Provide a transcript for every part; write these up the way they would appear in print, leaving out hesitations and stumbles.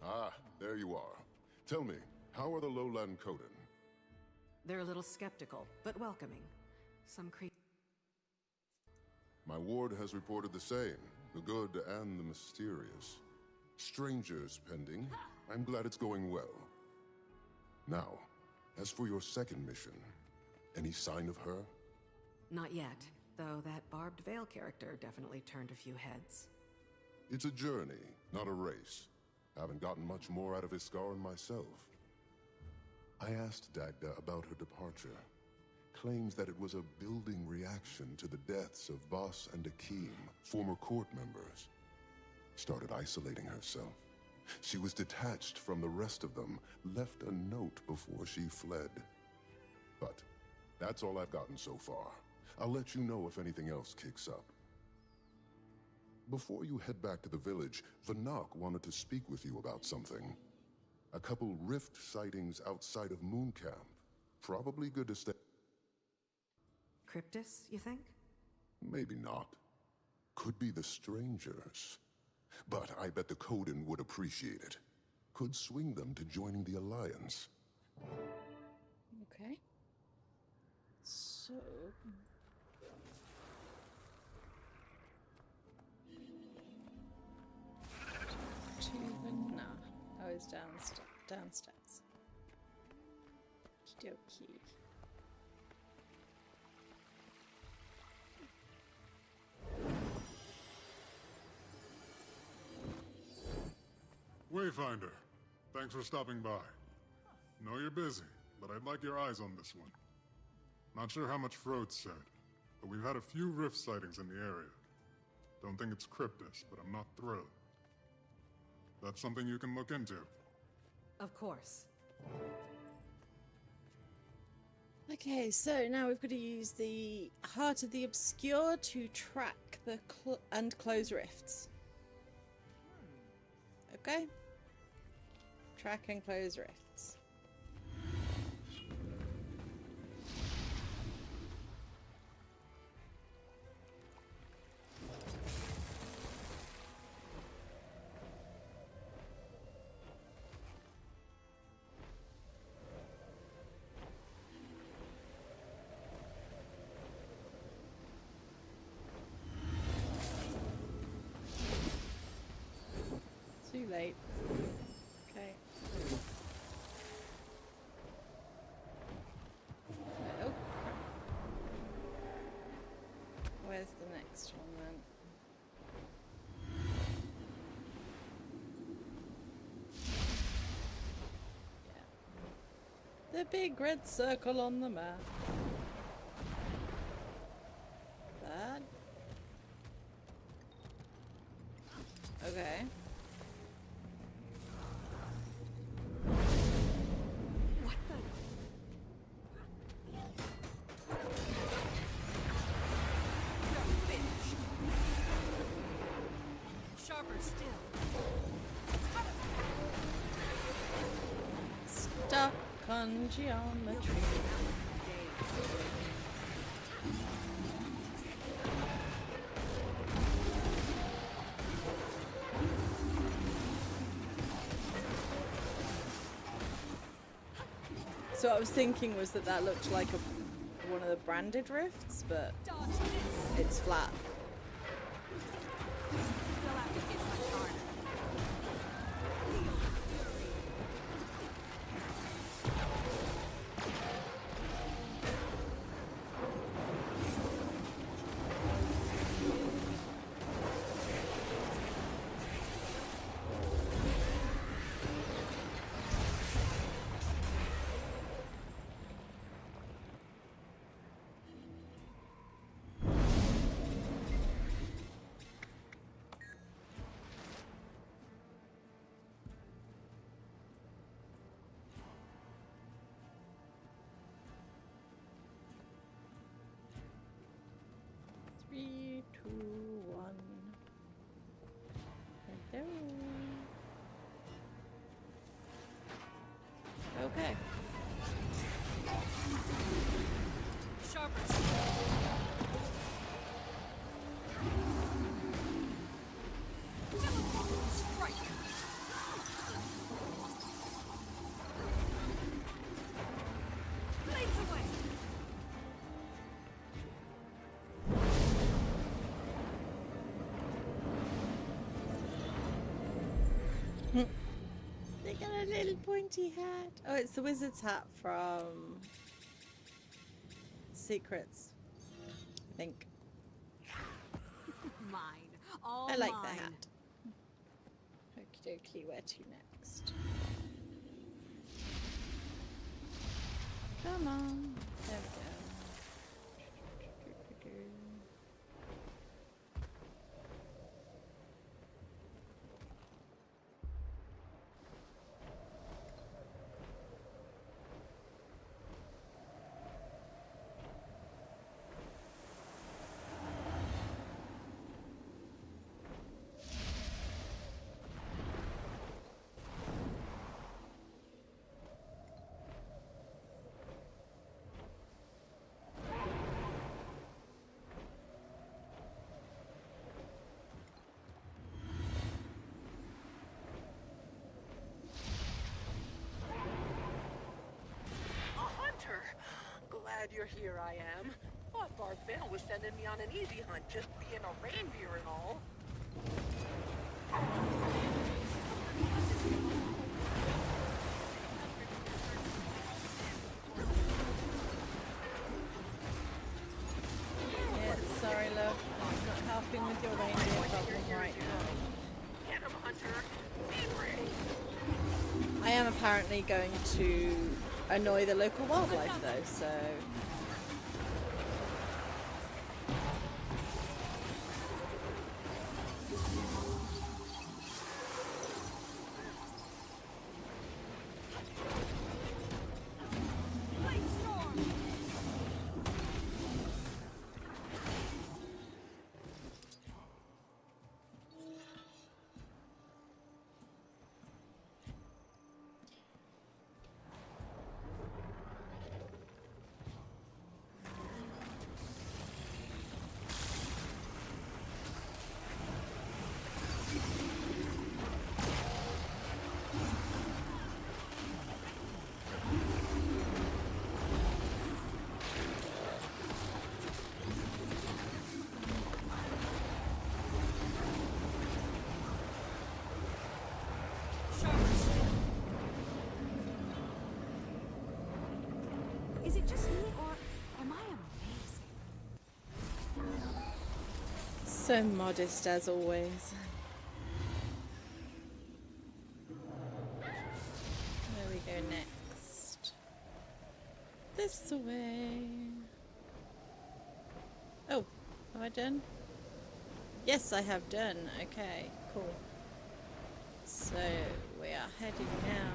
Ah, there you are. Tell me, how are the lowland Coden? They're a little skeptical, but welcoming. Some My ward has reported the same, the good and the mysterious. Strangers pending. I'm glad it's going well. Now, as for your second mission, any sign of her? Not yet, though that Barbed Veil character definitely turned a few heads. It's a journey, not a race. Haven't gotten much more out of Iskaran myself. I asked Dagda about her departure. Claims that it was a building reaction to the deaths of Boss and Akeem, former court members. Started isolating herself. She was detached from the rest of them, left a note before she fled. But that's all I've gotten so far. I'll let you know if anything else kicks up. Before you head back to the village, Vanak wanted to speak with you about something. A couple rift sightings outside of Moon Camp. Probably good to stay. Cryptus, you think? Maybe not. Could be the strangers. But I bet the Coden would appreciate it. Could swing them to joining the Alliance. Okay. So... to the... Nah. Oh, it's downstairs. Okie dokie. Wayfinder, thanks for stopping by. Know you're busy, but I'd like your eyes on this one. Not sure how much Frode said, but we've had a few rift sightings in the area. Don't think it's Cryptus, but I'm not thrilled. That's something you can look into. Of course. Okay, so now we've got to use the Heart of the Obscure to track the and close rifts. Okay. Track and close rifts. Too late. Okay. Oh. Where's the next one then? Yeah. The big red circle on the map. That. Okay. Stuck on geometry. So what I was thinking was that looked like one of the branded rifts, but it's flat. They got a little pointy hat. Oh, it's the wizard's hat from Secrets, I think. Mine. All I like mine. the hat. Okie dokie, where to next? Come on. There we go. Glad you're here, I am. Thought Barb Vale was sending me on an easy hunt, just being a reindeer and all. Yeah, sorry, love. I'm not helping with your reindeer problem right now. Get him, Hunter. Be ready. I am apparently going to annoy the local wildlife though, so... Is it just me, or am I amazing? So modest as always. Where we go next? This way. Oh, have I done? Yes, I have done. Okay, cool. So we are heading now.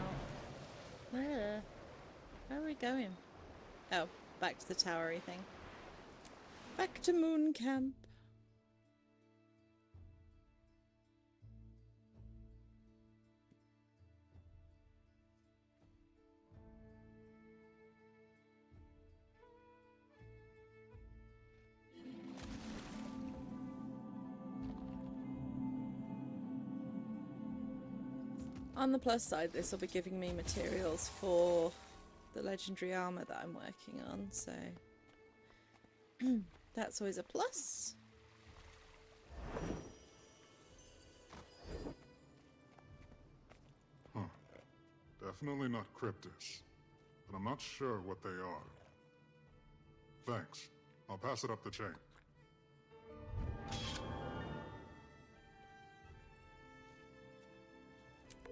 Where are we going? Oh, back to the towery thing. Back to Moon Camp. On the plus side, this will be giving me materials for the legendary armor that I'm working on, so that's always a plus. Huh. Definitely not cryptis, but I'm not sure what they are. Thanks. I'll pass it up the chain.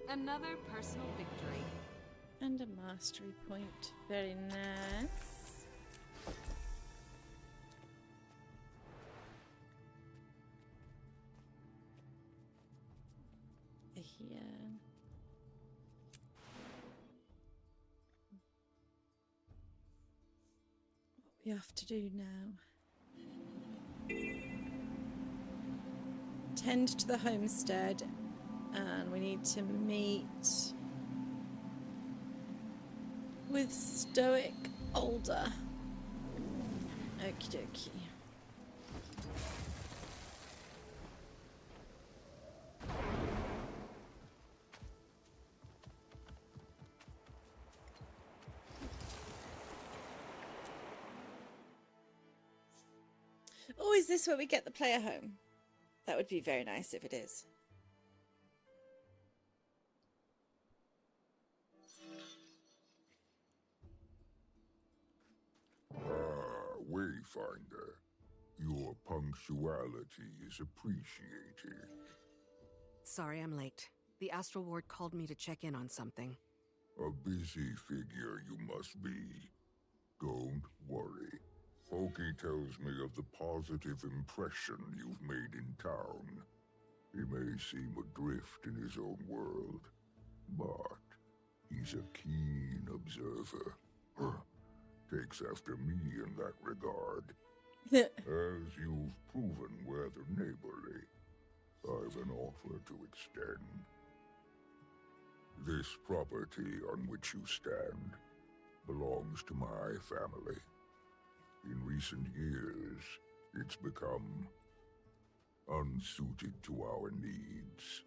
Another personal victory. And a mastery point. Very nice. Here. What we have to do now. Tend to the homestead, and we need to meet with Stoic Older. Okie dokie. Oh, is this where we get the player home? That would be very nice if it is. Wayfinder. Your punctuality is appreciated. Sorry I'm late. The Astral Ward called me to check in on something. A busy figure you must be. Don't worry. Pokey tells me of the positive impression you've made in town. He may seem adrift in his own world, but he's a keen observer. Takes after me in that regard. As you've proven rather neighborly, I've an offer to extend. This property on which you stand belongs to my family. In recent years, it's become unsuited to our needs.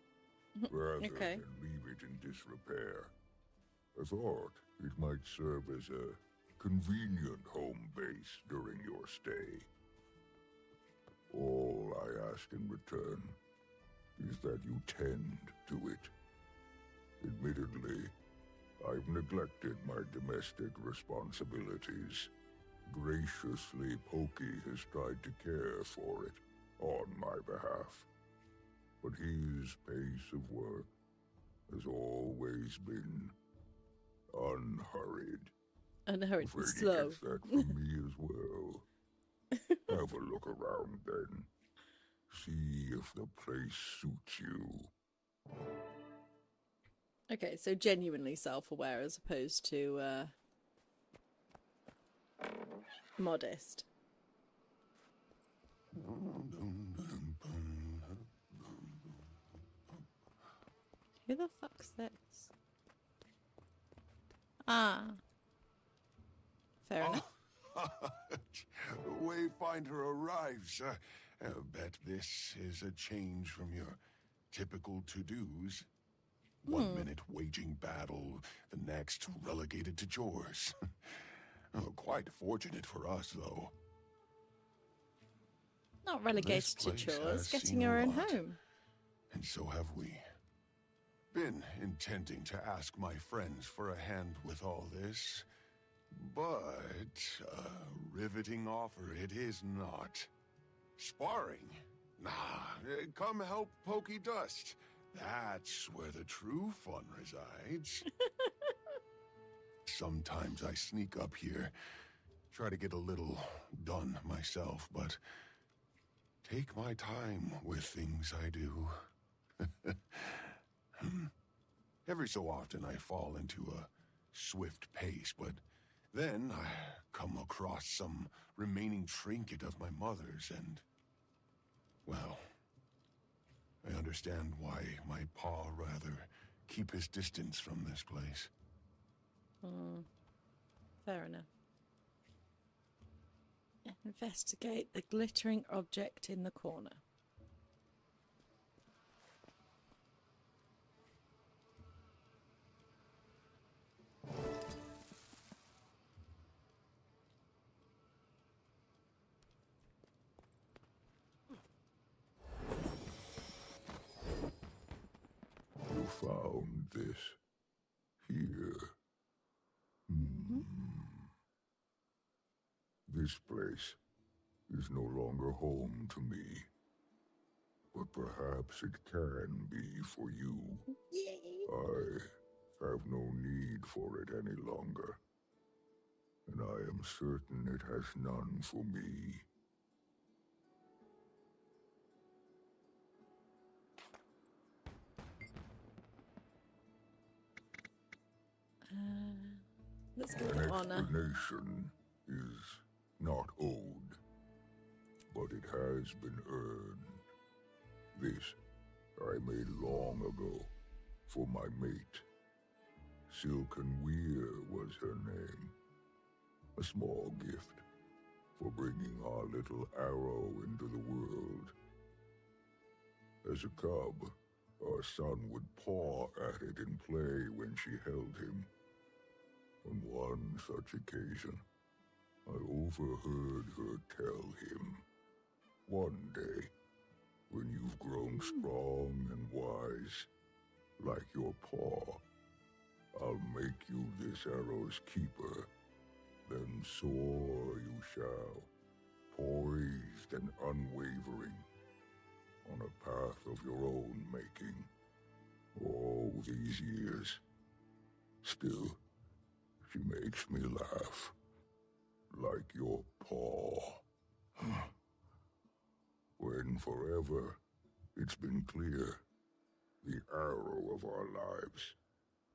Rather than leave it in disrepair, I thought it might serve as a convenient home base during your stay. All I ask in return is that you tend to it. Admittedly, I've neglected my domestic responsibilities. Graciously, Pokey has tried to care for it on my behalf. But his pace of work has always been unhurried. Unhurried and Afraid he slow. gets that from me as well. Have a look around then. See if the place suits you. Okay, so genuinely self-aware as opposed to modest. Who the fuck's this? Ah. Fair enough. Wayfinder arrives. Bet this is a change from your typical to-dos. 1 minute waging battle, the next relegated to chores. Quite fortunate for us, though. Not relegated This to place chores, has getting seen your a own lot. home. And so have we. Been intending to ask my friends for a hand with all this, but a riveting offer it is not. Sparring? Nah, come help Pokey Dust. That's where the true fun resides. Sometimes I sneak up here, try to get a little done myself, but take my time with things I do. Every so often I fall into a swift pace, but then I come across some remaining trinket of my mother's and, well, I understand why my pa rather keep his distance from this place. Fair enough. Investigate the glittering object in the corner. You found this here. This place is no longer home to me. But perhaps it can be for you. I have no need for it any longer. And I am certain it has none for me. Let's give An it honor. explanation is not owed, but it has been earned. This I made long ago for my mate. Silken Weir was her name. A small gift for bringing our little arrow into the world. As a cub, our son would paw at it in play when she held him. On one such occasion, I overheard her tell him, "One day, when you've grown strong and wise, like your paw, I'll make you this arrow's keeper, then soar you shall, poised and unwavering, on a path of your own making. All these years. Still, she makes me laugh. Like your paw. When forever, it's been clear, the arrow of our lives,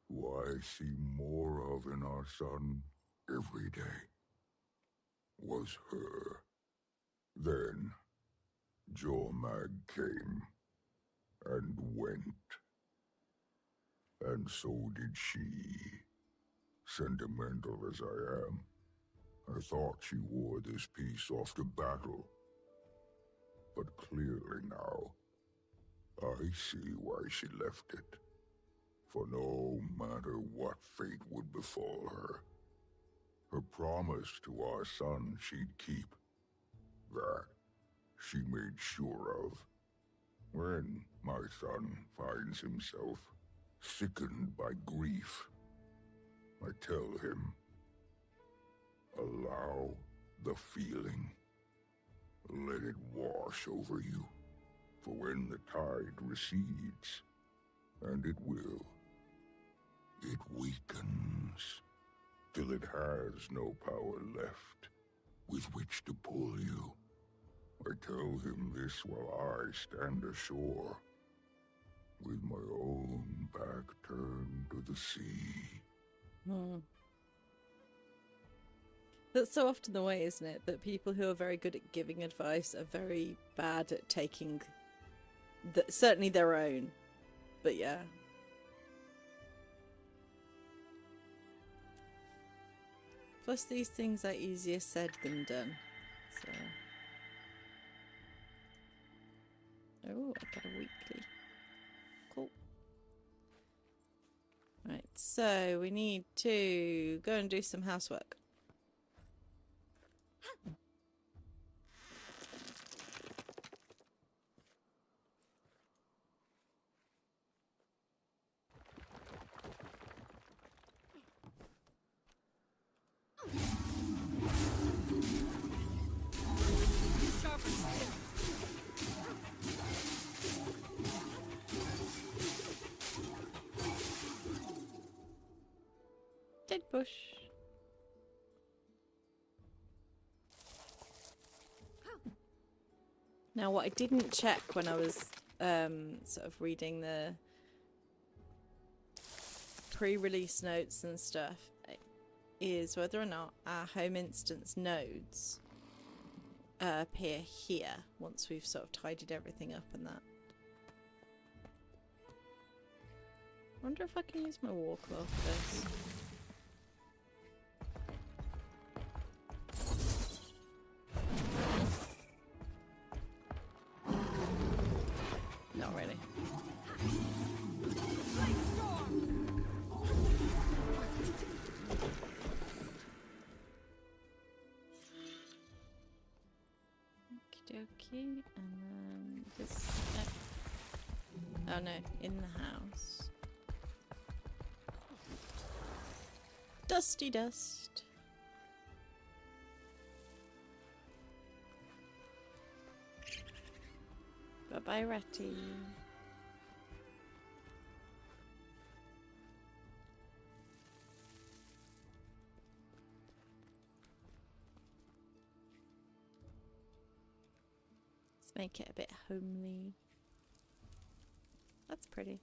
who I see more of in our son every day, was her. Then, Jormag came and went. And so did she. Sentimental as I am, I thought she wore this piece off to battle. But clearly now, I see why she left it. For no matter what fate would befall her, her promise to our son she'd keep, that she made sure of. When my son finds himself sickened by grief, I tell him, allow the feeling. Let it wash over you. For when the tide recedes, and it will, it weakens, till it has no power left with which to pull you. I tell him this while I stand ashore, with my own back turned to the sea. That's so often the way, isn't it? That people who are very good at giving advice are very bad at taking, certainly their own. But yeah. Plus these things are easier said than done. So. Oh, I got a weekly. Cool. Right, so we need to go and do some housework. Dead bush. Now, what I didn't check when I was sort of reading the pre-release notes and stuff is whether or not our home instance nodes appear here once we've sort of tidied everything up and that. I wonder if I can use my war cloth for this. Not really. Okie dokie, and then this. Oh no, in the house. Dusty dust. Bye-bye, Ratty. Let's make it a bit homely. That's pretty.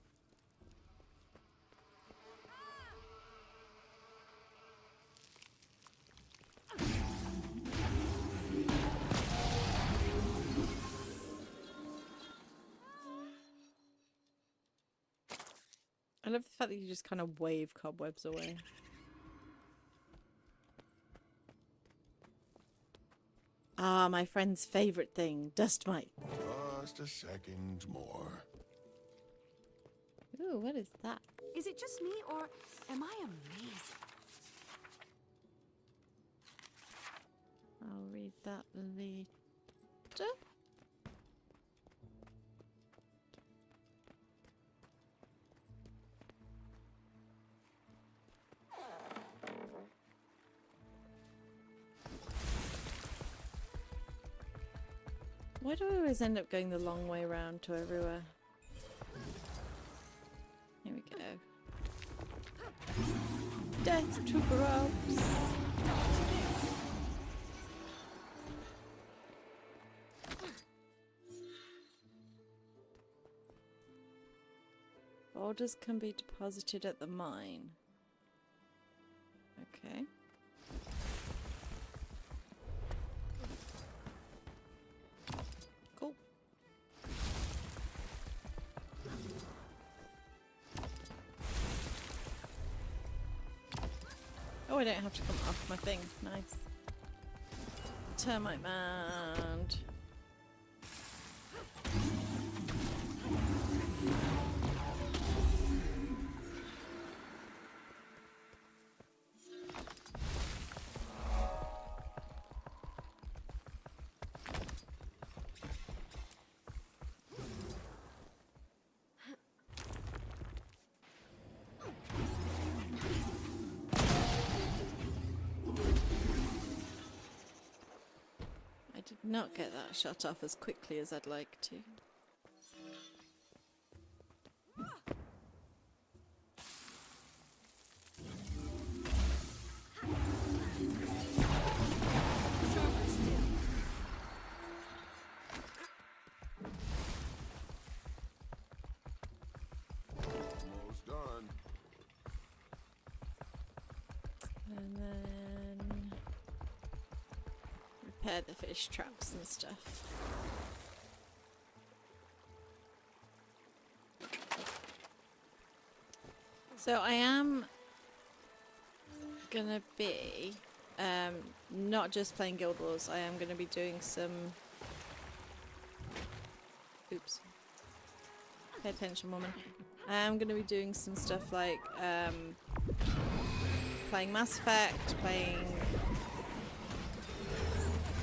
I love the fact that you just kind of wave cobwebs away. Ah, my friend's favourite thing, dust mite. Just a second more. Ooh, what is that? Is it just me, or am I amazing? I'll read that later. Why do I always end up going the long way round to everywhere? Here we go. Death to grubs! Orders can be deposited at the mine. Okay. Cool. Oh, I don't have to come off my thing. Nice. Termite mound. I did not get that shut off as quickly as I'd like to. Almost done. And then repair the fish traps and stuff. So I am gonna be not just playing Guild Wars, I am gonna be doing some oops. Pay attention, woman. I am gonna be doing some stuff like playing Mass Effect, playing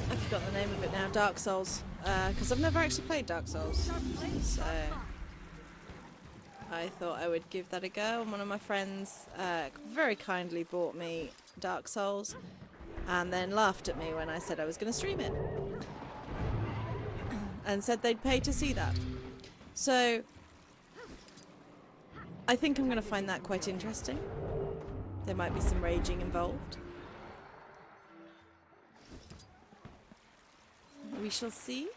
I forgot the name of it now, Dark Souls. Because I've never actually played Dark Souls. So I thought I would give that a go, and one of my friends very kindly bought me Dark Souls and then laughed at me when I said I was going to stream it and said they'd pay to see that. So I think I'm going to find that quite interesting. There might be some raging involved. We shall see.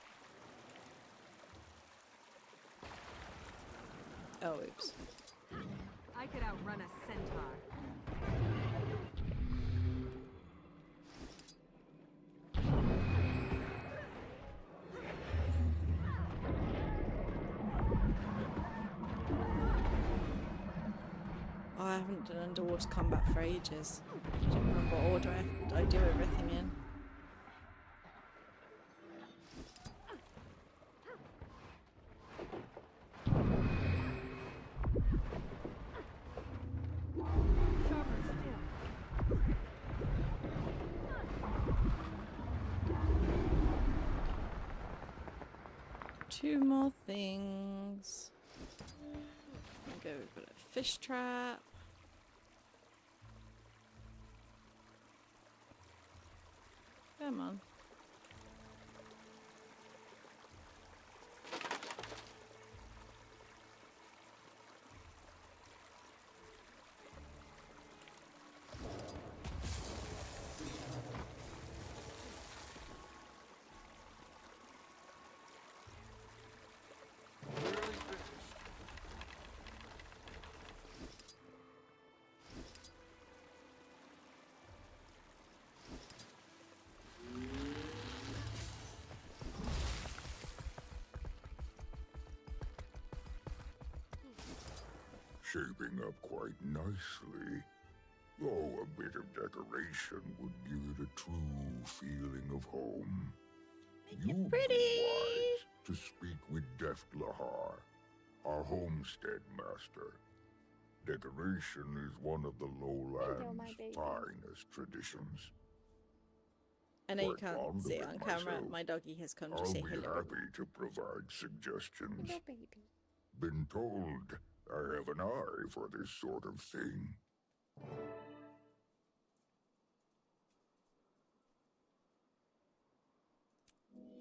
Oh, oops. I could outrun a centaur. Oh, I haven't done underwater combat for ages. I don't remember what order I do everything in. Two more things. Okay, we've got a fish trap. Come on. Shaping up quite nicely. Though a bit of decoration would give it a true feeling of home. You'd pretty. be wise to speak with Deft Lahar, our homestead master. Decoration is one of the lowlands' finest traditions. I know you Quite can't fond see of it on it camera. myself. My doggy has come to I'll say be hello. happy to provide suggestions. Hello, baby. Been told I have an eye for this sort of thing.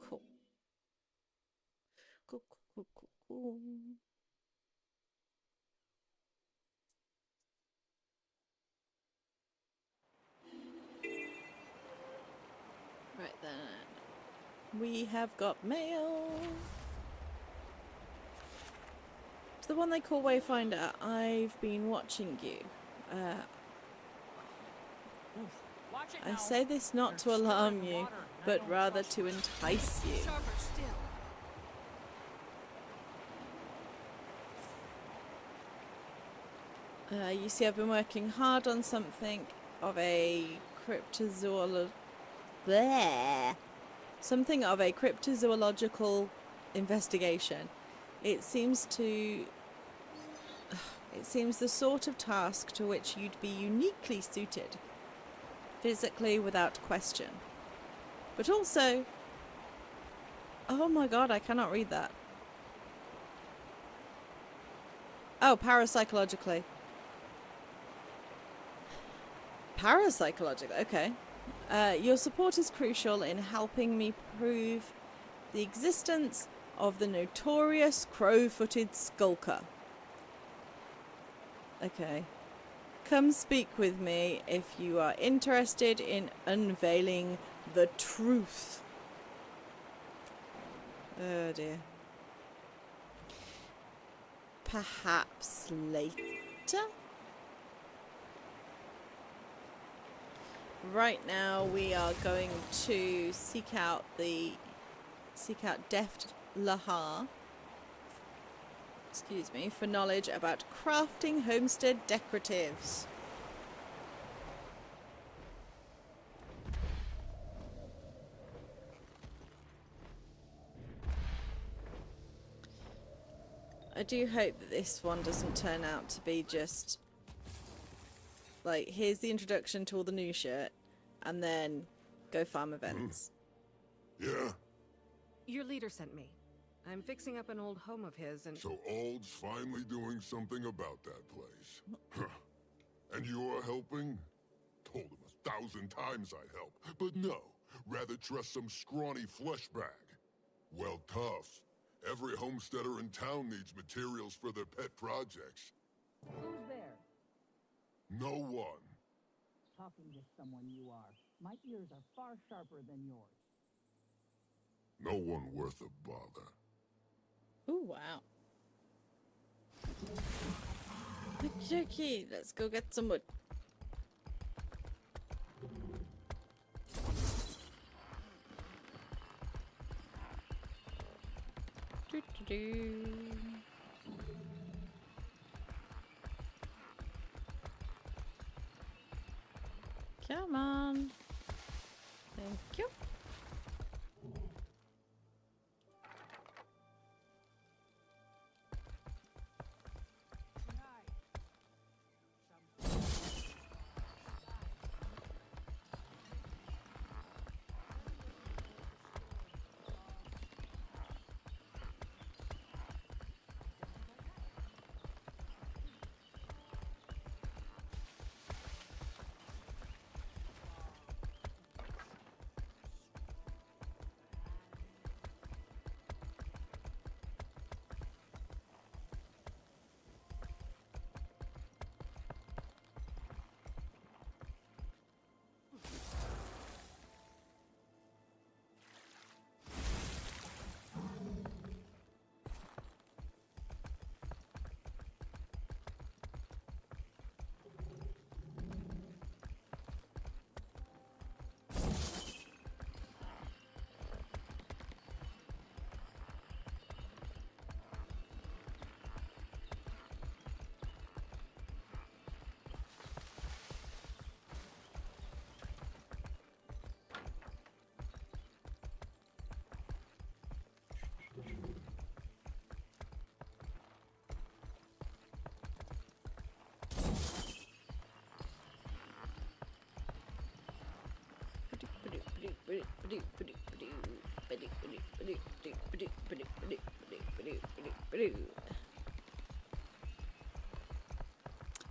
Cool. Right then. We have got mail. It's the one they call Wayfinder. I've been watching you. I say this not to alarm you, but rather to entice you. You see, I've been working hard on something of a cryptozoological investigation. It seems the sort of task to which you'd be uniquely suited, physically without question. But also, oh my god, I cannot read that. Oh, parapsychologically. Parapsychologically, okay. Your support is crucial in helping me prove the existence of the notorious crow-footed skulker. Okay. Come speak with me if you are interested in unveiling the truth. Oh dear. Perhaps later? Right now we are going to seek out Deft Lahar, excuse me, for knowledge about crafting homestead decoratives. I do hope that this one doesn't turn out to be just like, here's the introduction to all the new shit, and then go farm events. Yeah? Your leader sent me. I'm fixing up an old home of his and... So Old's finally doing something about that place. Huh. And you're helping? Told him 1,000 times I'd help, but no. Rather trust some scrawny fleshbag. Well, tough. Every homesteader in town needs materials for their pet projects. Who's there? No one. Talking to someone you are. My ears are far sharper than yours. No one worth a bother. Ooh, wow. Okay, let's go get some wood. Come on. Thank you.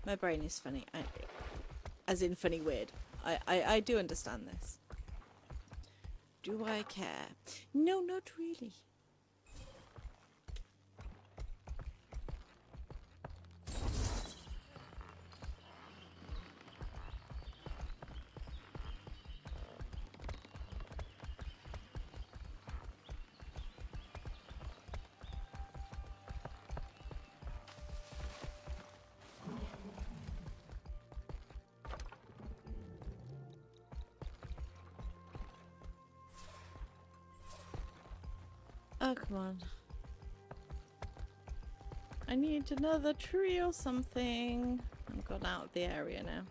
My brain is funny. As in funny weird. I do understand this. Do I care? No, not really. Oh, come on. I need another tree or something. I've gone out of the area now.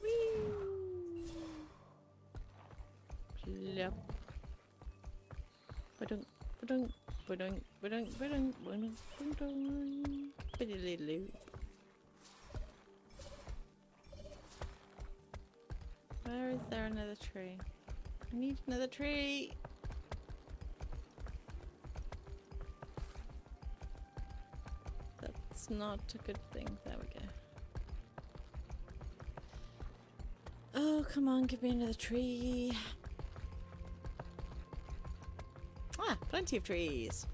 Whee! Plop. Ba-dunk, ba-dunk, ba-dunk, ba-dunk, ba-dunk, ba-dunk, ba-dunk. Ba-diddly-loo. Where is there another tree? I need another tree! That's not a good thing. There we go. Oh, come on, give me another tree. Ah, plenty of trees.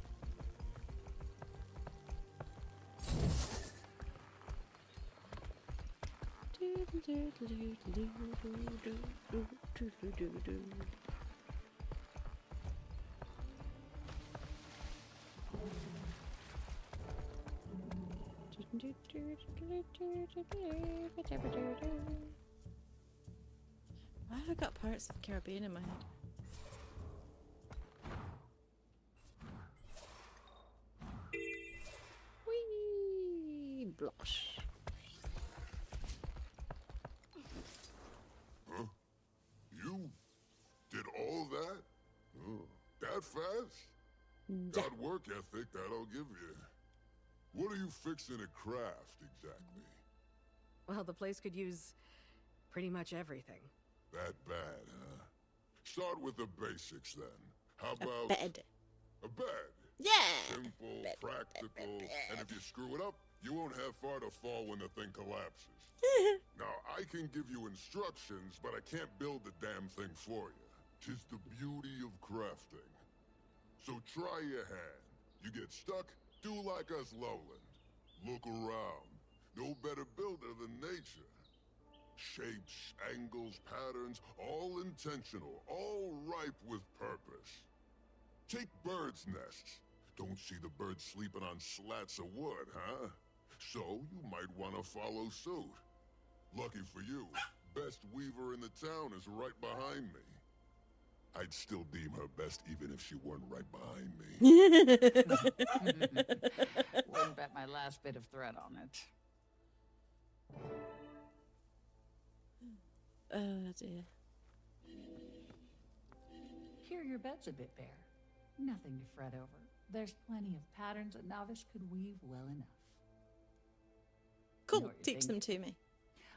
Why have I got Pirates of the Caribbean in my head? Whee! Blush. Huh? You did all that? Oh, that fast? Got work ethic, that I'll give you. What are you fixing to craft, exactly? Well, the place could use pretty much everything. That bad, huh? Start with the basics, then. How about... Bed. A bed? Yeah! Simple, practical, and if you screw it up, you won't have far to fall when the thing collapses. Now, I can give you instructions, but I can't build the damn thing for you. 'Tis the beauty of crafting. So try your hand. You get stuck, do like us lowland. Look around. No better builder than nature. Shapes, angles, patterns, all intentional, all ripe with purpose. Take birds' nests. Don't see the birds sleeping on slats of wood, huh? So you might want to follow suit. Lucky for you, best weaver in the town is right behind me. I'd still deem her best even if she weren't right behind me. Wouldn't bet my last bit of thread on it. Oh dear. Here your bed's a bit bare. Nothing to fret over. There's plenty of patterns a novice could weave well enough. Cool, Know what you're teach them thinking. to me.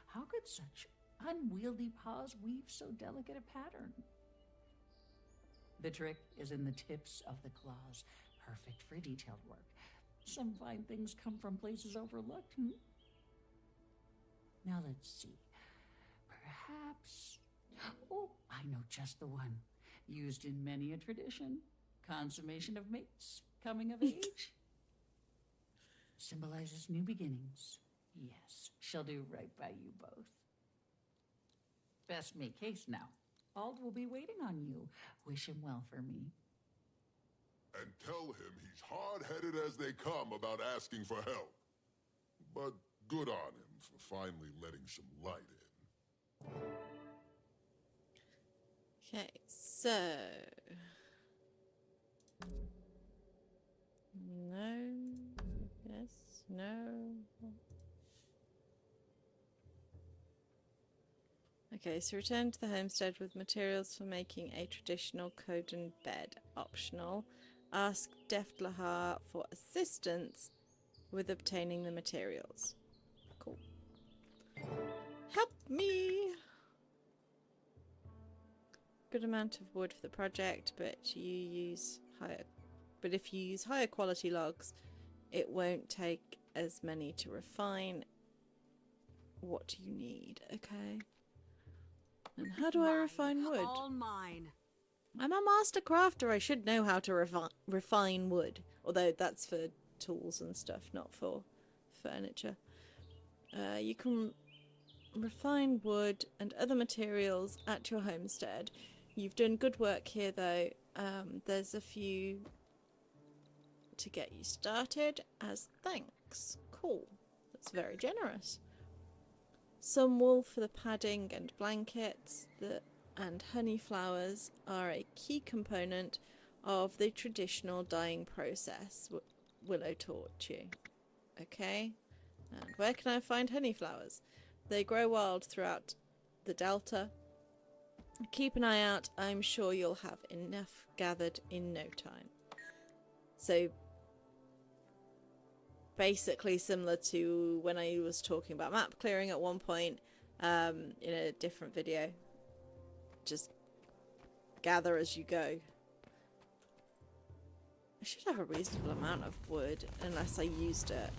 How could such unwieldy paws weave so delicate a pattern? The trick is in the tips of the claws, perfect for detailed work. Some fine things come from places overlooked. Now let's see. Perhaps... Oh, I know just the one. Used in many a tradition. Consummation of mates. Coming of age. Symbolizes new beginnings. Yes, she'll do right by you both. Best make haste now. Ald will be waiting on you. Wish him well for me. And tell him he's hard-headed as they come about asking for help. But good on him for finally letting some light in. Okay, so... No. Yes. No. Okay, so return to the homestead with materials for making a traditional Kodan bed. Optional. Ask Deft Lahar for assistance with obtaining the materials. Cool. Help me! Good amount of wood for the project, but if you use higher quality logs, it won't take as many to refine. What do you need? Okay. And how do I refine wood? All mine. I'm a master crafter. I should know how to refine wood. Although that's for tools and stuff, not for furniture. You can refine wood and other materials at your homestead. You've done good work here, though. There's a few to get you started as thanks. Cool. That's very generous. Some wool for the padding and blankets that and honey flowers are a key component of the traditional dyeing process Willow taught you. Okay, and where can I find honey flowers? They grow wild throughout the Delta. Keep an eye out, I'm sure you'll have enough gathered in no time. So basically similar to when I was talking about map clearing at one point in a different video. Just gather as you go. I should have a reasonable amount of wood unless I used it.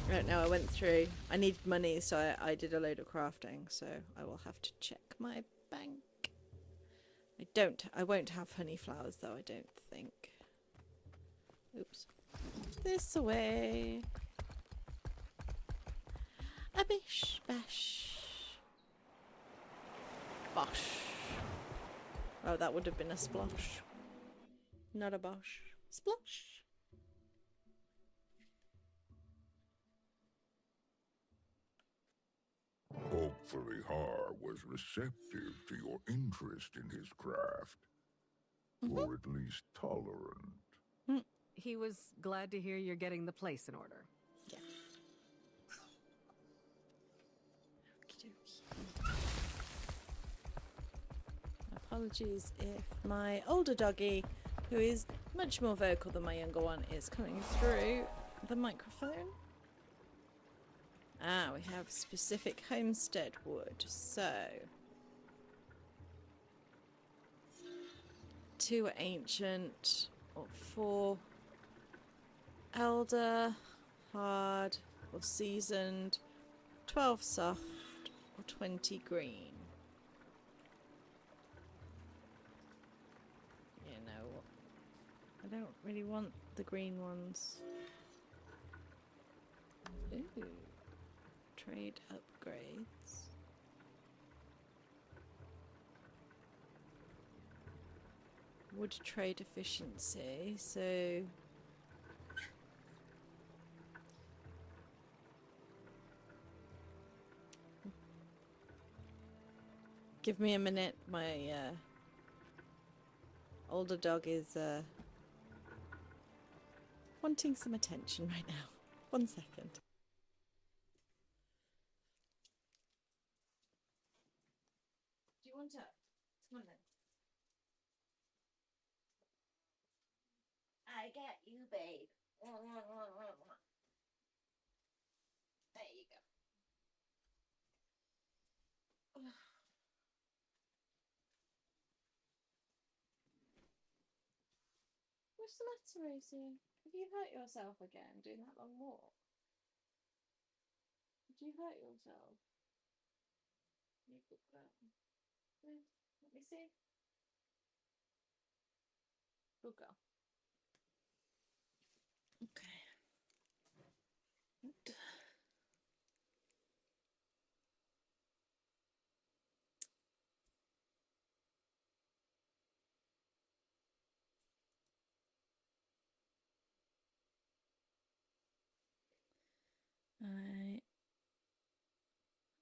I don't know, I went through. I needed money, so I did a load of crafting, so I will have to check my bank. I won't have honey flowers though, I don't think. Oops. This away. A bish bash. Bosh. Oh, that would have been a splosh. Not a bosh. Splosh. Hopefully Har was receptive to your interest in his craft. Or at least tolerant. He was glad to hear you're getting the place in order. Yes. Apologies if my older doggy, who is much more vocal than my younger one, is coming through the microphone. Ah, we have specific homestead wood, so 2 are ancient, or 4 elder, hard, or seasoned, 12 soft, or 20 green. You know what? I don't really want the green ones. Ooh. Trade upgrades. Wood trade efficiency, so give me a minute. My older dog is wanting some attention right now. 1 second. Do you want up? Come on then. I got you, babe. There you go. What's the matter, Rosie? Have you hurt yourself again doing that long walk? Did you hurt yourself? You good girl. Let me see. Good girl. Okay.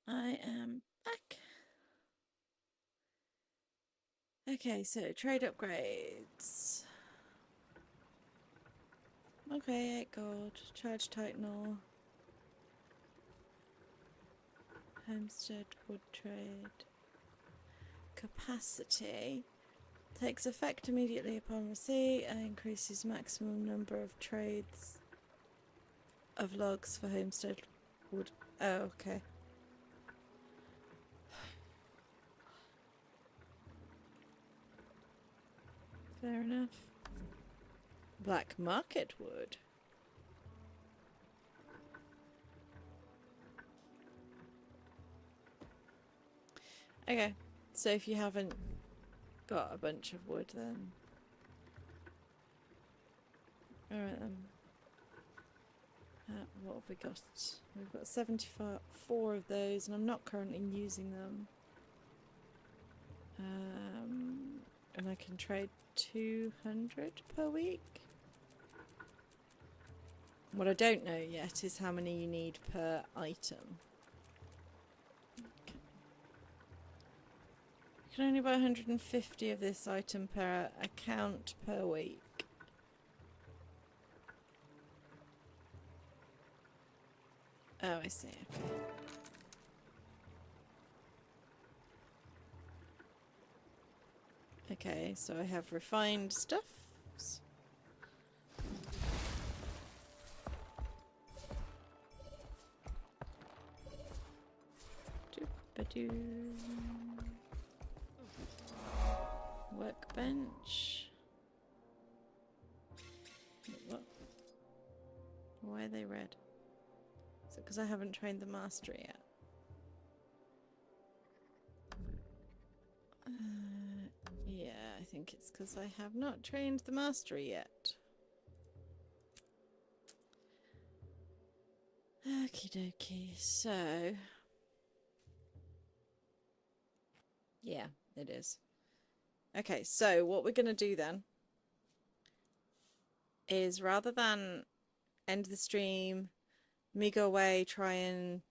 I am back. Okay, so trade upgrades. Okay, 8 gold. Charge Titanol. Homestead wood trade. Capacity. Takes effect immediately upon receipt and increases maximum number of trades of logs for homestead wood. Oh, okay. Fair enough. Black market wood. Okay, so if you haven't got a bunch of wood then... Alright then. What have we got? We've got 74 of those and I'm not currently using them. And I can trade 200 per week. What I don't know yet is how many you need per item. Okay. Can only buy 150 of this item per account per week. Oh, I see. Okay. Okay, so I have refined stuff. Doop-a-doo. Workbench. What? Why are they red? Is it because I haven't trained the mastery yet? Yeah, I think it's because I have not trained the mastery yet. Okie dokie, so... yeah, it is. Okay, so what we're going to do then is rather than end the stream, me go away, try and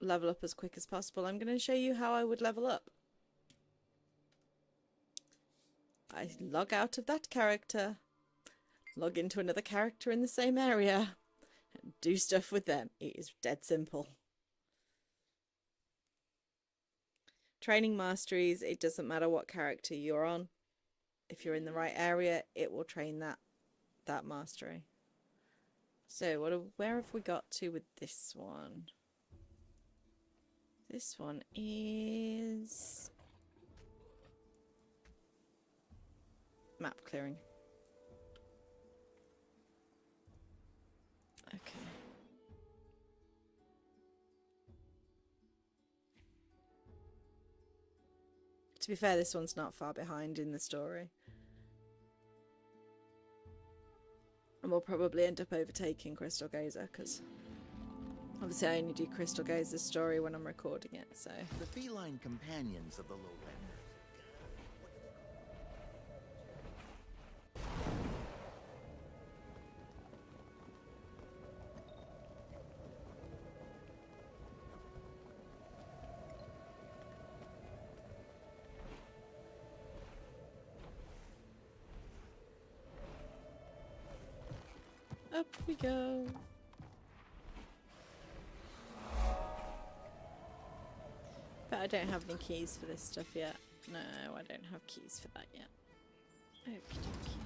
level up as quick as possible, I'm going to show you how I would level up. I log out of that character, log into another character in the same area, and do stuff with them. It is dead simple. Training masteries, it doesn't matter what character you're on. If you're in the right area, it will train that mastery. So where have we got to with this one? This one is map clearing. Okay. To be fair, this one's not far behind in the story. And we'll probably end up overtaking Crystal Gazer, because obviously I only do Crystal Gazer's story when I'm recording it, so... The feline companions of the lowlanders. Up we go. But I don't have any keys for this stuff yet. No, I don't have keys for that yet. Okie dokie.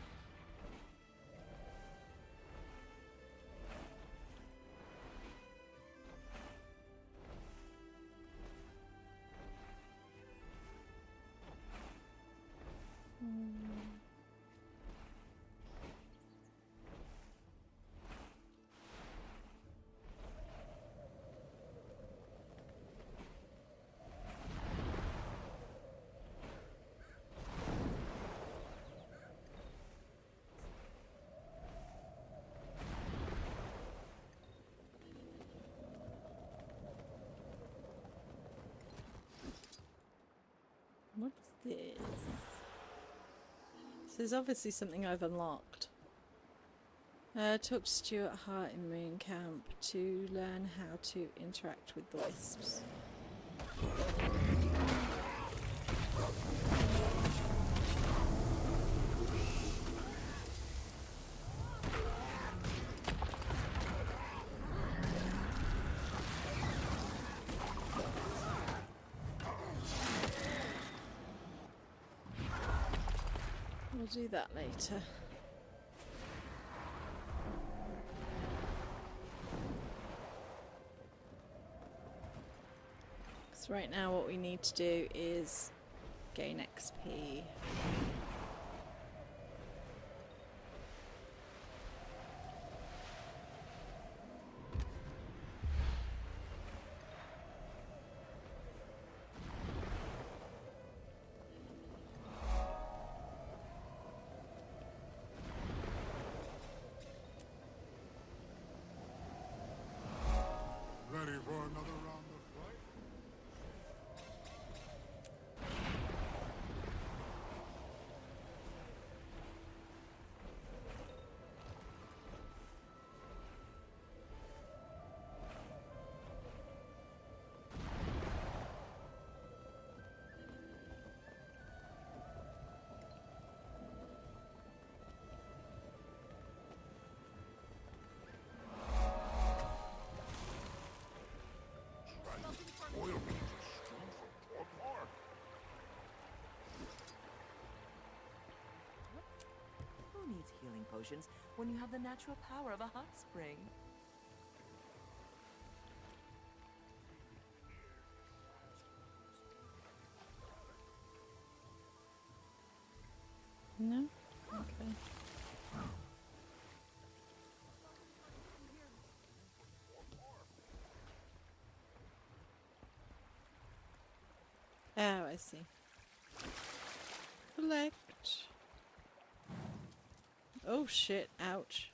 What's this? This is obviously something I've unlocked. Talk to Stuart Hart in Moon Camp to learn how to interact with the wisps. We'll do that later. Because right now what we need to do is gain XP. Ready for another round of flight? potions when you have the natural power of a hot spring. No? Okay. Oh, I see. Collect. Oh shit, ouch.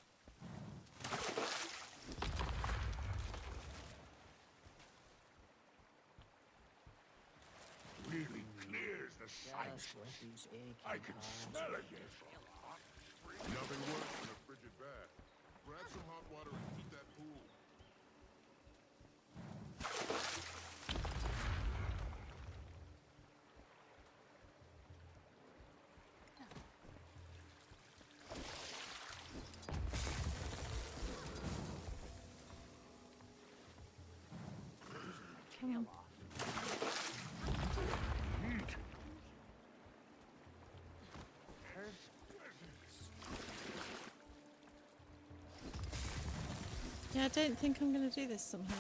Really clears the sight. I can smell it. Nothing worse than a frigid bath. Grab some hot water and heat that pool. Come on. Yeah, I don't think I'm going to do this somehow.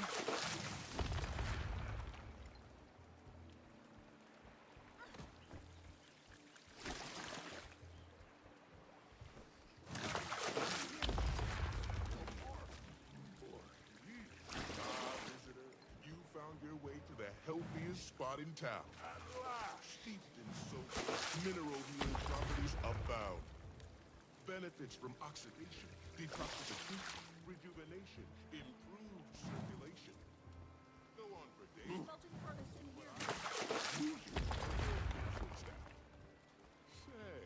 You found your way to the healthiest spot in town. At last! Steeped in soap, mineral healing properties abound. Benefits from oxidation, detoxification, rejuvenation, improved circulation. Go on for days. Say,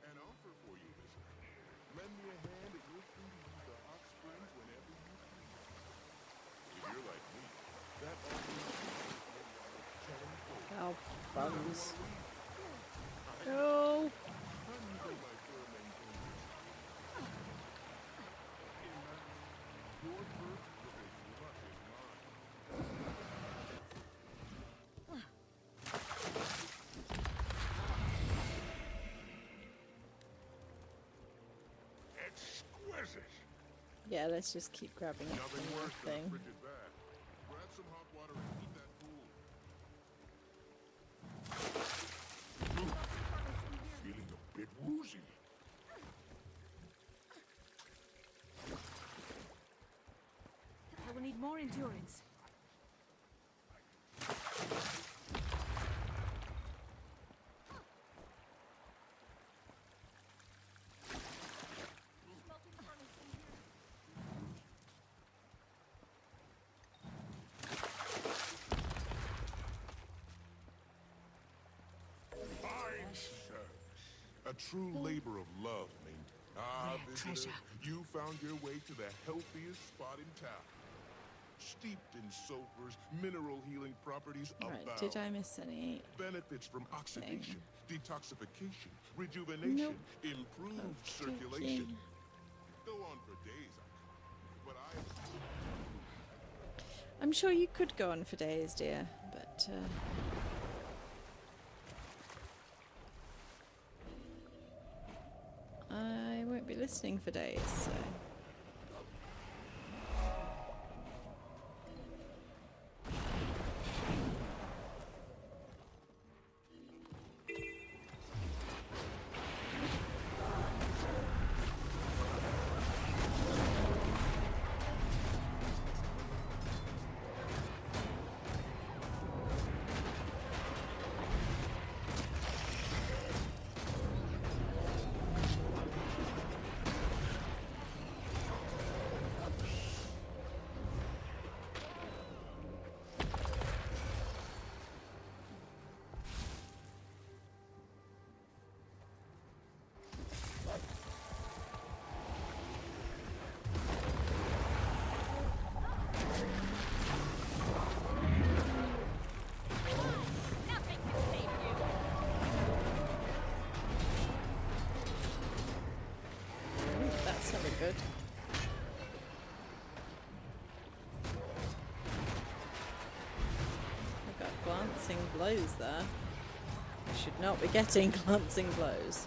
an offer for you, mister. Lend me a hand and you're free to use the hot springs whenever you please. If you're like me, that offer is Oh, bums. No. Exquisite. Yeah, let's just keep grabbing it nothing from worse that than a thing. frigid bath. Grab some hot water and heat that pool. Feeling a bit woozy. I will need more endurance. Fine service. A true labor of love, mate. Ah, visitor, treasure. you found your way to the healthiest spot in town. Steeped in sulfurs, mineral healing properties Right, abound. did I miss any? Benefits from oxidation, detoxification, rejuvenation, improved circulation. Go on for days, but I'm sure you could go on for days, dear, but I won't be listening for days, so. That's never good. I got glancing blows there. I should not be getting glancing blows.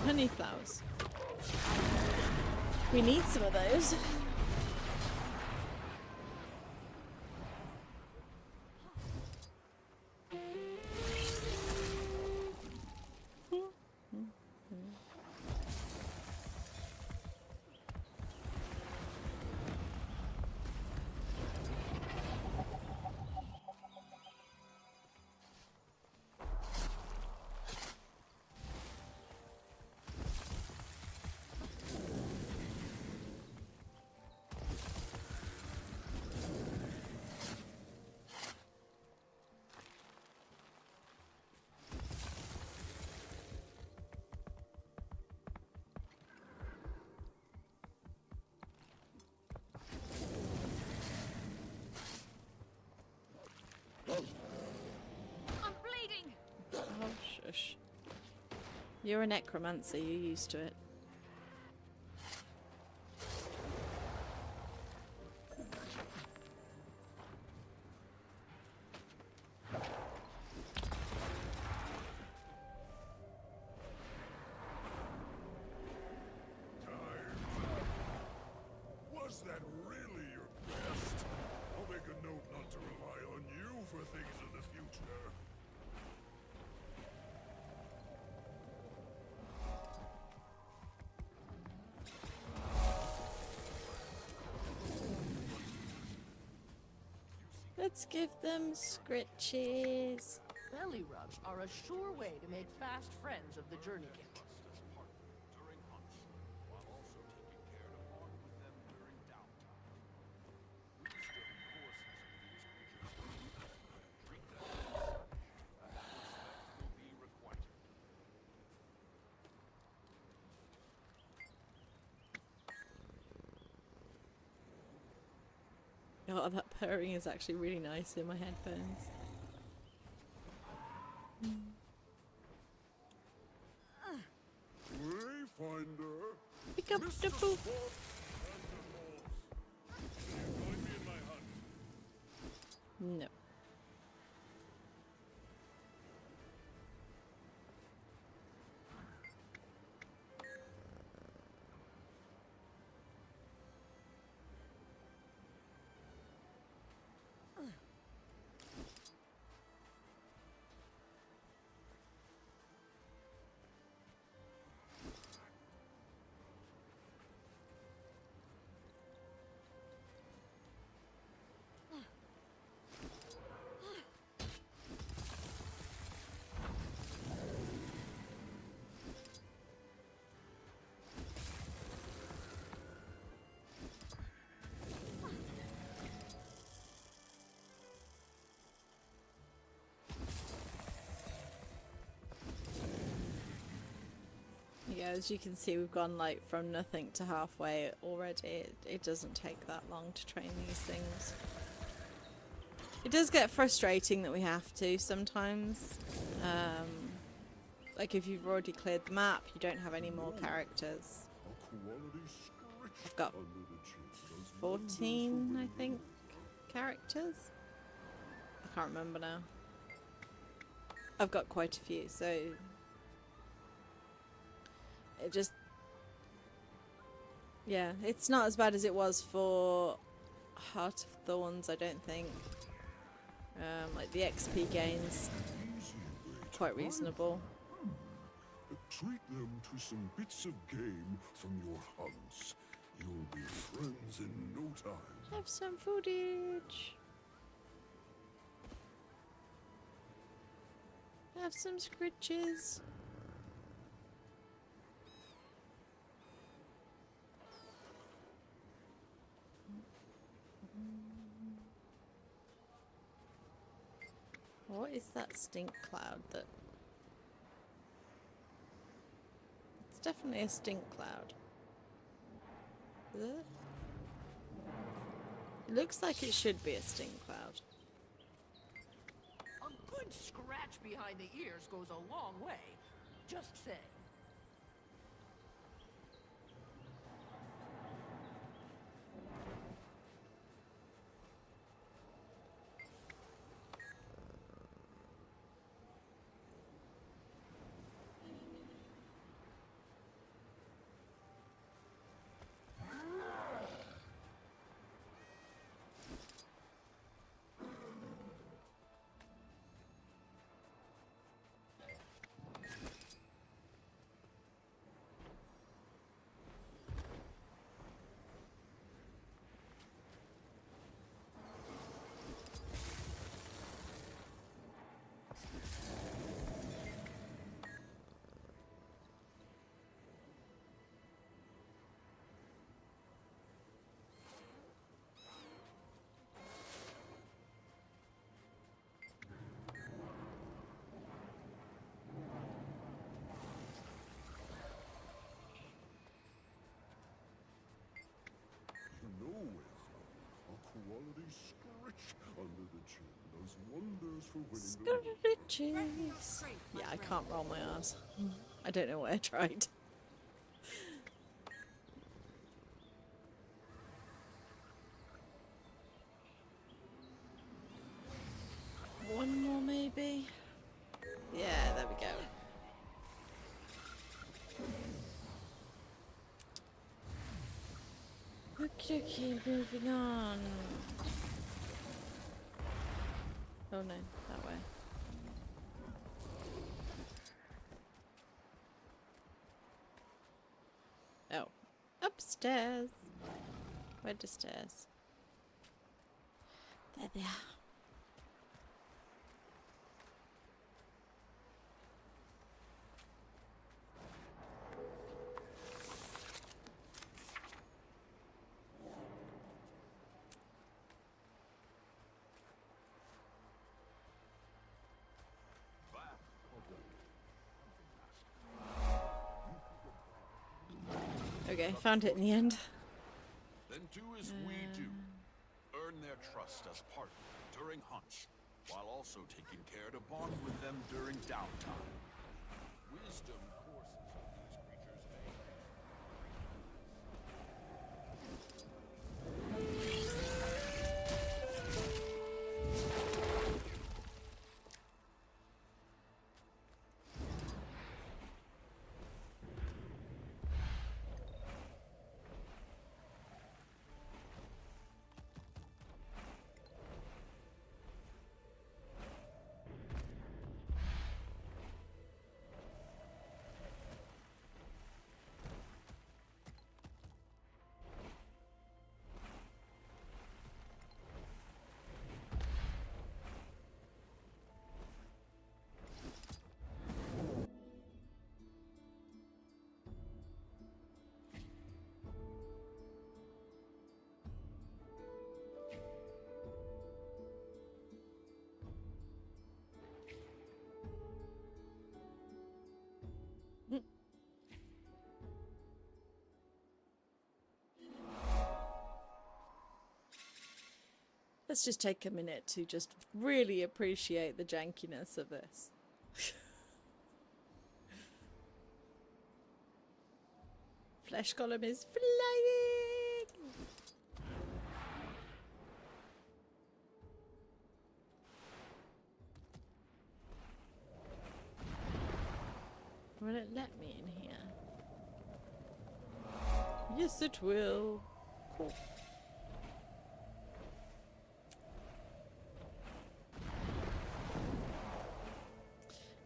honey flowers. We need some of those. I'm bleeding. Oh, shush. You're a necromancer, you're used to it. Was that really your best? I'll make a note not to rely on you for things in the future. Let's give them scritches. Belly rubs are a sure way to make fast friends of the journey kit. Oh, that purring is actually really nice in my headphones. Wayfinder. Pick up the poop. Join me in my hut. No. Yeah, as you can see, we've gone like from nothing to halfway already. It doesn't take that long to train these things. It does get frustrating that we have to sometimes. Like if you've already cleared the map, you don't have any more characters. I've got 14, I think, characters. I can't remember now. I've got quite a few, so it just, yeah, it's not as bad as it was for Heart of Thorns, I don't think. Like the XP gains, quite reasonable. Treat them to some bits of game from your hunts. You'll be friends in no time. Have some footage. Have some scritches. What is that stink cloud that... It's definitely a stink cloud. Is it? It looks like it should be a stink cloud. A good scratch behind the ears goes a long way. Just saying. quality scritch under the chin does wonders for winning the Scritches. Yeah, I can't roll my R's. I don't know why I tried. One more maybe? Yeah, there we go. Okay, moving on. Oh no, that way. Oh, upstairs. Where the stairs? There they are. Okay, found it in the end. Then do as we do. Earn their trust as partners during hunts, while also taking care to bond with them during downtime. Wisdom courses of these creatures Let's just take a minute to just really appreciate the jankiness of this. Flesh column is flying! Will it let me in here? Yes, it will. Cool.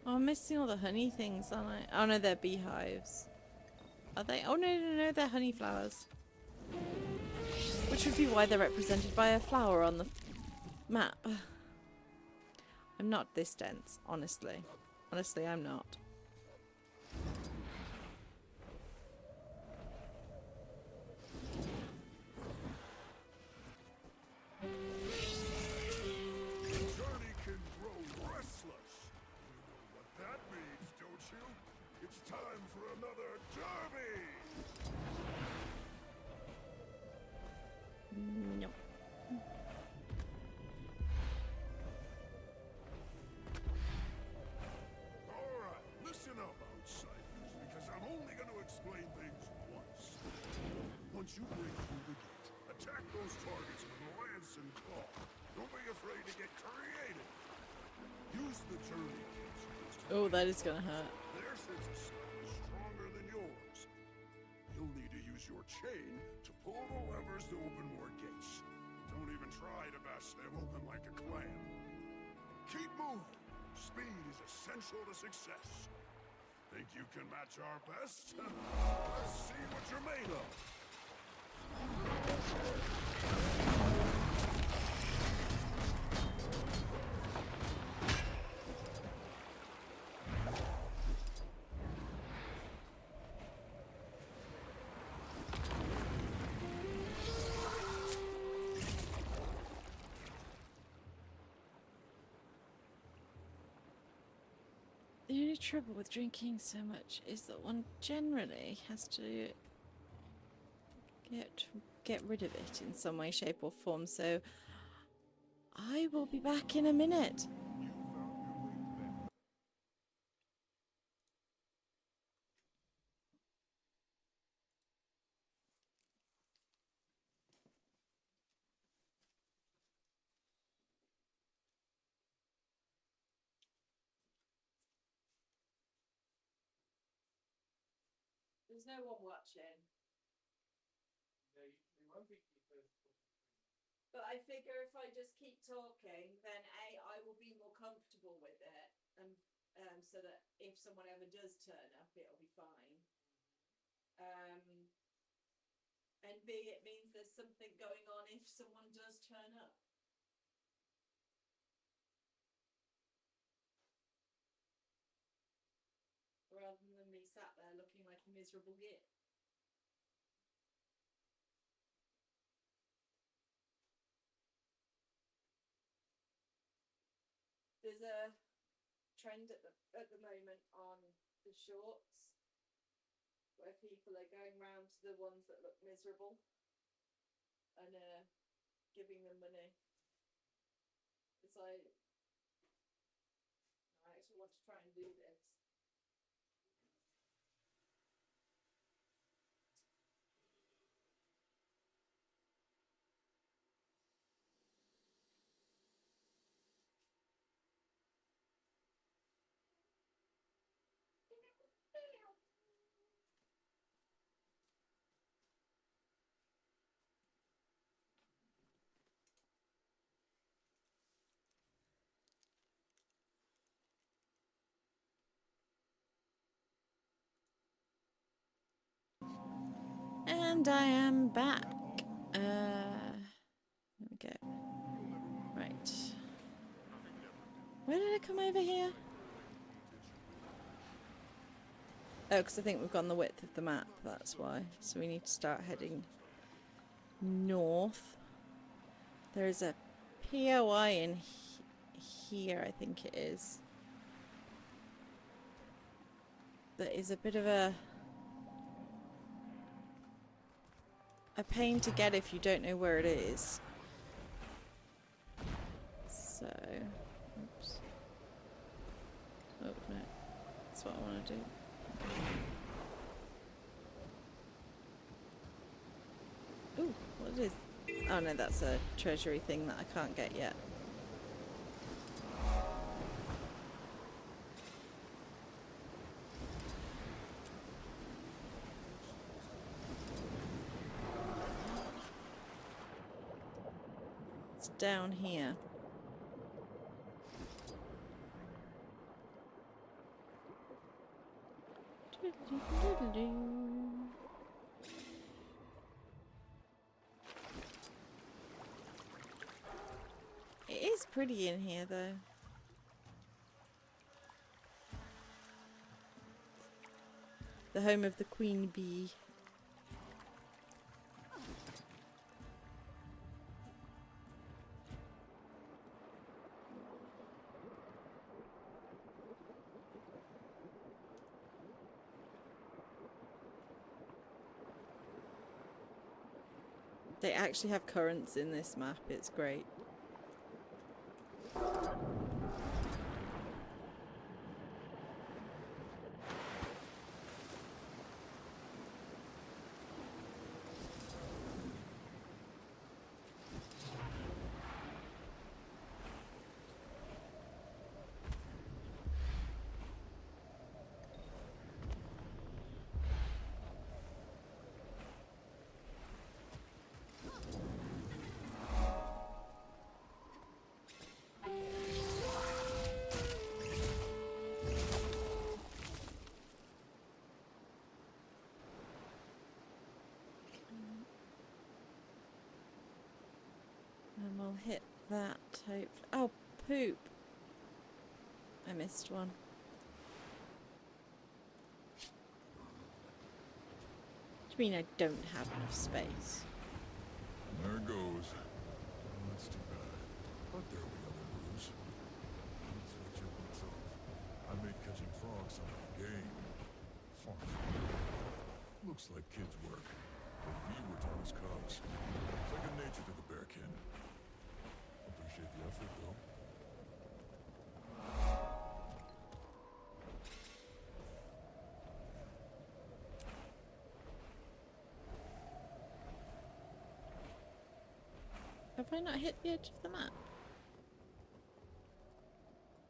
Oh, I'm missing all the honey things, aren't I? Oh no, they're beehives. Are they? Oh no, they're honey flowers. Which would be why they're represented by a flower on the map. I'm not this dense, honestly. Honestly, I'm not. Once you break through the gate, attack those targets with lance and claw. Don't be afraid to get creative. Use the journey kits. Oh, that is gonna hurt. Their sense of smell is stronger than yours. You'll need to use your chain to pull the levers to open more gates. Don't even try to bash them open like a clam. Keep moving. Speed is essential to success. Think you can match our best? Let's see what you're made of. The only trouble with drinking so much is that one generally has to get rid of it in some way, shape or form, so I will be back in a minute. There's no one watching. But I figure if I just keep talking, then I will be more comfortable with it, and so that if someone ever does turn up, it'll be fine. And B, it means there's something going on if someone does turn up. Rather than me sat there looking like a miserable git. There's a trend at the moment on the shorts where people are going round to the ones that look miserable and giving them money. It's like, I actually want to try and do this. And I am back. There we go. Right. Where did I come over here? Oh, because I think we've gone the width of the map, that's why. So we need to start heading north. There is a POI in here, I think it is. That is a bit of a pain to get if you don't know where it is. So, oops. Oh no, that's what I want to do. Ooh, what is? Oh no, that's a treasury thing that I can't get yet. It's down here. It is pretty in here though. The home of the queen bee. They actually have currents in this map, it's great. And we'll hit that, hope. Oh, poop! I missed one. What do you mean I don't have enough space? There goes. That's too bad. But there'll be other brews. Switch your boots off. I made catching frogs sound like a game. Fun. Looks like kids' work. But we were taught as cubs. Second nature to the bearkin. But there's Appreciate the effort, though. Have I not hit the edge of the map?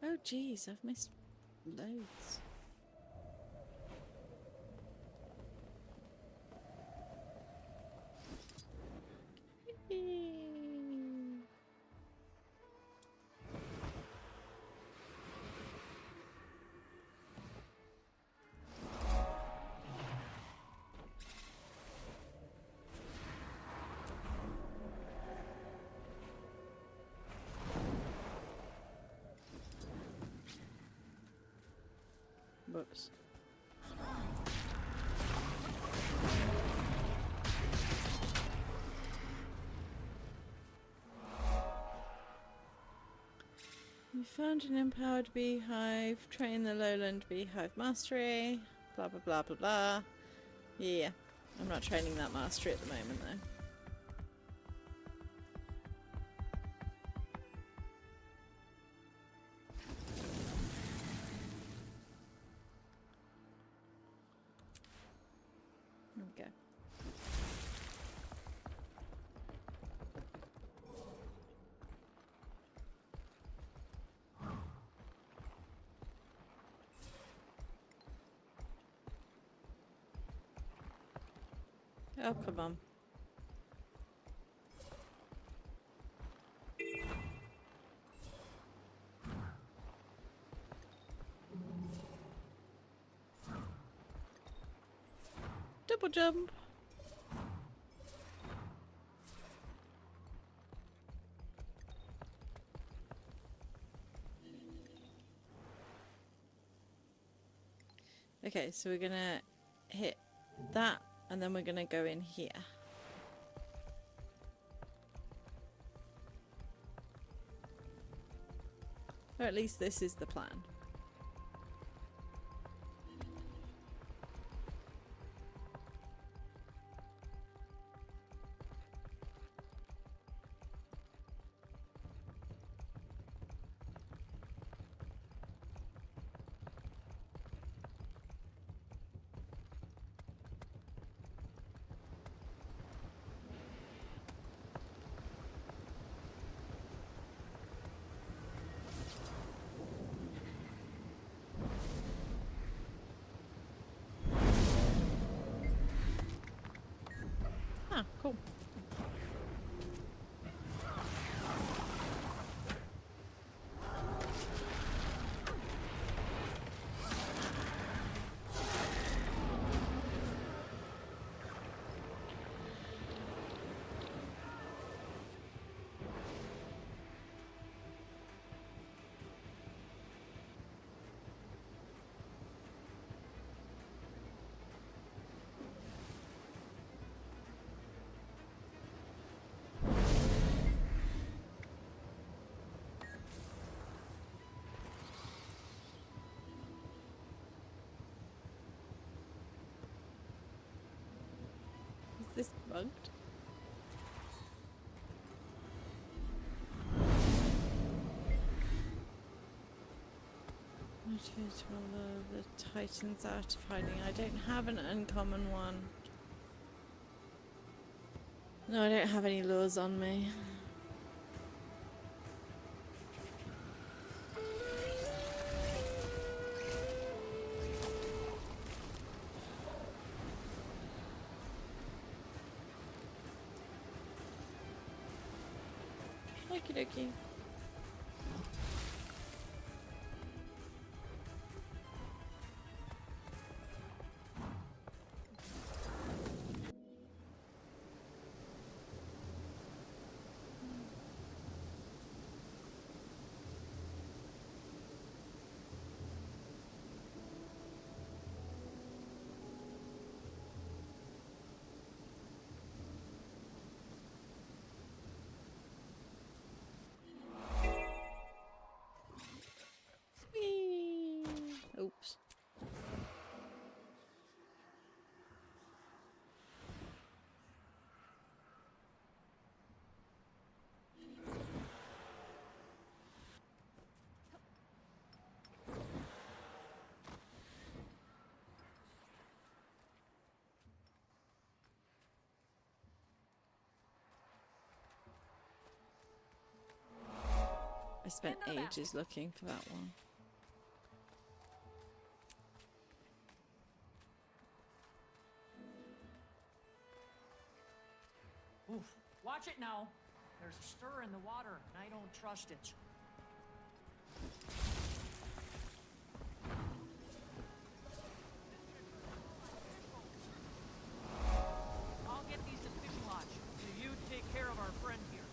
Oh geez, I've missed loads. Whoops. You found an empowered beehive, train the lowland beehive mastery, blah blah blah blah blah. Yeah, I'm not training that mastery at the moment though. Okay. Oh, come on. Double jump. Okay, so we're gonna hit that and then we're gonna go in here. Or at least this is the plan. Ah, cool. Is this bugged? Motivate all of the Titans out of hiding. I don't have an uncommon one. No, I don't have any lures on me. Okie dokie. Whee! Oops. I spent ages looking for that one. Oof. Watch it now. There's a stir in the water, and I don't trust it. I'll get these to the fishing lodge. You take care of our friend here.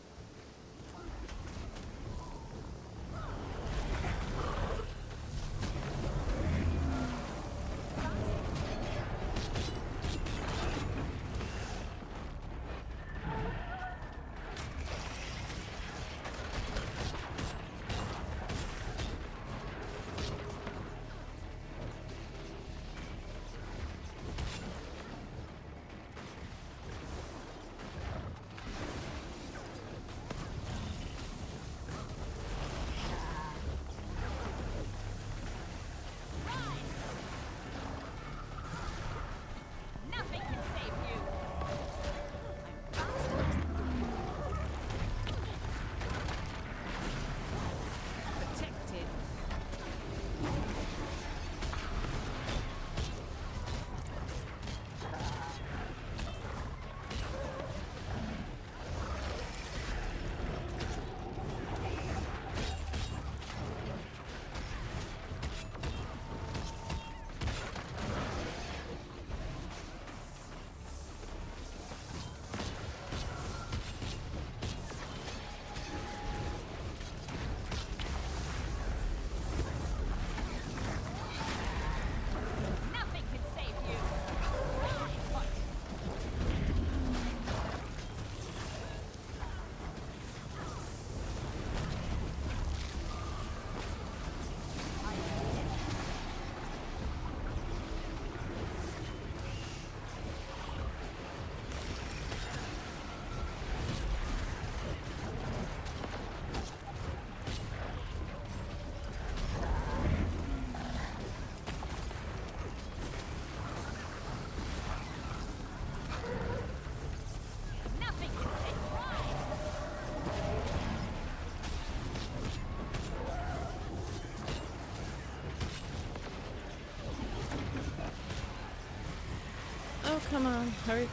Oh, come on, hurry up.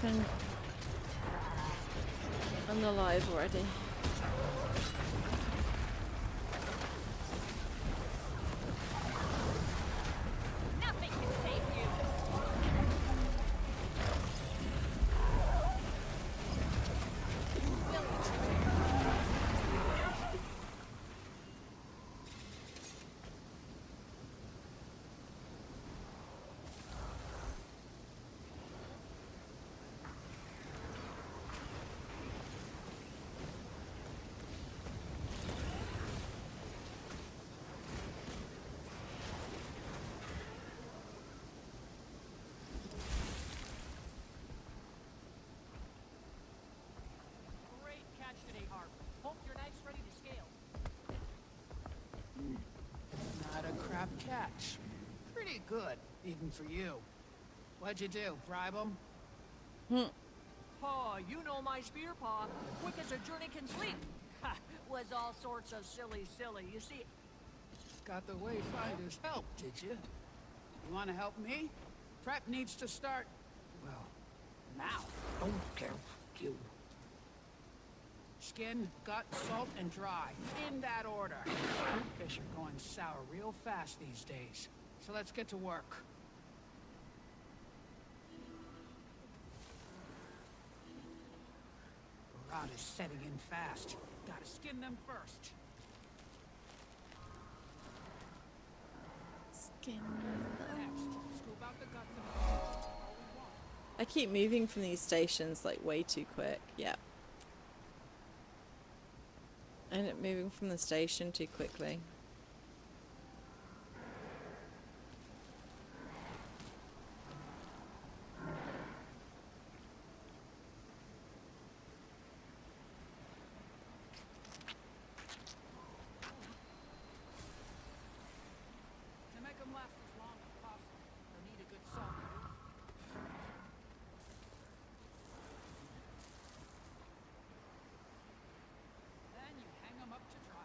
I'm alive already. Today, Harp. Hope your knife's ready to scale. Not a crap catch. Pretty good, even for you. What'd you do, bribe him? Paw, you know my spear, Paw. Quick as a journey can sleep. Ha! Was all sorts of silly. You see... Got the Wayfinder's help, did you? You want to help me? Prep needs to start... well, now. Don't care. You. Skin, gut, salt, and dry. In that order. Fish are going sour real fast these days. So let's get to work. The rod is setting in fast. Gotta skin them first. Skin Next, scoop out the guts and... I keep moving from these stations like way too quick. Yeah. I end up moving from the station too quickly. To make them last as long as possible, they'll need a good salt. Then you hang them up to dry.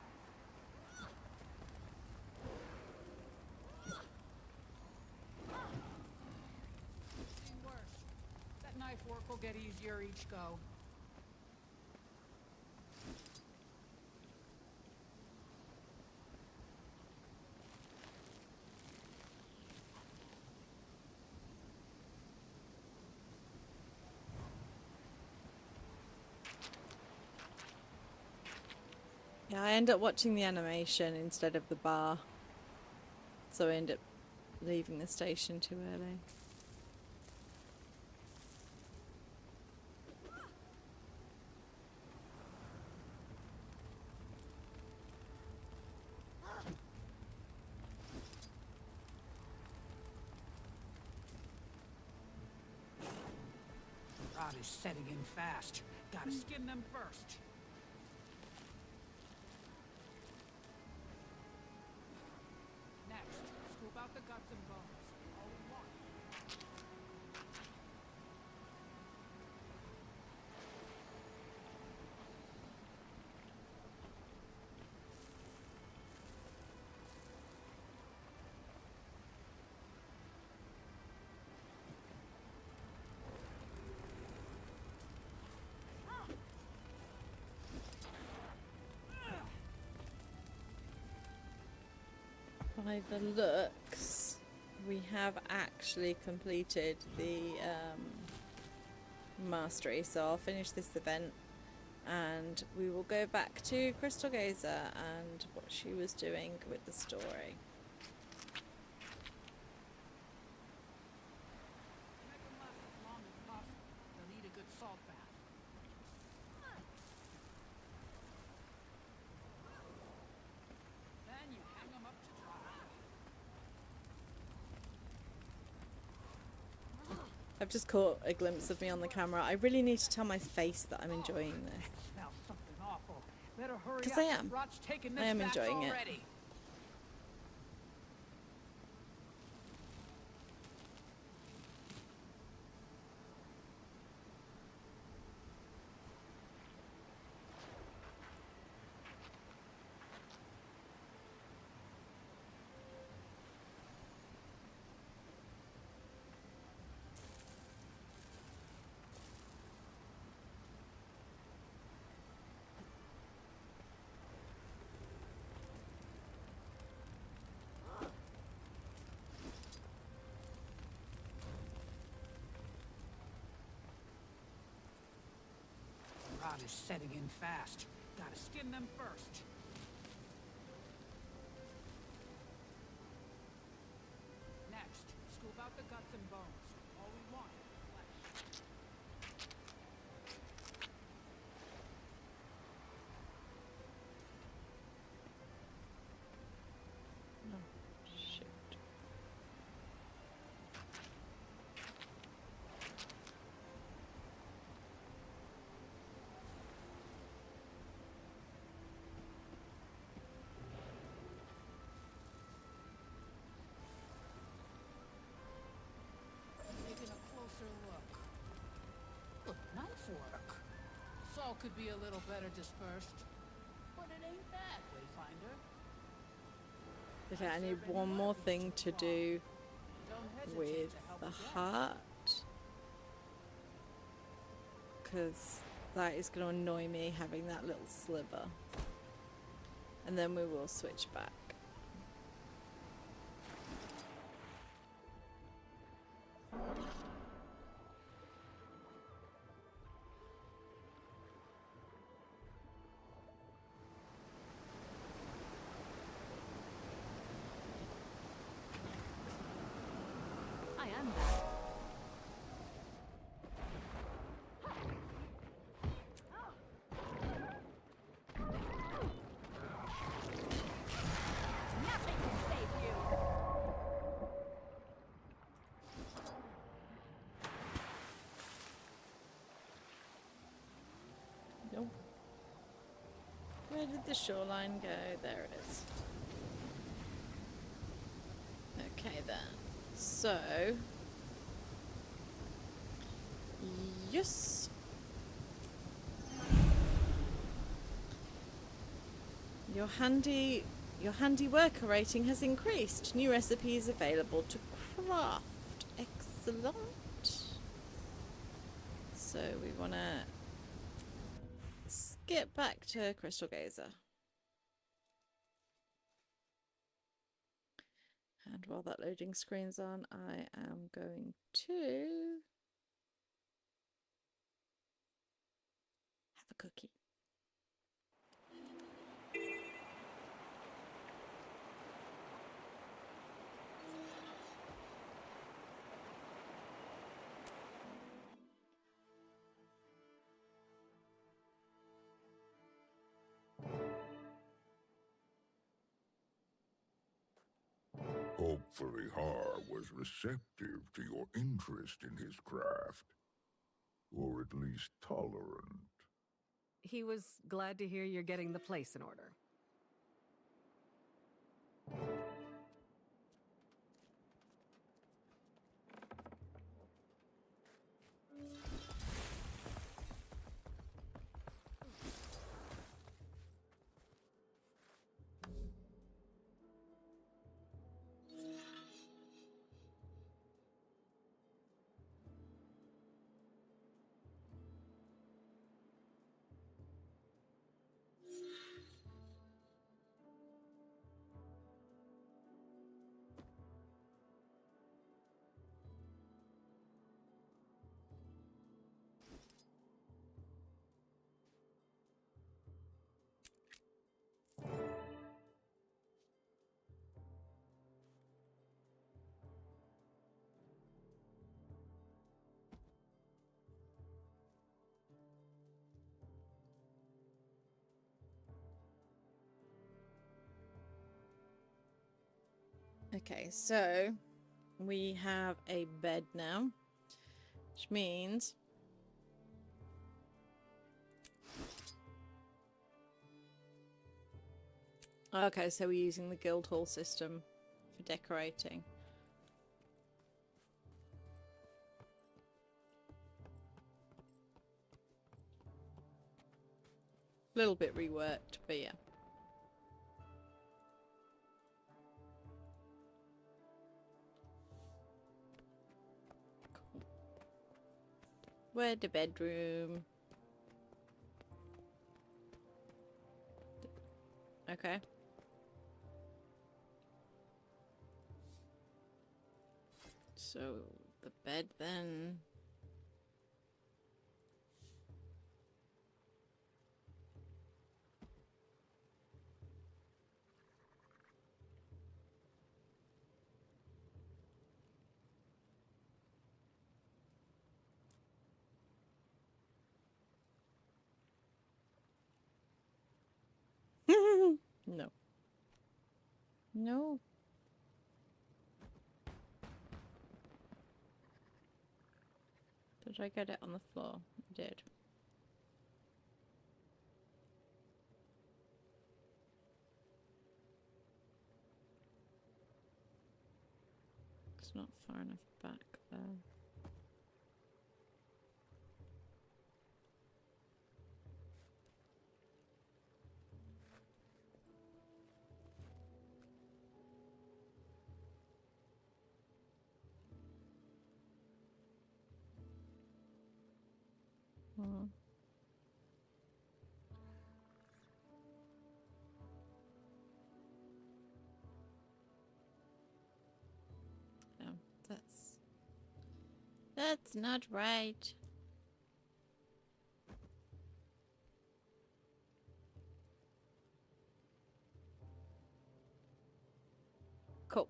Life work will get easier each go. Yeah, I end up watching the animation instead of the bar. So I end up leaving the station too early. Rod is setting in fast. Gotta skin them first. Next, scoop out the guts and bones. All we want. By the looks, we have actually completed the mastery, so I'll finish this event and we will go back to Crystal Gazer and what she was doing with the story. Make them last as long as possible. They'll need a good salt bath. Then you hang them up to dry. I've just caught a glimpse of me on the camera. I really need to tell my face that I'm enjoying this. Smells something awful. Better hurry up. 'Cause I am. Rod's taking this I am back enjoying it. already. Rod is setting in fast. Gotta skin them first. Next, scoop out the guts and bones. All we want is flesh. Oh, shoot. Taking a closer look. Look, nice work. Salt could be a little better dispersed. But it ain't bad, Wayfinder. Okay, I need one more thing to do Don't hesitate with to help the again. heart, because that is going to annoy me having that little sliver, and then we will switch back. I am back. Nothing can save you. Nope. Where did the shoreline go? There it is. Okay then. So, yes. Your handy worker rating has increased. New recipes available to craft. Excellent. So we want to skip back to Crystal Gazer. And while that loading screen's on, I am going to have a cookie. Hopefully Har was receptive to your interest in his craft. Or at least tolerant. He was glad to hear you're getting the place in order. Okay, so we have a bed now, which means okay, so we're using the Guildhall system for decorating. A little bit reworked, but yeah. Where the bedroom? Okay. So the bed then. No. No. Did I get it on the floor? I did. It's not far enough back there. Oh. No, that's not right. Cool.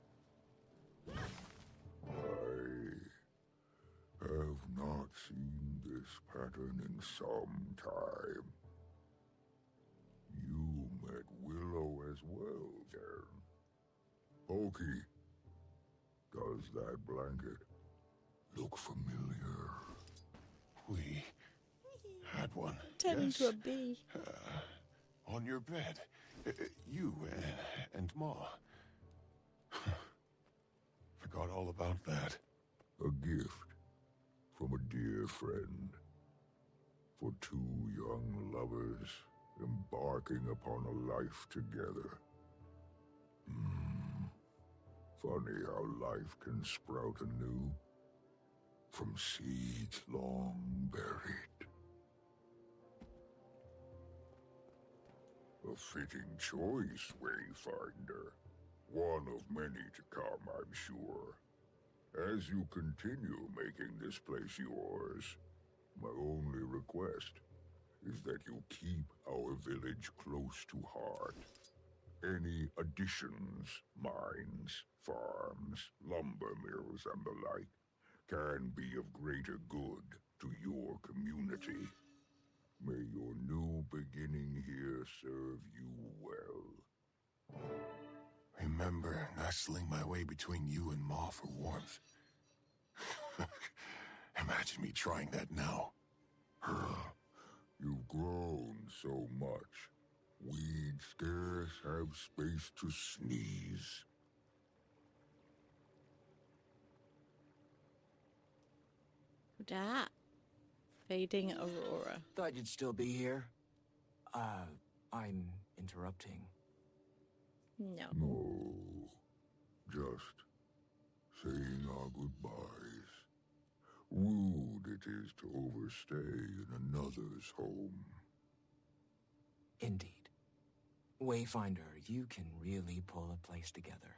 I have not seen this pattern in some time. You met Willow as well, then. Pokey, does that blanket look familiar? We had one. Turn yes. into a bee. On your bed. You and Ma. Forgot all about that. A gift from a dear friend. For two young lovers embarking upon a life together. Funny how life can sprout anew. from seeds long buried. A fitting choice, Wayfinder. One of many to come, I'm sure. As you continue making this place yours, my only request is that you keep our village close to heart. Any additions, mines, farms, lumber mills, and the like, can be of greater good to your community. May your new beginning here serve you well. Remember nestling my way between you and Ma for warmth. Imagine me trying that now. You've grown so much. We'd scarce have space to sneeze. That. Fading Aurora. Thought you'd still be here. I'm interrupting. No. No. Just saying our goodbyes. Rude it is to overstay in another's home. Indeed. Wayfinder, you can really pull a place together.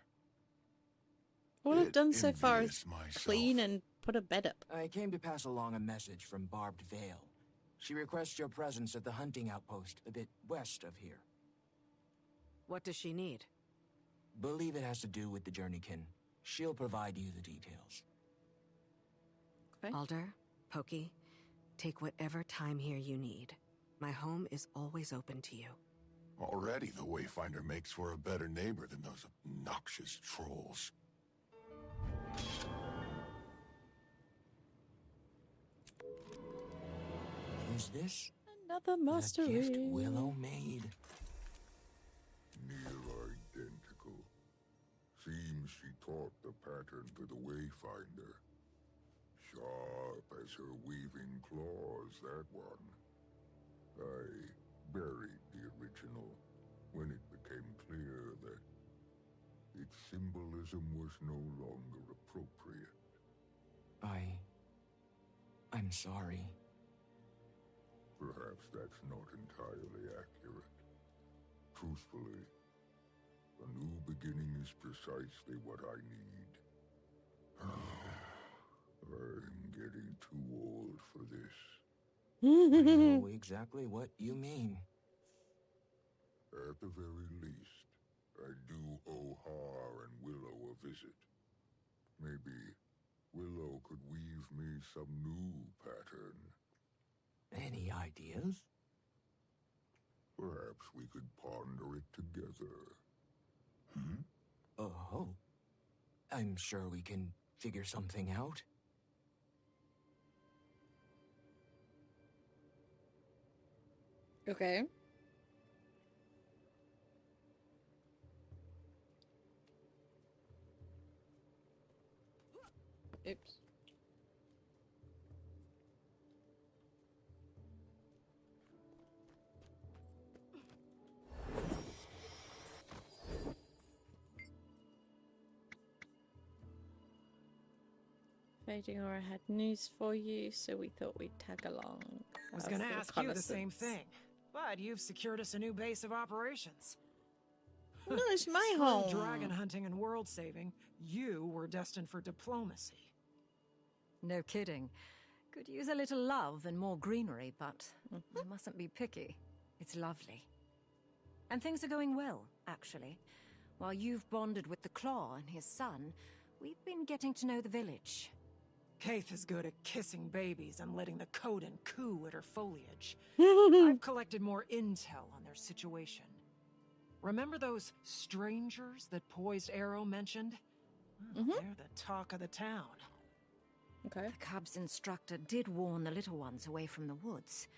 All I've done so far is clean and put a bed up. I came to pass along a message from Barbed Veil. She requests your presence at the hunting outpost, a bit west of here. What does she need? Believe it has to do with the Journeykin. She'll provide you the details. Okay. Alder, Pokey, take whatever time here you need. My home is always open to you. Already the Wayfinder makes for a better neighbor than those obnoxious trolls. Is this another mastery? The gift Willow made? Near identical. Seems she taught the pattern to the Wayfinder. Sharp as her weaving claws, that one. I buried the original when it became clear that its symbolism was no longer appropriate. I'm sorry. Perhaps that's not entirely accurate. Truthfully, a new beginning is precisely what I need. I'm getting too old for this. I know exactly what you mean. At the very least, I do owe Har and Willow a visit. Maybe Willow could weave me some new pattern. Any ideas? Perhaps we could ponder it together. Oh. I'm sure we can figure something out. Okay. Oops. Fading Aura had news for you, so we thought we'd tag along. I was going to ask you the same thing, but you've secured us a new base of operations. No, it's my Screw home. Dragon hunting and world saving. You were destined for diplomacy. No kidding. Could use a little love and more greenery, but you mustn't be picky. It's lovely. And things are going well, actually. While you've bonded with the Claw and his son, we've been getting to know the village. Kaith is good at kissing babies and letting the Coden coo at her foliage. I've collected more intel on their situation. Remember those strangers that Poised Arrow mentioned? They're the talk of the town. Okay. The cub's instructor did warn the little ones away from the woods.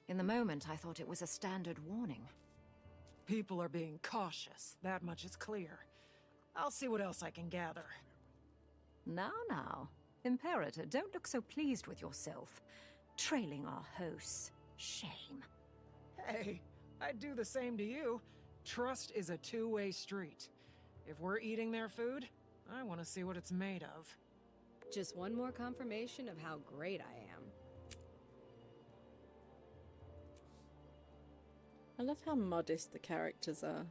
In the moment, I thought it was a standard warning. People are being cautious, that much is clear. I'll see what else I can gather. Now. Imperator, don't look so pleased with yourself. Trailing our hosts. Shame. Hey, I'd do the same to you. Trust is a two-way street. If we're eating their food, I want to see what it's made of. Just one more confirmation of how great I am. I love how modest the characters are.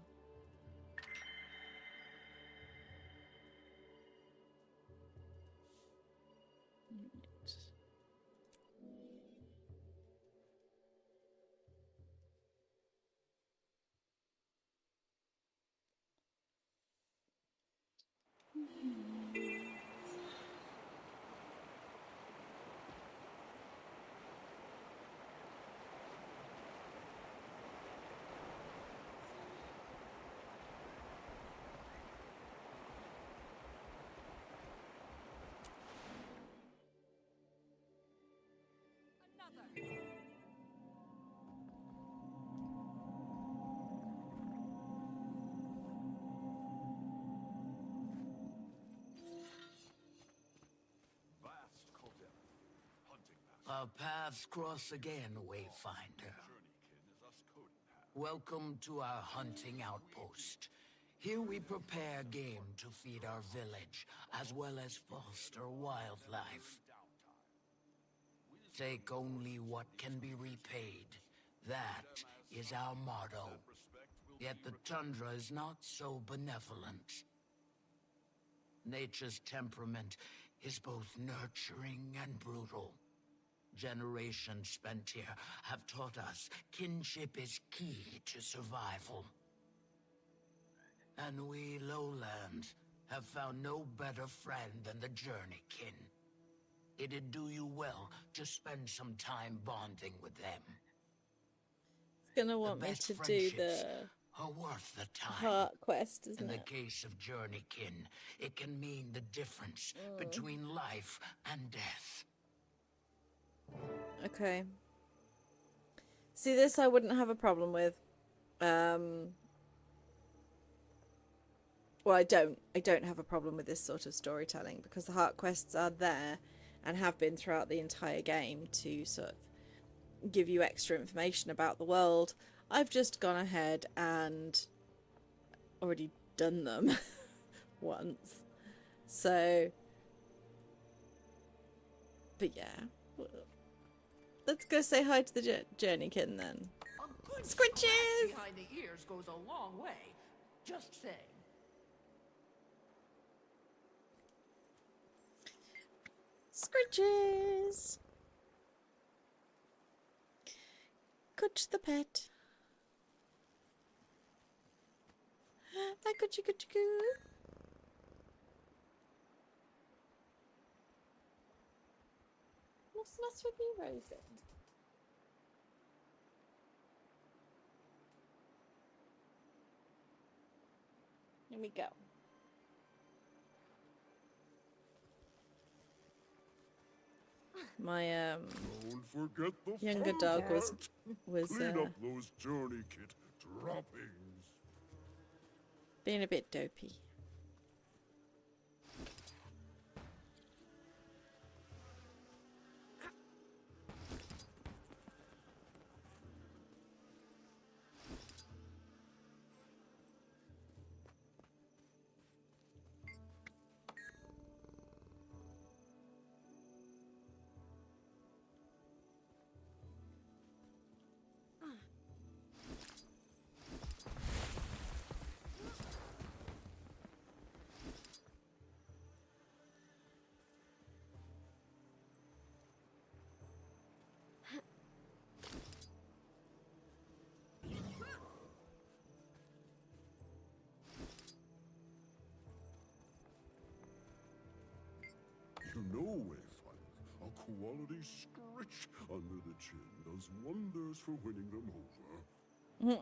Our paths cross again, Wayfinder. Welcome to our hunting outpost. Here we prepare game to feed our village, as well as foster wildlife. Take only what can be repaid. That is our motto. Yet the tundra is not so benevolent. Nature's temperament is both nurturing and brutal. Generations spent here have taught us kinship is key to survival. And we lowlands have found no better friend than the journeykin. It'd do you well to spend some time bonding with them. It's gonna want me to do the are worth the time. heart quest, isn't In the it? case of journeykin, it can mean the difference between life and death. Okay. See, this I wouldn't have a problem with. Well, I don't have a problem with this sort of storytelling because the heart quests are there and have been throughout the entire game to sort of give you extra information about the world. I've just gone ahead and already done them once. So, but yeah. Let's go say hi to the journeykin then. A good Scritches! slap behind the ears goes a long way. Just saying. Scritches! Cooch the pet. Hi, Coochie Coochie Coo. What's the matter with you, Rosie? Here we go. My Don't forget the younger fun dog part. was Clean up those journey kit droppings. being a bit dopey. You know, Wayfinder, a quality scritch under the chin does wonders for winning them over.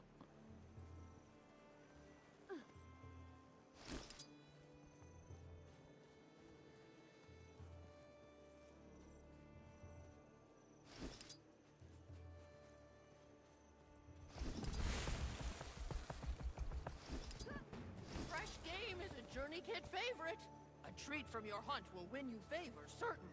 Fresh game is a journey kid favorite. A treat from your hunt will win you favor, certainly.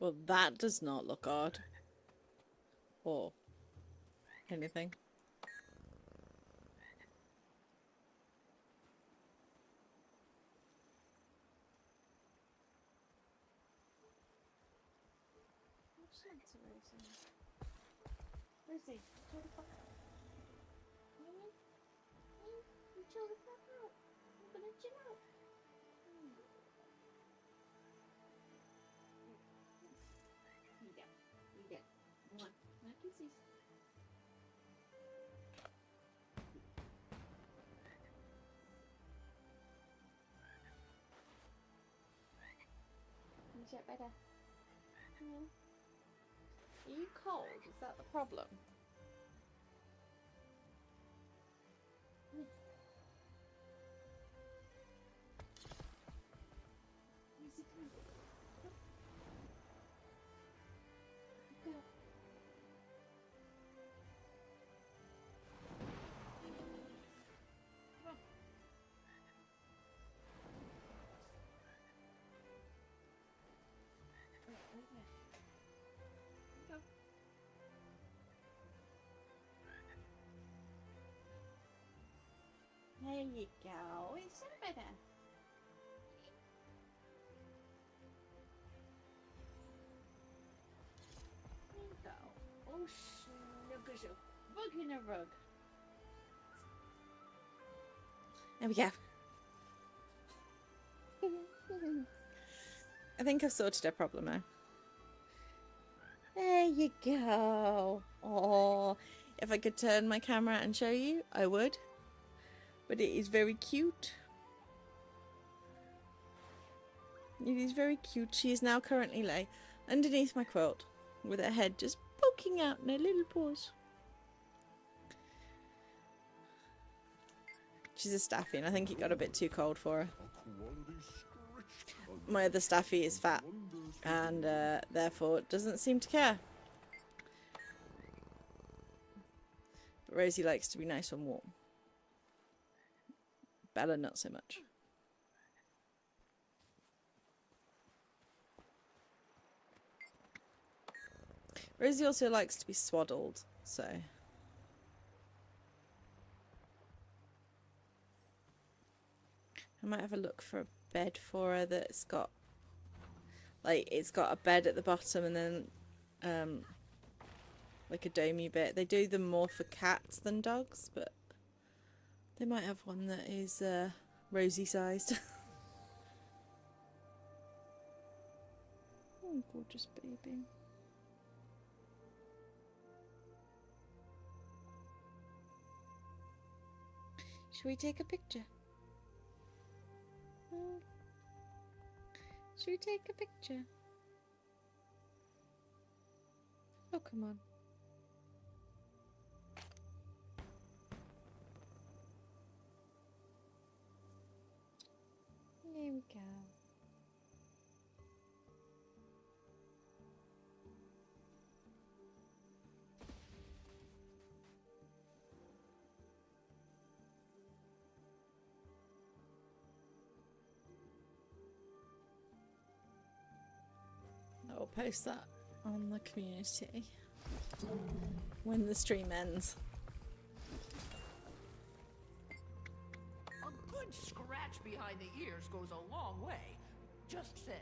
Well, that does not look odd. Or anything. Rosie, chill the fuck out. You chill the fuck out. I'm gonna chill out. You get. One. My kisses. Is that better? Are you cold? Is that the problem? There you go. Is that better? There you go. Oh, look at you. Bug in a rug. There we go. I think I've sorted our problem now. There you go. Oh, if I could turn my camera and show you, I would. But it is very cute. It is very cute. She is now currently lay underneath my quilt with her head just poking out in her little paws. She's a staffy and I think it got a bit too cold for her. My other staffy is fat and therefore doesn't seem to care. But Rosie likes to be nice and warm. Bella not so much. Rosie also likes to be swaddled, so... I might have a look for a bed for her that's got... Like, it's got a bed at the bottom and then... like a domey bit. They do them more for cats than dogs, but... They might have one that is Rosie-sized. Oh, gorgeous baby. Should we take a picture? Oh. Should we take a picture? Oh, come on. There we go. I'll post that on the community when the stream ends. A good scratch behind the ears goes a long way. Just saying.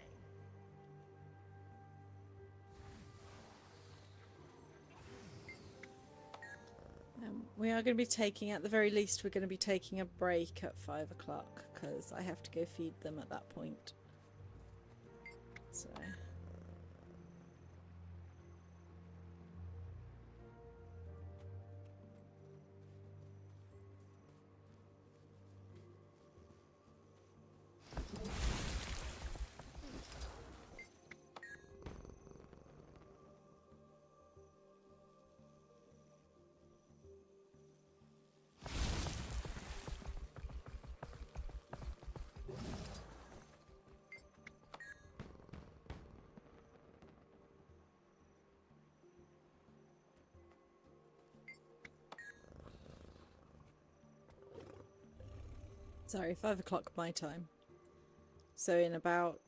We are going to be taking, at the very least, we're going to be taking a break at 5 o'clock because I have to go feed them at that point. So... Sorry, 5 o'clock my time. So in about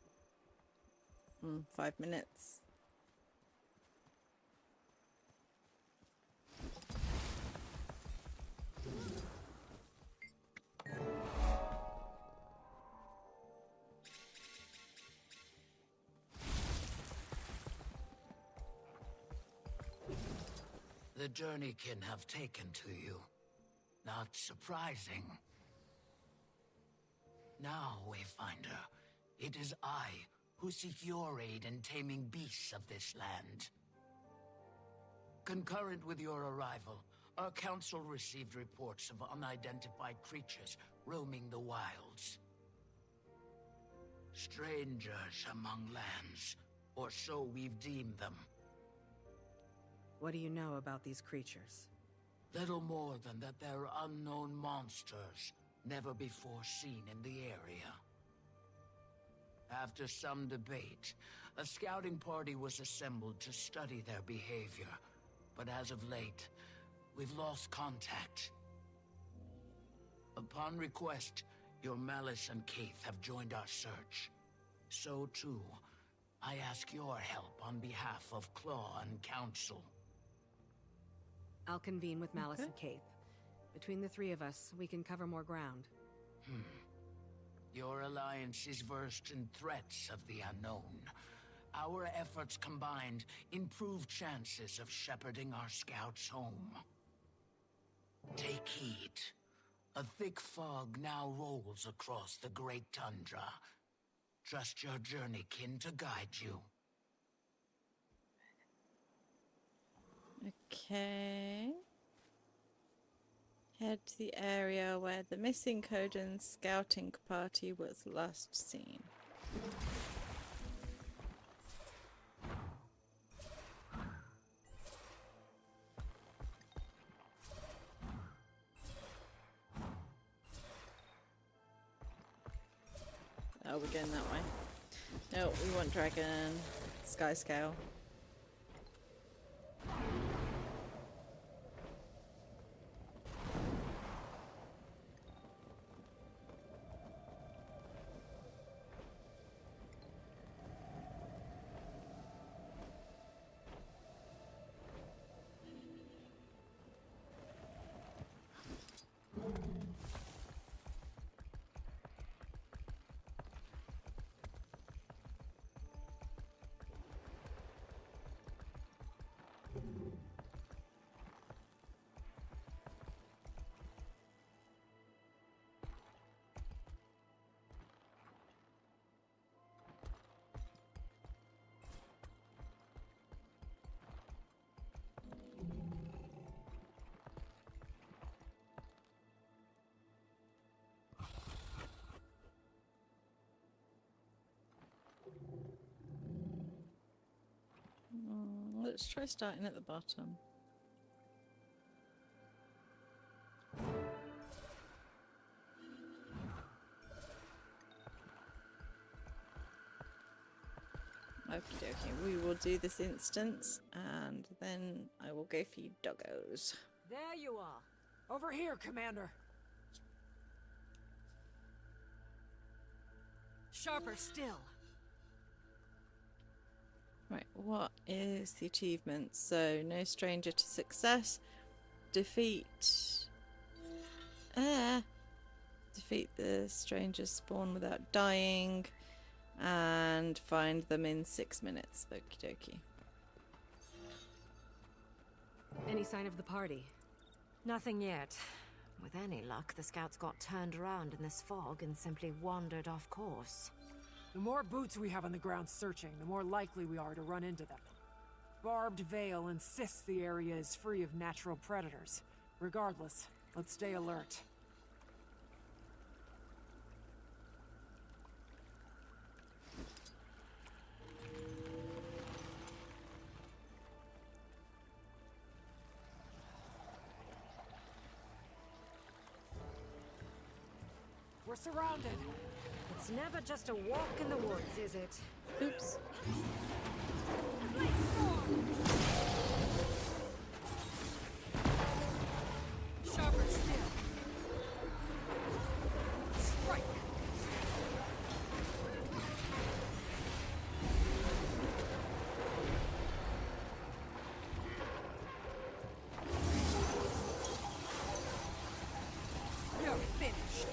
5 minutes, the Journeykin have taken to you. Not surprising. Now, Wayfinder, it is I who seek your aid in taming beasts of this land. Concurrent with your arrival, our council received reports of unidentified creatures roaming the wilds. Strangers among lands, or so we've deemed them. What do you know about these creatures? Little more than that they're unknown monsters, never before seen in the area. After some debate, a scouting party was assembled to study their behavior. But as of late, we've lost contact. Upon request, your Malice and Keith have joined our search. So too, I ask your help on behalf of Claw and Council. I'll convene with Malice and Keith. Between the three of us, we can cover more ground. Your alliance is versed in threats of the unknown. Our efforts combined improve chances of shepherding our scouts home. Take heed. A thick fog now rolls across the great tundra. Trust your Journeykin to guide you. Okay. Head to the area where the missing Coden scouting party was last seen. Oh, we're going that way. No, we want dragon. Sky scale. Let's try starting at the bottom. Okie dokie, we will do this instance and then I will go for you doggos. There you are. Over here, Commander. Sharper still. Right, what is the achievement? So, no stranger to success. Defeat the stranger's spawn without dying. And find them in 6 minutes. Okie dokie. Any sign of the party? Nothing yet. With any luck, the scouts got turned around in this fog and simply wandered off course. The more boots we have on the ground searching, the more likely we are to run into them. Barbed Veil insists the area is free of natural predators. Regardless, let's stay alert. We're surrounded. It's never just a walk in the woods, is it? Oops. Sharper still. Strike. You're finished.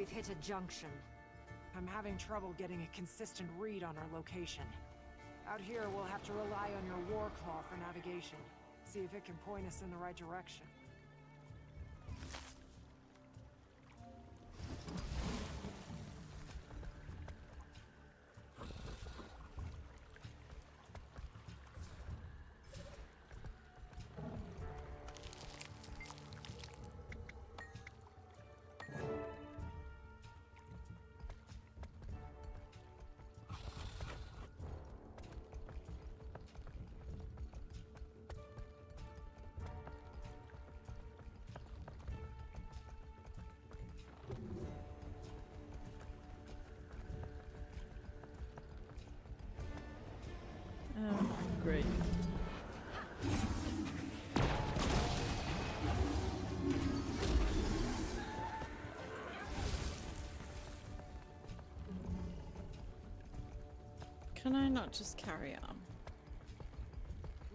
we've hit a junction. I'm having trouble getting a consistent read on our location. Out here, we'll have to rely on your war claw for navigation. See if it can point us in the right direction. Oh, great. Can I not just carry on?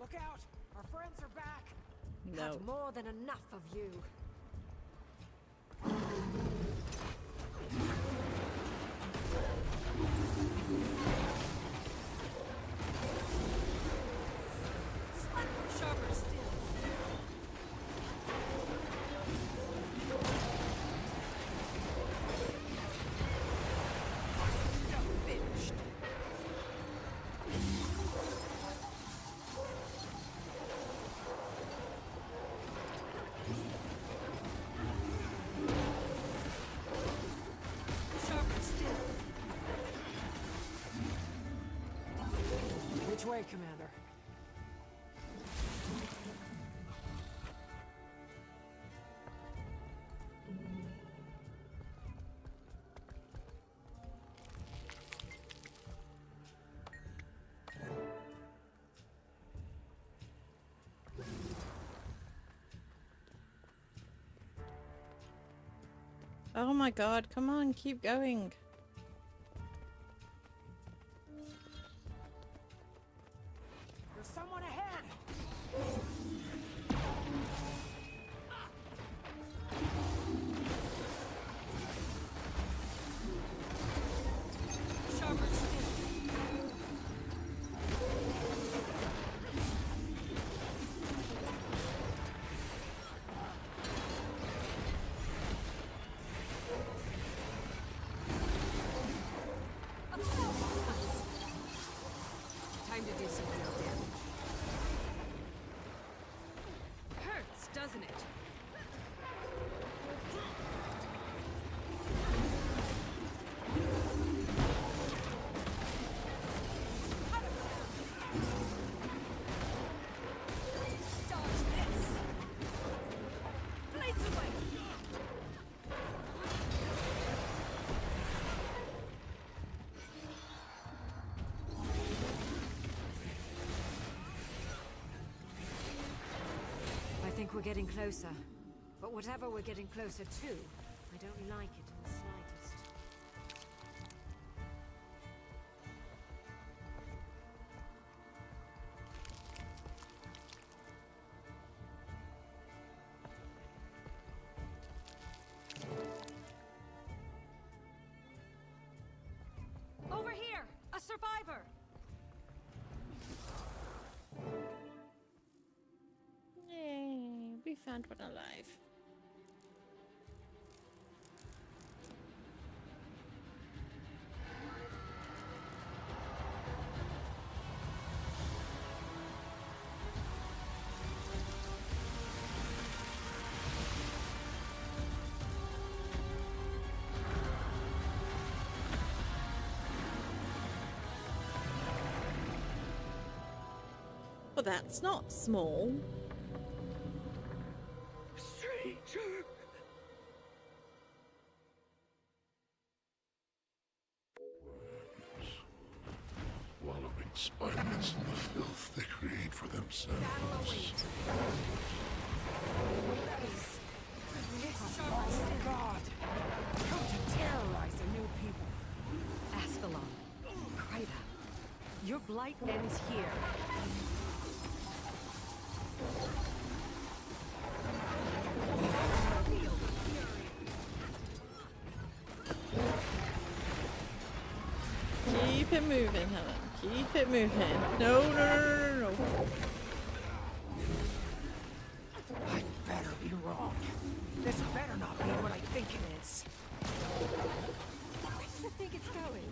Look out! Our friends are back! No. Had more than enough of you. Sharper still. Finished. Sharper still. Which way, Commander? Oh my god, come on, keep going. There's someone ahead! Sharper still. Time to do some real damage. Hurts, doesn't it? Dodge this. Blades away. I think we're getting closer. But whatever we're getting closer to, I don't like it in the slightest. Over here. A survivor. Yay, we found one alive. Well, that's not small. Stranger. Wallowing spineless in the filth they create for themselves. Oh my god! Come to terrorize a new people. Ascalon. Kryda. Your blight ends here. moving, Helen. Keep it moving. No, no, no, no, no, no. I better be wrong. This better not be what I think it is. Where does it think it's going?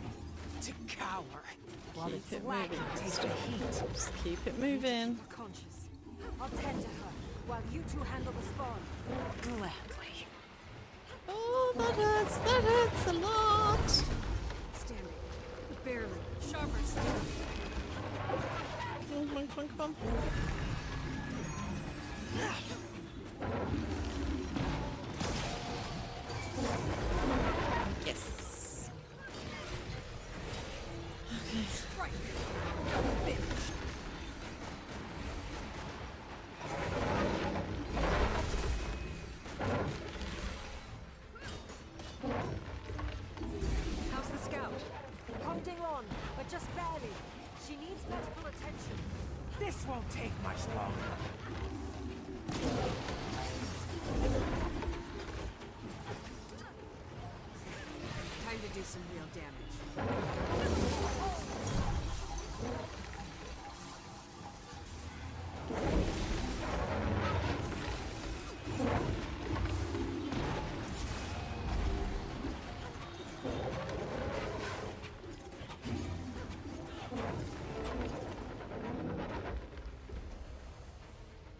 To cower. While Keep it's it lacking moving. taste of heat. Just keep it moving. You're conscious. I'll tend to her while you two handle the spawn. Gladly. Oh, that hurts. That hurts a lot. Standing. Barely. Sharper still. Come on, come on, come on. Yes. Okay. Right. How's the scout? Holding on, but just barely. She needs medical attention. This won't take much longer. Time to do some real damage.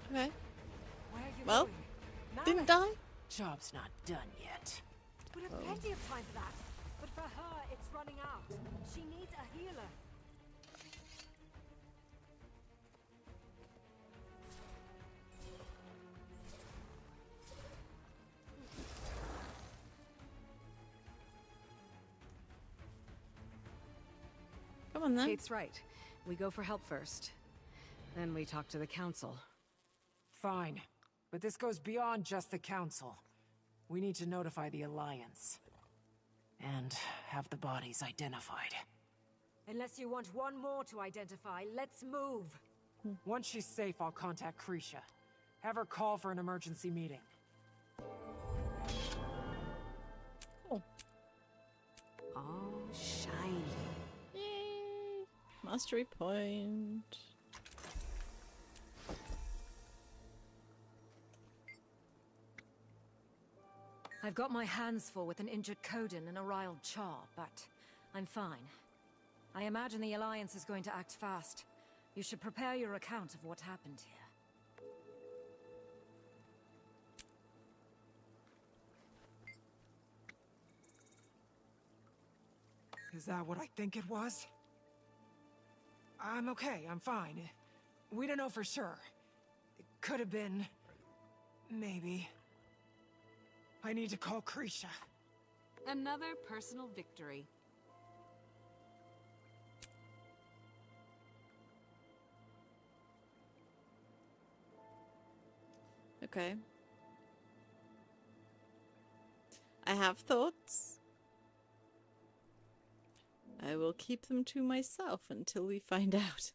Okay. Where are you Well, going? didn't Malice. die. Job's not done yet. We'll have plenty of time for that. But for her, it's running out. She needs a healer. Come on then. Kate's right. We go for help first. Then we talk to the council. Fine. But this goes beyond just the council. We need to notify the Alliance. And have the bodies identified. Unless you want one more to identify, let's move. Once she's safe, I'll contact Krisha. Have her call for an emergency meeting. Cool. Oh, shiny. Yay! Mastery point. I've got my hands full with an injured Coden and a riled Char, but I'm fine. I imagine the Alliance is going to act fast. You should prepare your account of what happened here. Is that what I think it was? I'm okay, I'm fine. We don't know for sure. It could have been... maybe. I need to call Krisha. Another personal victory. Okay. I have thoughts. I will keep them to myself until we find out.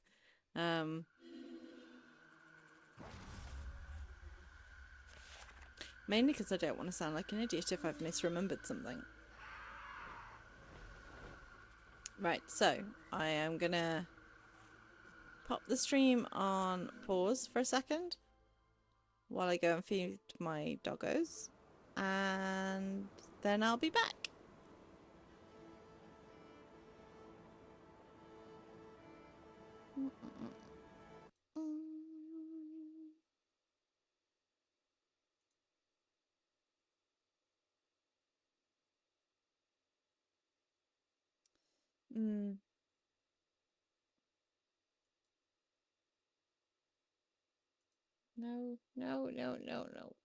Mainly because I don't want to sound like an idiot if I've misremembered something. Right, so I am gonna pop the stream on pause for a second while I go and feed my doggos, and then I'll be back. No, no, no, no, no.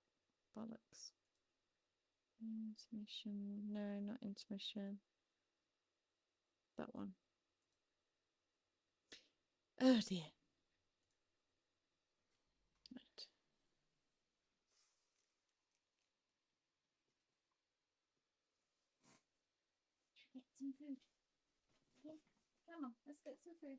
Bollocks. Intermission. No, not intermission. That one. Oh dear. Right. Get some food. Yeah, come on, let's get some food.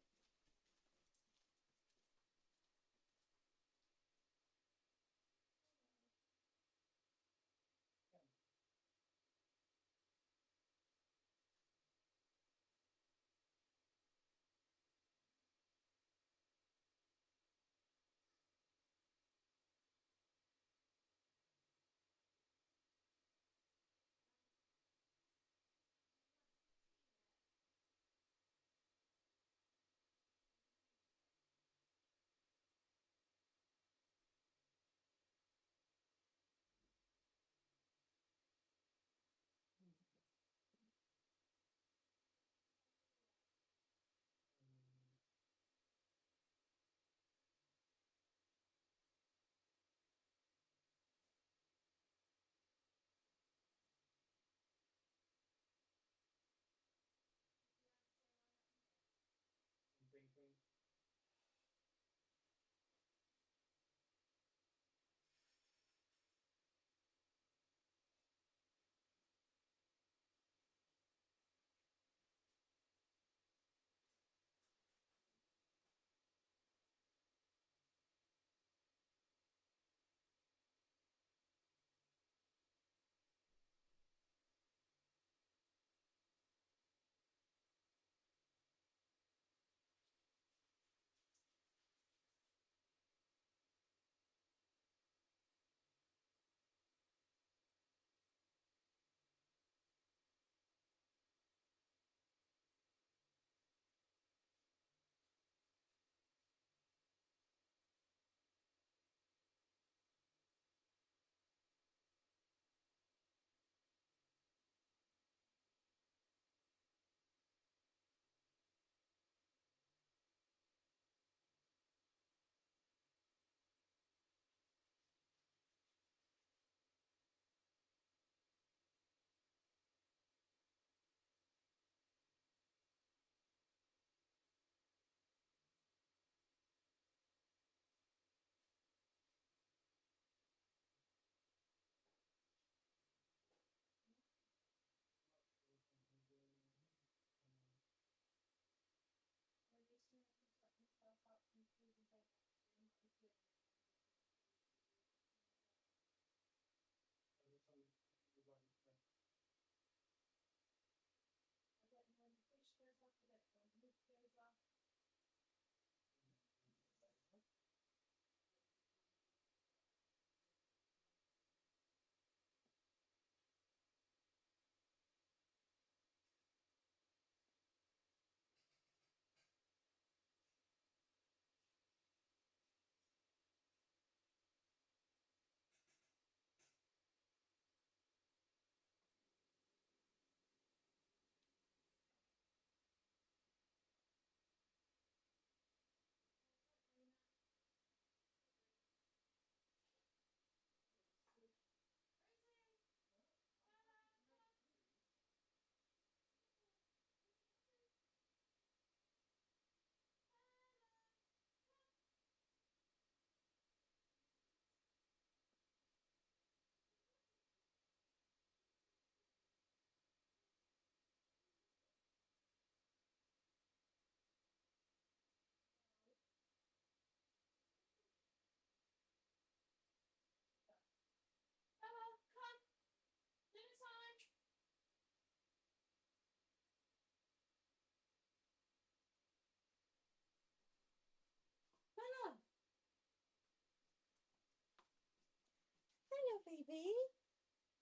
baby.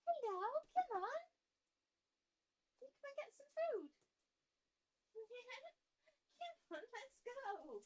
Hello, come on. Come and get some food. Come on, let's go.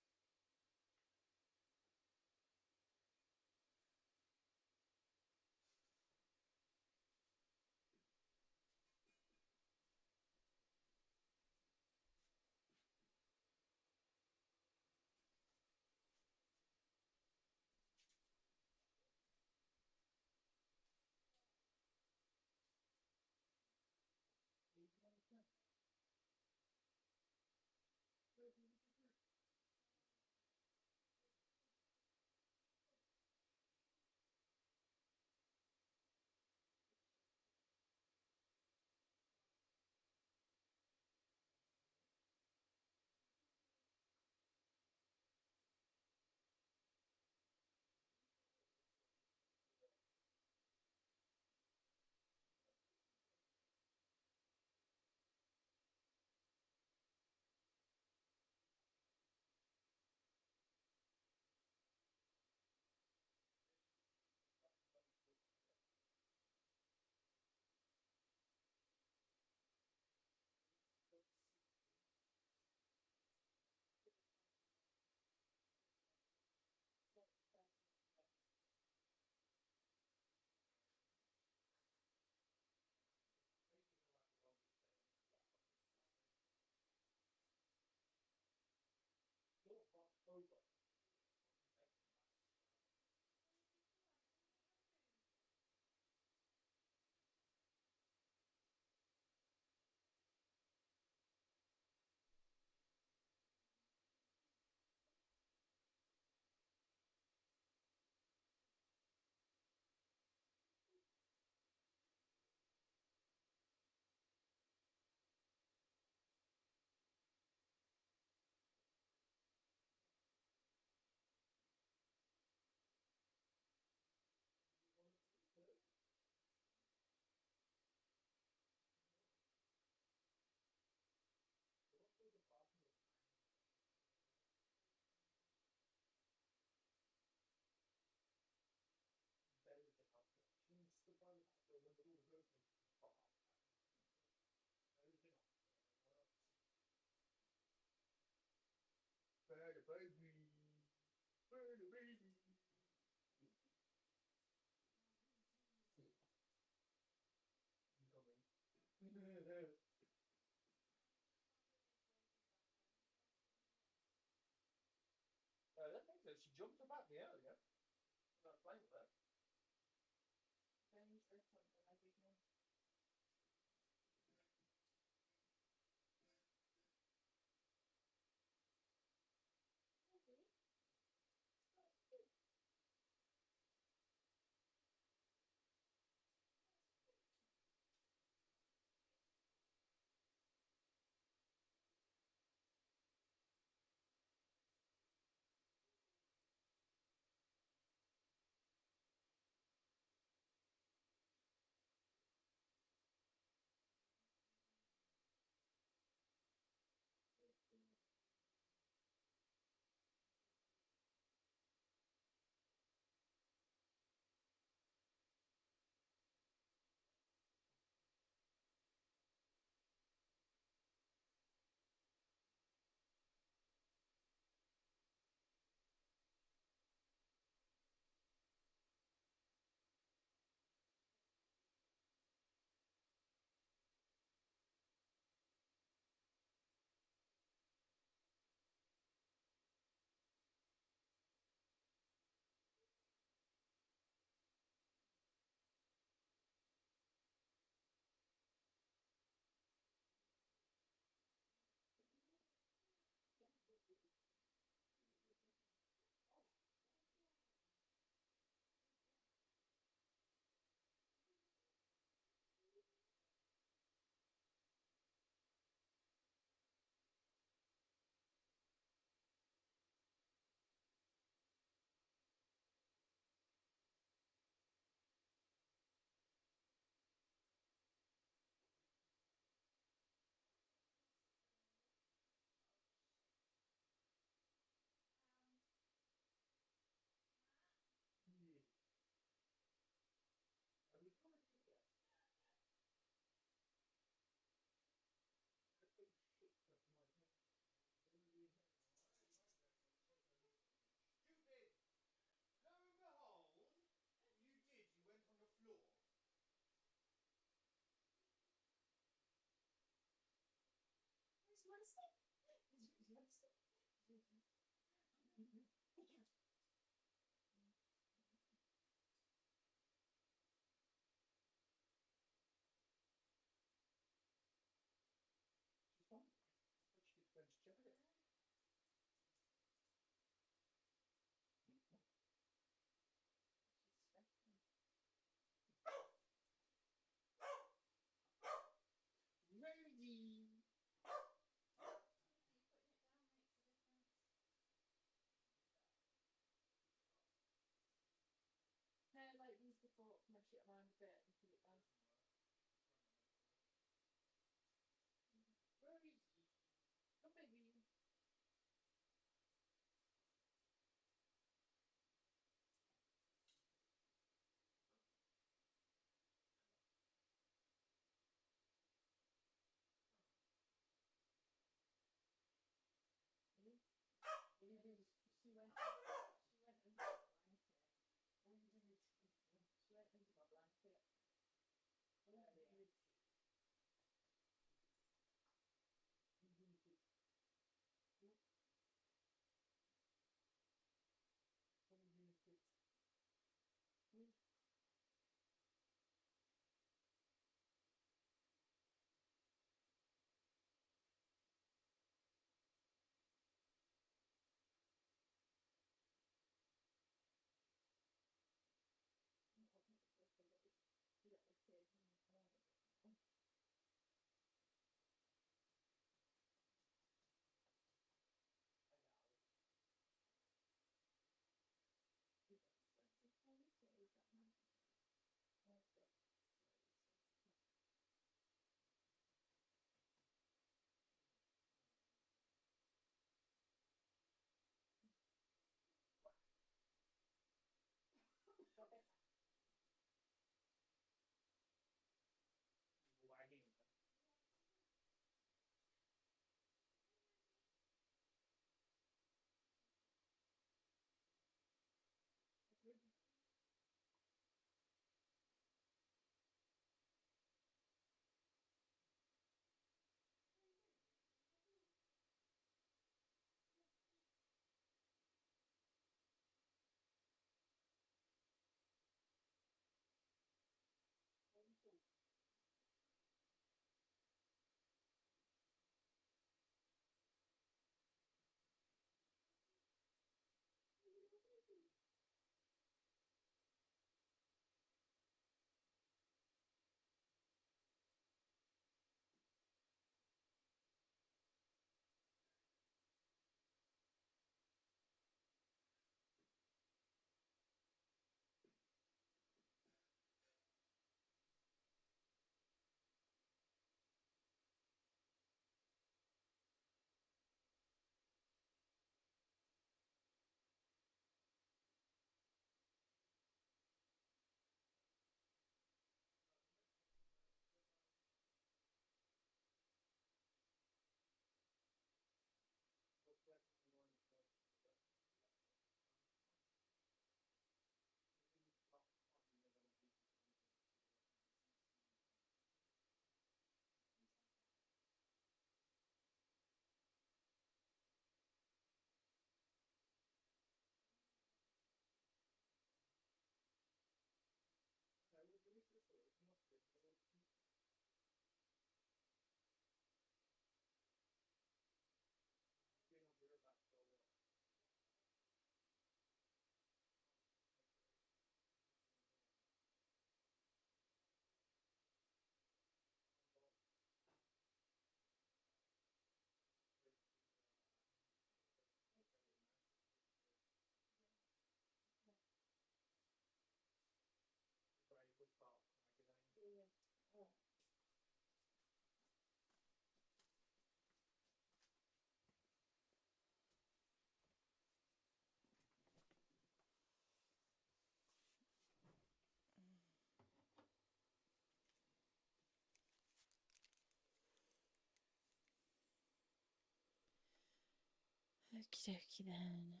Okie dokie then.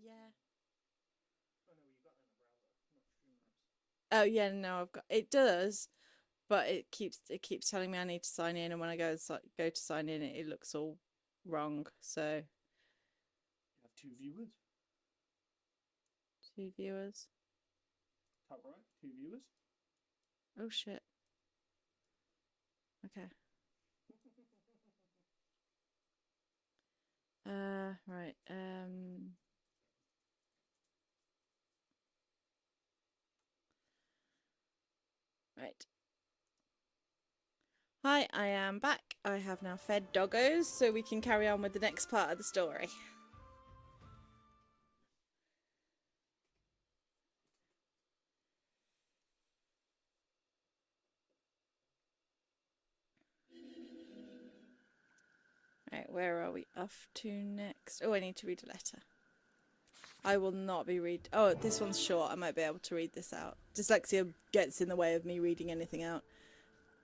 Yeah. Oh yeah, no, I've got it does, but it keeps telling me I need to sign in, and when I go to sign in, it looks all wrong, so... You have 2 viewers. 2 viewers. Top right, 2 viewers. Oh, shit. Okay. Right, Right. Hi, I am back. I have now fed doggos, so we can carry on with the next part of the story. Right, where are we off to next? Oh, I need to read a letter. I will not be read. Oh, this one's short. I might be able to read this out. Dyslexia gets in the way of me reading anything out.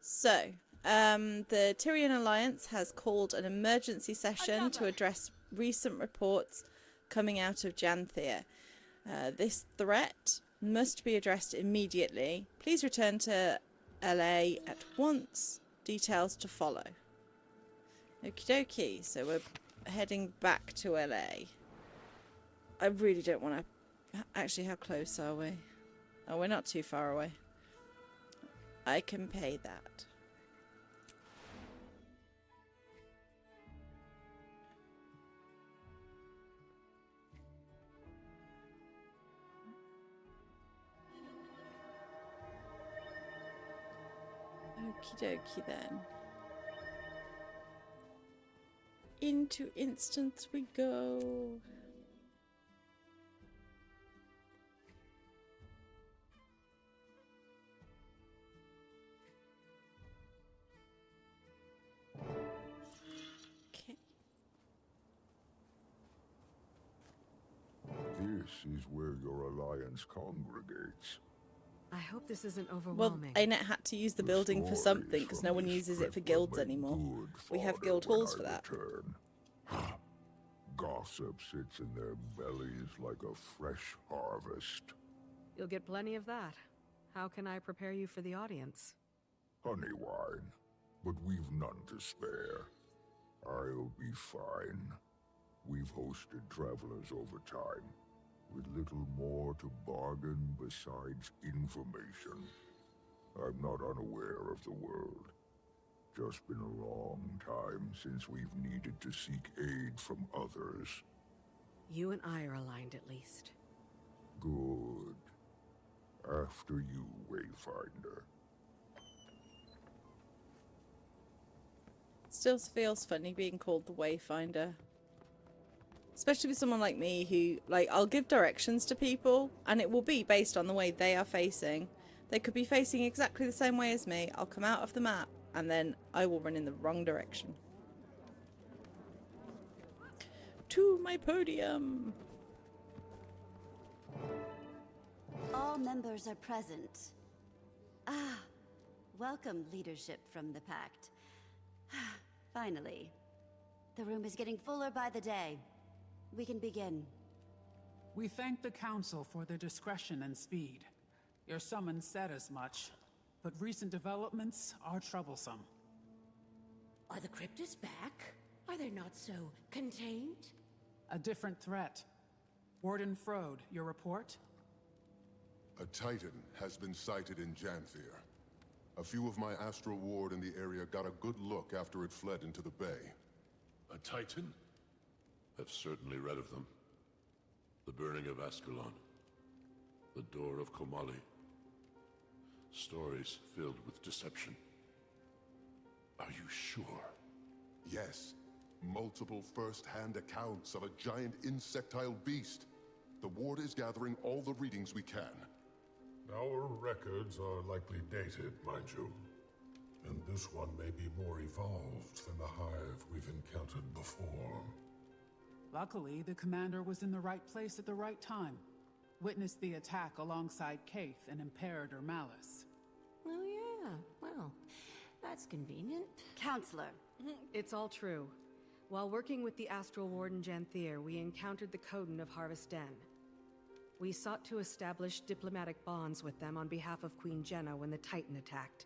So, the Tyrian Alliance has called an emergency session to address recent reports coming out of Janthir. This threat must be addressed immediately. Please return to LA at once. Details to follow. Okie dokie, so we're heading back to LA. I really don't want to... Actually, how close are we? Oh, we're not too far away. I can pay that. Okie dokie then. Into instance we go. Okay. This is where your alliance congregates. I hope this isn't Well, overwhelming. ANET had to use the building for something because no one uses it for guilds anymore. We have guild halls for that. Gossip sits in their bellies like a fresh harvest. You'll get plenty of that. How can I prepare you for the audience? Honey wine, but we've none to spare. I'll be fine. We've hosted travelers over time, with little more to bargain besides information. I'm not unaware of the world. Just been a long time since we've needed to seek aid from others. You and I are aligned at least. Good. After you, Wayfinder. Still feels funny being called the Wayfinder. Especially with someone like me who, like, I'll give directions to people and it will be based on the way they are facing. They could be facing exactly the same way as me. I'll come out of the map and then I will run in the wrong direction. To my podium! All members are present. Ah, welcome leadership from the Pact. Finally. The room is getting fuller by the day. We can begin. We thank the Council for their discretion and speed. Your summons said as much, but recent developments are troublesome. Are the cryptids back? Are they not so contained? A different threat. Warden Frode, your report? A Titan has been sighted in Janthir. A few of my Astral Ward in the area got a good look after it fled into the bay. A Titan? I've certainly read of them. The burning of Ascalon. The door of Komali. Stories filled with deception. Are you sure? Yes. Multiple first-hand accounts of a giant insectile beast. The Ward is gathering all the readings we can. Our records are likely dated, mind you. And this one may be more evolved than the hive we've encountered before. Luckily, the commander was in the right place at the right time. Witnessed the attack alongside Kaith and Imperator Malice. Oh yeah, well, that's convenient. Counselor. It's all true. While working with the Astral Warden Janthir, we encountered the Coden of Harvest Den. We sought to establish diplomatic bonds with them on behalf of Queen Jenna when the Titan attacked.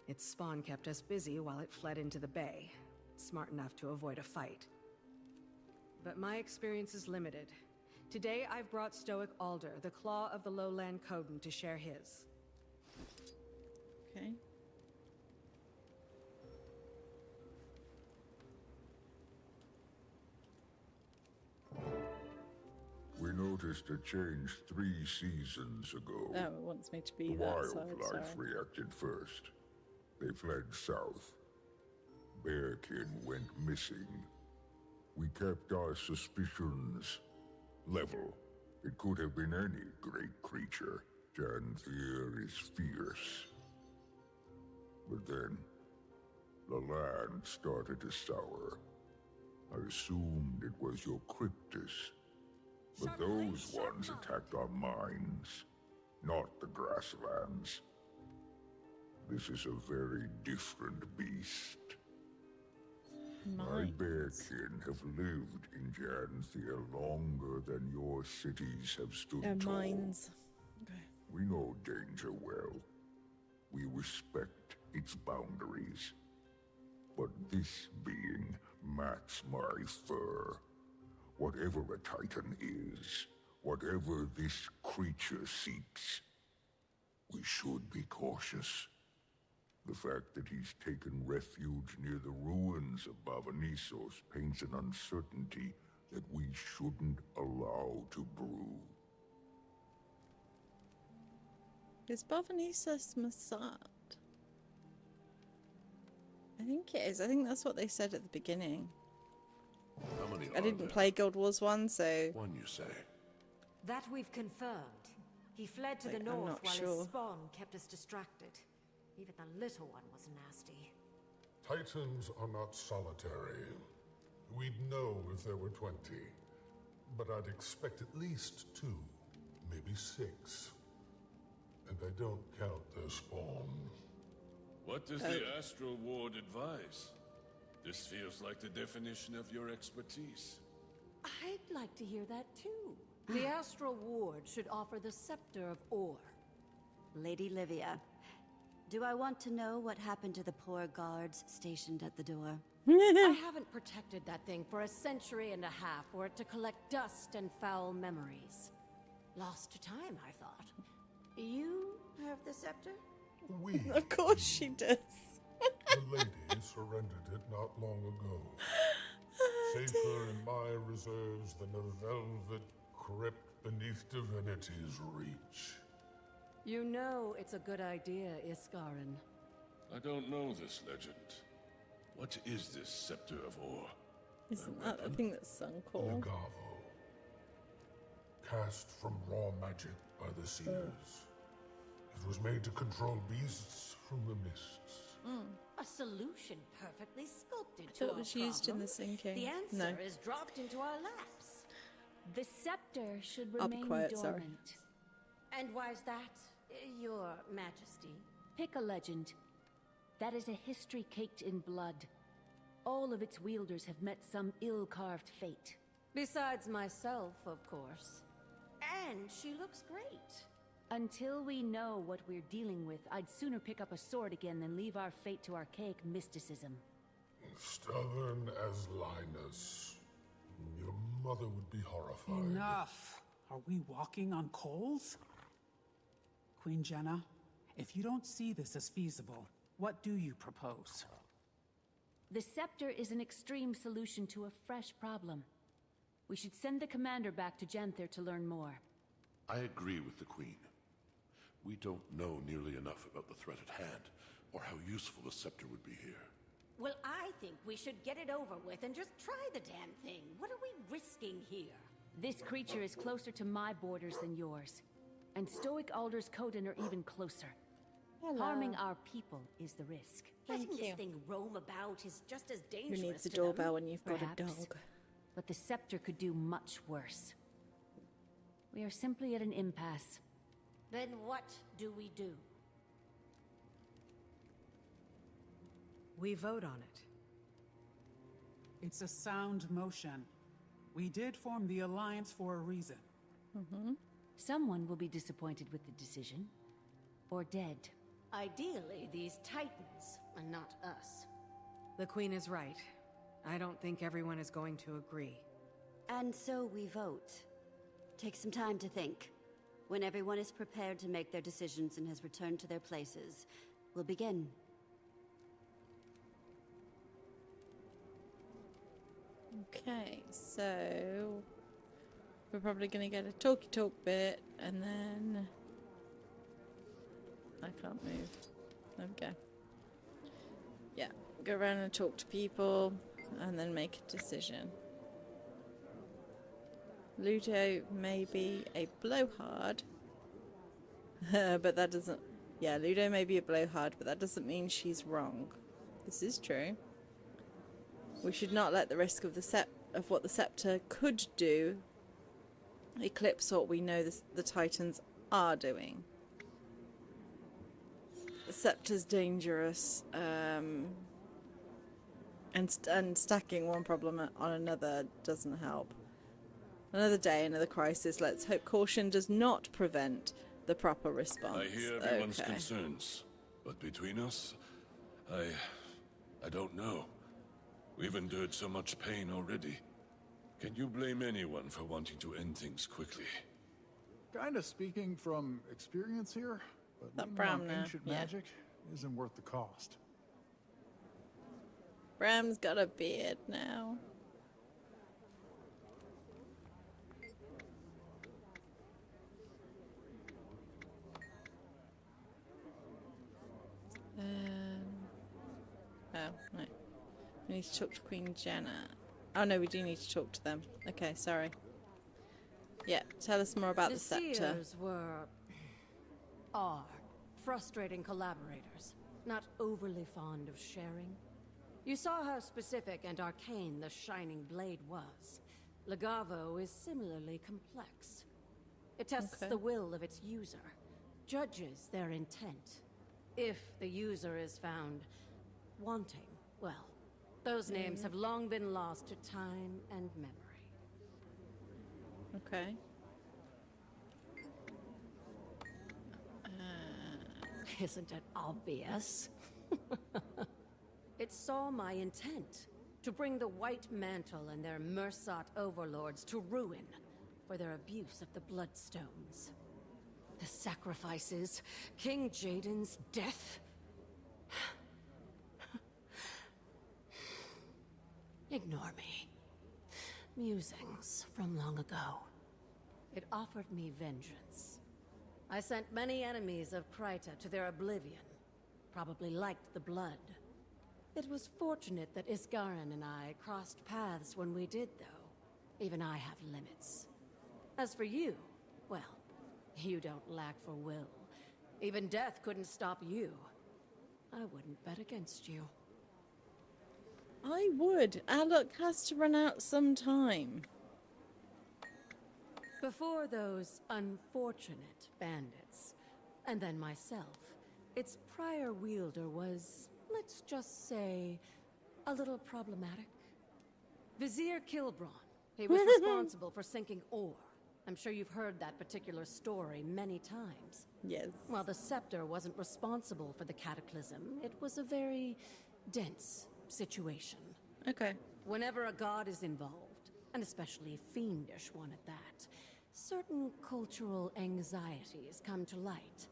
Its spawn kept us busy while it fled into the bay. smart enough to avoid a fight. But my experience is limited. Today I've brought Stoic Alder, the Claw of the Lowland Coden, to share his. Okay. We noticed a change 3 seasons ago. Oh, it wants me to be The that side, wildlife sorry. reacted first. They fled south. Bearkin went missing. We kept our suspicions level. It could have been any great creature. Janthir is fierce. But then, the land started to sour. I assumed it was your cryptus. But those ones attacked our mines, not the grasslands. This is a very different beast. My bearkin have lived in Janthir longer than your cities have stood tall. Mines. Okay. We know danger well. We respect its boundaries. But this being mats my fur. Whatever a Titan is, whatever this creature seeks, we should be cautious. The fact that he's taken refuge near the ruins of Bavanissos paints an uncertainty that we shouldn't allow to brew. Is Bavanissos Mossad? I think it is. I think that's what they said at the beginning. How many I didn't play Guild Wars 1, so... One, you say? That we've confirmed. He fled to the I'm north not while sure. his spawn kept us distracted. Even the little one was nasty. Titans are not solitary. We'd know if there were 20. But I'd expect at least 2, maybe 6. And I don't count their spawn. What does the Astral Ward advise? This feels like the definition of your expertise. I'd like to hear that too. The Astral Ward should offer the Scepter of Ore. Lady Livia, do I want to know what happened to the poor guards stationed at the door? I haven't protected that thing for a century and a half for it to collect dust and foul memories. Lost to time, I thought. You have the scepter? We. Of course she does. The lady surrendered it not long ago. Safer in my reserves than a velvet crypt beneath divinity's reach. You know it's a good idea, Iskarin. I don't know this legend. What is this Scepter of Ore? Isn't that the thing that's Suncor? Legavo. Cast from raw magic by the seers. It was made to control beasts from the mists. A solution perfectly sculpted I to thought it our was used in problem. the sinking. The answer No. is dropped into our laps. The scepter should I'll be remain quiet, sorry. dormant. And why's that, Your Majesty? Pick a legend. That is a history caked in blood. All of its wielders have met some ill-carved fate. Besides myself, of course. And she looks great. Until we know what we're dealing with, I'd sooner pick up a sword again than leave our fate to archaic mysticism. Stubborn as Linus. Your mother would be horrified. Enough! Are we walking on coals? Queen Jenna, if you don't see this as feasible, what do you propose? The scepter is an extreme solution to a fresh problem. We should send the commander back to Janthir to learn more. I agree with the Queen. We don't know nearly enough about the threat at hand, or how useful the scepter would be here. Well, I think we should get it over with and just try the damn thing. What are we risking here? This creature is closer to my borders than yours. And Stoic Alder's Coden are even closer. Hello. Harming our people is the risk. Letting Thank this you. thing roam about is just as Who dangerous needs a to them. doorbell when you've got a Perhaps. dog? But the scepter could do much worse. We are simply at an impasse. Then what do we do? We vote on it. It's a sound motion. We did form the Alliance for a reason. Someone will be disappointed with the decision. Or dead. Ideally, these Titans, and not us. The Queen is right. I don't think everyone is going to agree. And so we vote. Take some time to think. When everyone is prepared to make their decisions and has returned to their places, we'll begin. Okay, so we're probably going to get a talky talk bit, and then I can't move. There we go. Yeah, go around and talk to people, and then make a decision. Ludo may be a blowhard, but that doesn't... Yeah, Ludo may be a blowhard, but that doesn't mean she's wrong. This is true. We should not let the risk of what the scepter could do eclipse what we know the Titans are doing. The scepter's dangerous, and stacking one problem on another doesn't help. Another day, another crisis. Let's hope caution does not prevent the proper response. I hear everyone's concerns, but between us, I don't know. We've endured so much pain already. Can you blame anyone for wanting to end things quickly? Kinda speaking from experience here, but That leaning Bram on now, ancient yeah. magic isn't worth the cost. Bram's got a beard now. Oh, no. We need to talk to Queen Jenna. Oh no, we do need to talk to them. Okay, sorry. Yeah, tell us more about the scepter. Seers are frustrating collaborators, not overly fond of sharing. You saw how specific and arcane the Shining Blade was. Legavo is similarly complex. It tests the will of its user, judges their intent. If the user is found wanting, well, those names have long been lost to time and memory. Okay. Isn't it obvious? It saw my intent to bring the White Mantle and their Mersat overlords to ruin for their abuse of the Bloodstones. The sacrifices, King Jaden's death. Ignore me. Musings from long ago. It offered me vengeance. I sent many enemies of Kryta to their oblivion. Probably liked the blood. It was fortunate that Isgarin and I crossed paths when we did, though. Even I have limits. As for you, well, you don't lack for will. Even death couldn't stop you. I wouldn't bet against you. I would. Our luck has to run out sometime. Before those unfortunate bandits, and then myself, its prior wielder was, let's just say, a little problematic. Vizier Kilbron. He was responsible for sinking ore. I'm sure you've heard that particular story many times. Yes. While the Scepter wasn't responsible for the cataclysm, it was a very dense situation. Okay. Whenever a god is involved, and especially a fiendish one at that, certain cultural anxieties come to light.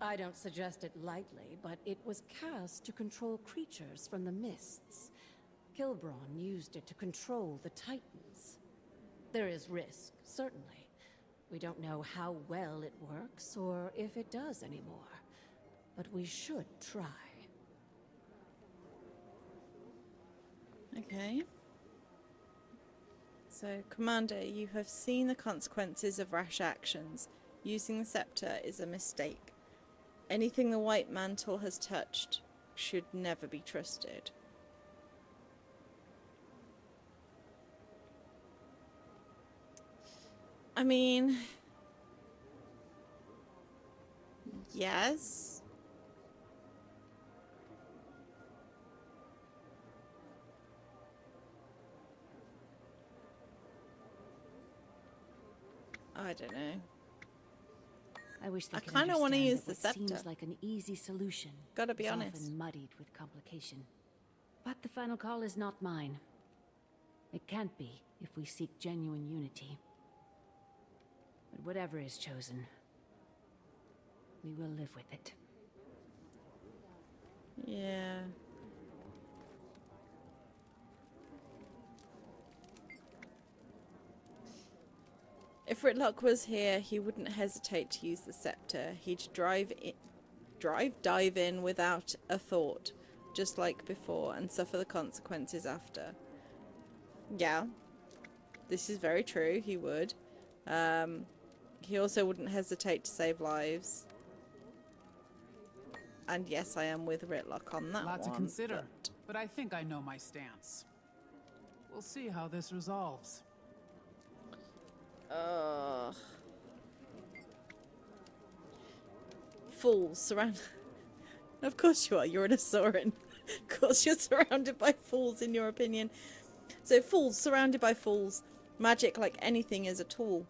I don't suggest it lightly, but it was cast to control creatures from the mists. Kilbron used it to control the Titans. There is risk, certainly. We don't know how well it works, or if it does anymore. But we should try. Okay. So, Commander, you have seen the consequences of rash actions. Using the scepter is a mistake. Anything the White Mantle has touched should never be trusted. I mean... yes. I don't know. I wish they I could kind of want to understand use that the what scepter. Seems like an easy solution. Gotta be is honest. Often muddied with complication. But the final call is not mine. It can't be if we seek genuine unity. But whatever is chosen, we will live with it. Yeah. If Ritlock was here, he wouldn't hesitate to use the scepter. He'd dive in without a thought, just like before, and suffer the consequences after. Yeah, this is very true, he would. He also wouldn't hesitate to save lives. And yes, I am with Ritlock on that one. A lot to consider, but I think I know my stance. We'll see how this resolves. Fools surround. Of course you are. You're an Asoran. Of course you're surrounded by fools, in your opinion. So fools surrounded by fools. Magic, like anything, is a tool.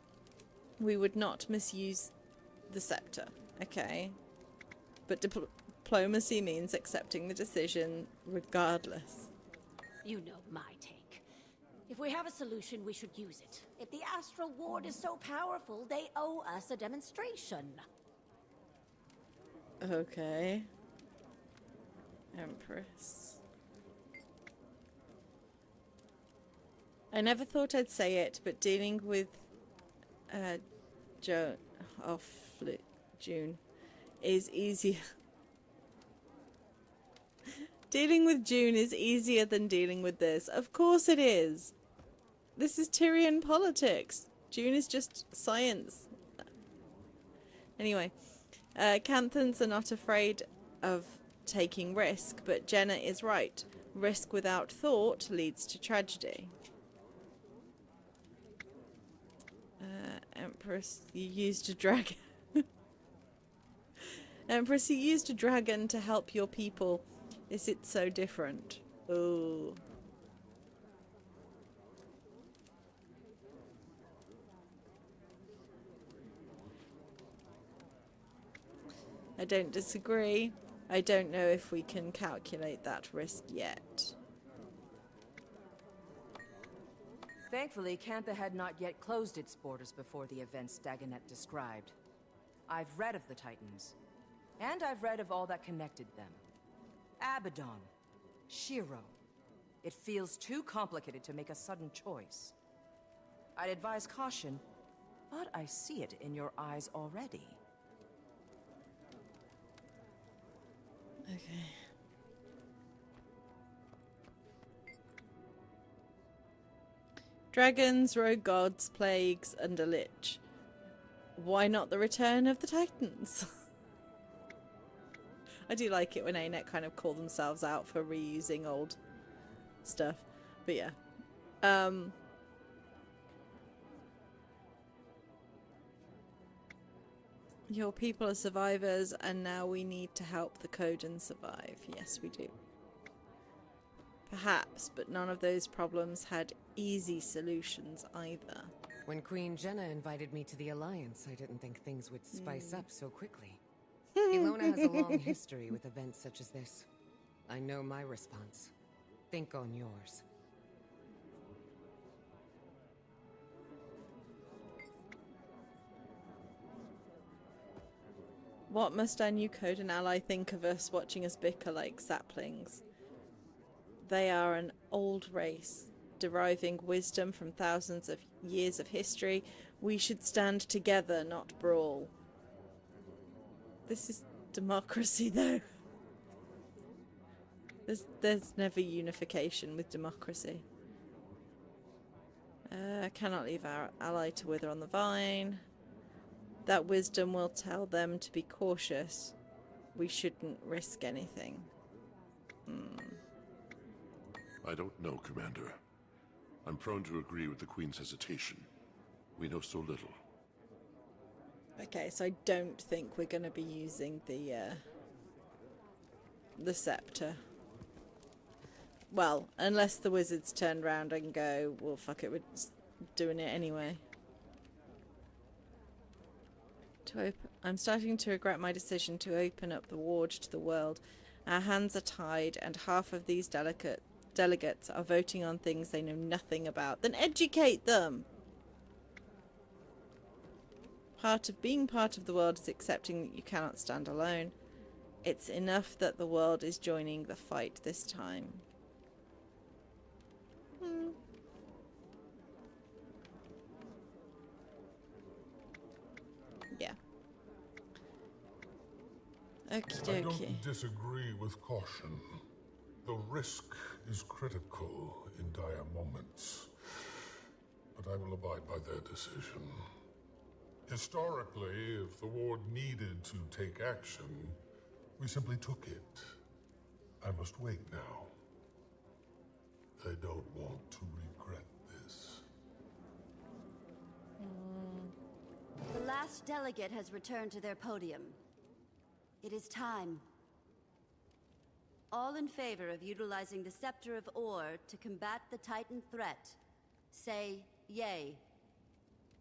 We would not misuse the scepter, okay? But diplomacy means accepting the decision regardless. You know my take. If we have a solution, we should use it. If the Astral Ward is so powerful, they owe us a demonstration. Okay. Empress. I never thought I'd say it, but dealing with June is easier. Dealing with June is easier than dealing with this. Of course it is. This is Tyrian politics. June is just science. Anyway, Canthans are not afraid of taking risk, but Jenna is right. Risk without thought leads to tragedy. Empress, you used a dragon. Empress, you used a dragon to help your people. Is it so different? Oh. I don't disagree. I don't know if we can calculate that risk yet. Thankfully, Cantha had not yet closed its borders before the events Dagonet described. I've read of the Titans, and I've read of all that connected them. Abaddon, Shiro. It feels too complicated to make a sudden choice. I'd advise caution, but I see it in your eyes already. Okay. Dragons, rogue gods, plagues, and a lich. Why not the return of the Titans? I do like it when ANET kind of call themselves out for reusing old stuff. But yeah. Your people are survivors, and now we need to help the Coden survive. Yes, we do. Perhaps, but none of those problems had easy solutions either. When Queen Jenna invited me to the Alliance, I didn't think things would spice up so quickly. Ilona has a long history with events such as this. I know my response. Think on yours. What must our new Coden ally think of us watching us bicker like saplings? They are an old race, deriving wisdom from thousands of years of history. We should stand together, not brawl. This is democracy, though. There's never unification with democracy. Cannot leave our ally to wither on the vine. That wisdom will tell them to be cautious. We shouldn't risk anything. I don't know, Commander. I'm prone to agree with the Queen's hesitation. We know so little. Okay, so I don't think we're going to be using the scepter. Well, unless the wizards turn around and go, well, fuck it, we're doing it anyway. I'm starting to regret my decision to open up the ward to the world. Our hands are tied, and half of these delicate delegates are voting on things they know nothing about, then educate them. Being part of the world is accepting that you cannot stand alone. It's enough that the world is joining the fight this time. Yeah. Okie dokie. I don't disagree with caution. The risk is critical in dire moments. But I will abide by their decision. Historically, if the Ward needed to take action, we simply took it. I must wait now. I don't want to regret this. The last delegate has returned to their podium. It is time. All in favor of utilizing the Scepter of Ore to combat the Titan threat, say yay.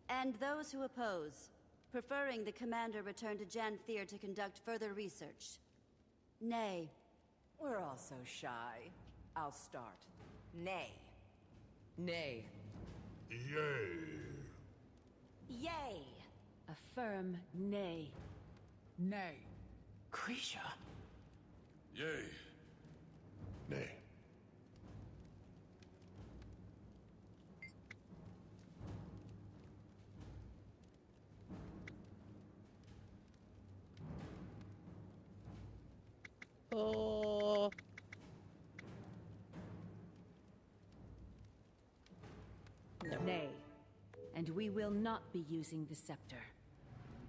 And those who oppose, preferring the commander return to Janthir to conduct further research, nay. We're all so shy. I'll start. Nay. Nay. Yay. Yay! A firm nay. Nay. Krisha? Yay. Nay. Oh. No. Nay. And we will not be using the scepter.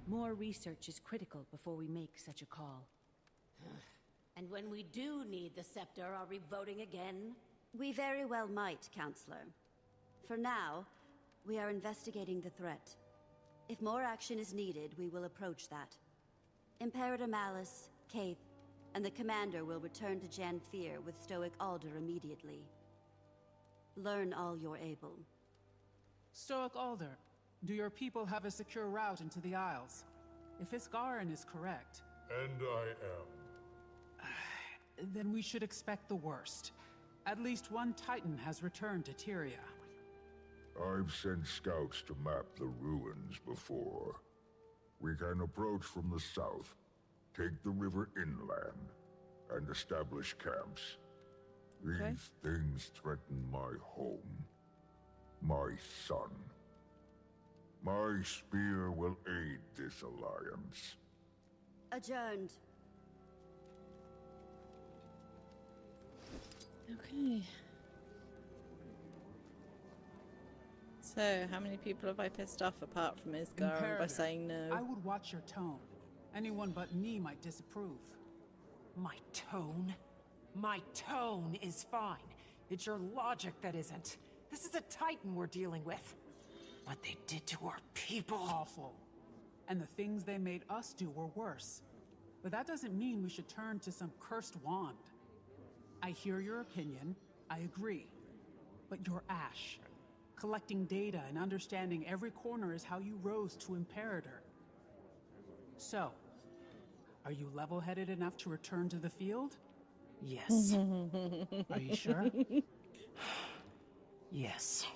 More research is critical before we make such a call. And when we do need the scepter, are we voting again? We very well might, Counselor. For now, we are investigating the threat. If more action is needed, we will approach that. Imperator Malice, Kaith, and the Commander will return to Janthir with Stoic Alder immediately. Learn all you're able. Stoic Alder, do your people have a secure route into the Isles? If Iskarin is correct... And I am. Then we should expect the worst. At least one Titan has returned to Tyria. I've sent scouts to map the ruins before. We can approach from the south, take the river inland, and establish camps. Okay. These things threaten my home, my son. My spear will aid this alliance. Adjourned. Okay. So, how many people have I pissed off apart from Iskarin by saying no? I would watch your tone. Anyone but me might disapprove. My tone? My tone is fine. It's your logic that isn't. This is a Titan we're dealing with. What they did to our people... Awful. And the things they made us do were worse. But that doesn't mean we should turn to some cursed wand. I hear your opinion, I agree. But you're Ash. Collecting data and understanding every corner is how you rose to Imperator. So, are you level-headed enough to return to the field? Yes. Are you sure? Yes.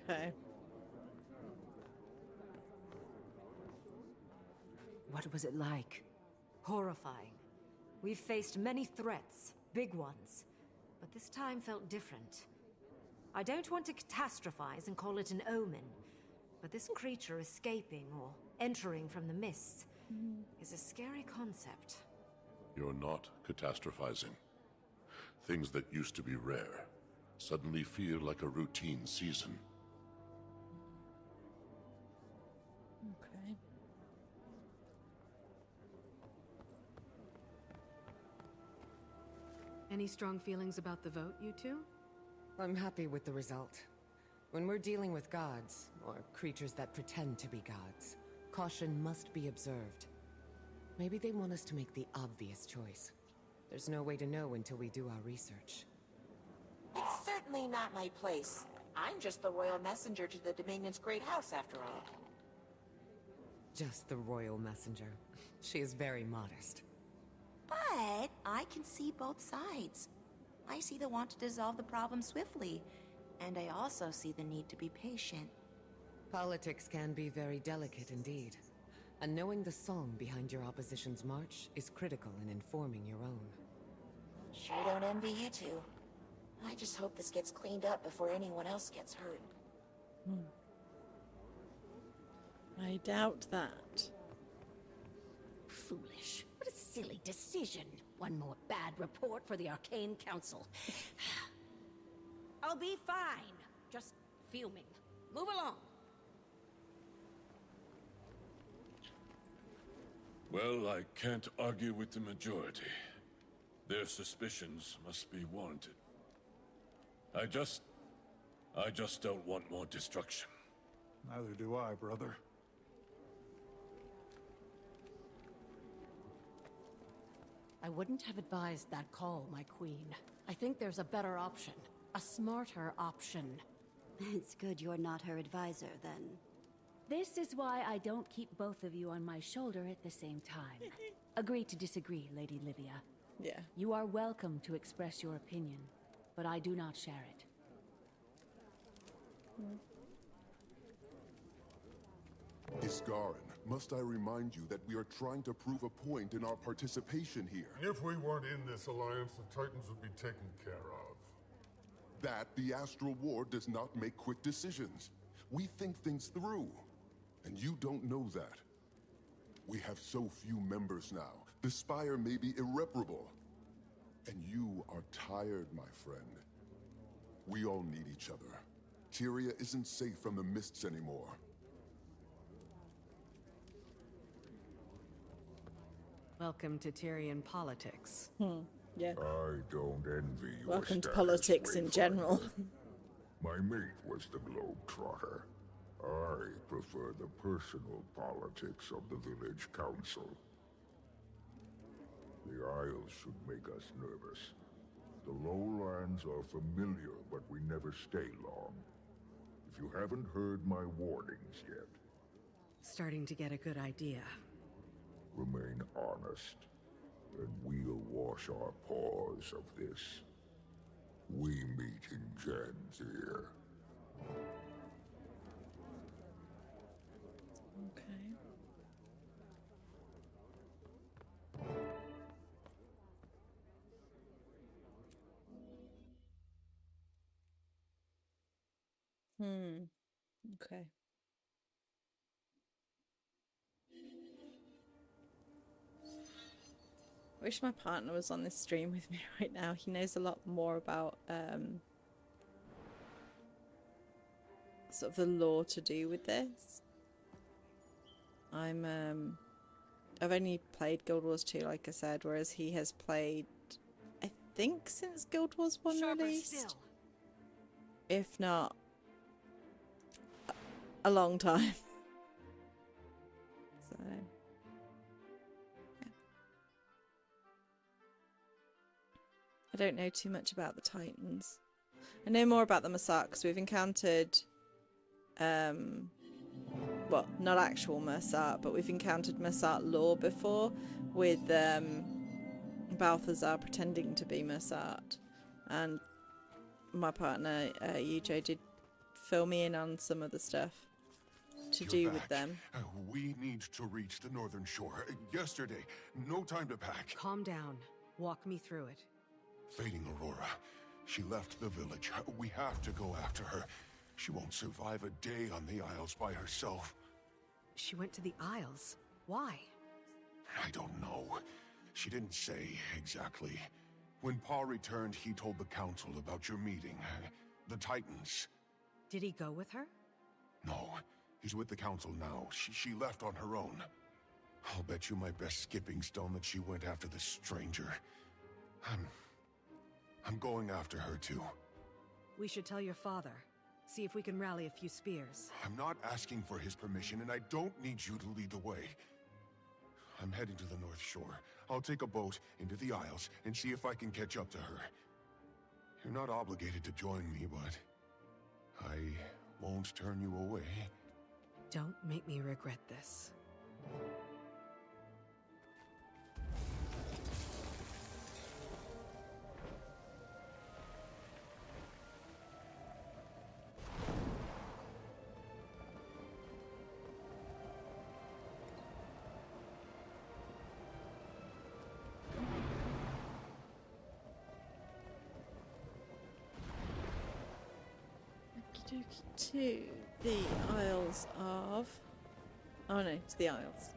Okay. What was it like? Horrifying. We've faced many threats, big ones, but this time felt different. I don't want to catastrophize and call it an omen, but this creature escaping or entering from the mists is a scary concept. You're not catastrophizing. Things that used to be rare suddenly feel like a routine season. Okay. Any strong feelings about the vote, you two? I'm happy with the result. When we're dealing with gods, or creatures that pretend to be gods, caution must be observed. Maybe they want us to make the obvious choice. There's no way to know until we do our research. It's certainly not my place. I'm just the royal messenger to the Dominion's great house, after all. Just the royal messenger. She is very modest. But I can see both sides. I see the want to dissolve the problem swiftly, and I also see the need to be patient. Politics can be very delicate indeed. And knowing the song behind your opposition's march is critical in informing your own. Sure don't envy you two. I just hope this gets cleaned up before anyone else gets hurt. I doubt that. Foolish. What a silly decision. One more bad report for the Arcane Council. I'll be fine. Just fuming. Move along. Well, I can't argue with the majority. Their suspicions must be warranted. I just don't want more destruction. Neither do I, brother. I wouldn't have advised that call, my queen. I think there's a better option. A smarter option. It's good you're not her advisor, then. This is why I don't keep both of you on my shoulder at the same time. Agree to disagree, Lady Livia. Yeah. You are welcome to express your opinion, but I do not share it. Iskarin, must I remind you that we are trying to prove a point in our participation here? If we weren't in this alliance, the Titans would be taken care of. That the Astral Ward does not make quick decisions. We think things through, and you don't know that. We have so few members now. The Spire may be irreparable. And you are tired, my friend. We all need each other. Tyria isn't safe from the mists anymore. Welcome to Tyrian politics. Yeah. I don't envy your Welcome to status, politics in Wayfinder. general. My mate was the Globetrotter. I prefer the personal politics of the village council. The Isles should make us nervous. The lowlands are familiar, but we never stay long. If you haven't heard my warnings yet, Starting to get a good idea. remain honest, and we'll wash our paws of this. We meet in Janthir. Okay. Okay. I wish my partner was on this stream with me right now. He knows a lot more about sort of the lore to do with this. I've only played Guild Wars 2, like I said, whereas he has played, I think, since Guild Wars 1 released. If not, a long time. So, yeah. I don't know too much about the Titans. I know more about the Massat because we've encountered, well, not actual Massat, but we've encountered Massat lore before with Balthazar pretending to be Massat, and my partner Yujo did fill me in on some of the stuff to do with them. We need to reach the northern shore. Yesterday. No time to pack. Calm down. Walk me through it. Fading Aurora. She left the village. We have to go after her. She won't survive a day on the Isles by herself. She went to the Isles. Why? I don't know. She didn't say exactly. When Pa returned, he told the council about your meeting. The Titans. Did he go with her? No. He's with the council now. She left on her own. I'll bet you my best skipping stone that she went after the stranger. I'm going after her too. We should tell your father. See if we can rally a few spears. I'm not asking for his permission, and I don't need you to lead the way. I'm heading to the North Shore. I'll take a boat into the Isles and see if I can catch up to her. You're not obligated to join me, but I won't turn you away. Don't make me regret this. to the Isles of... Oh no, to the Isles.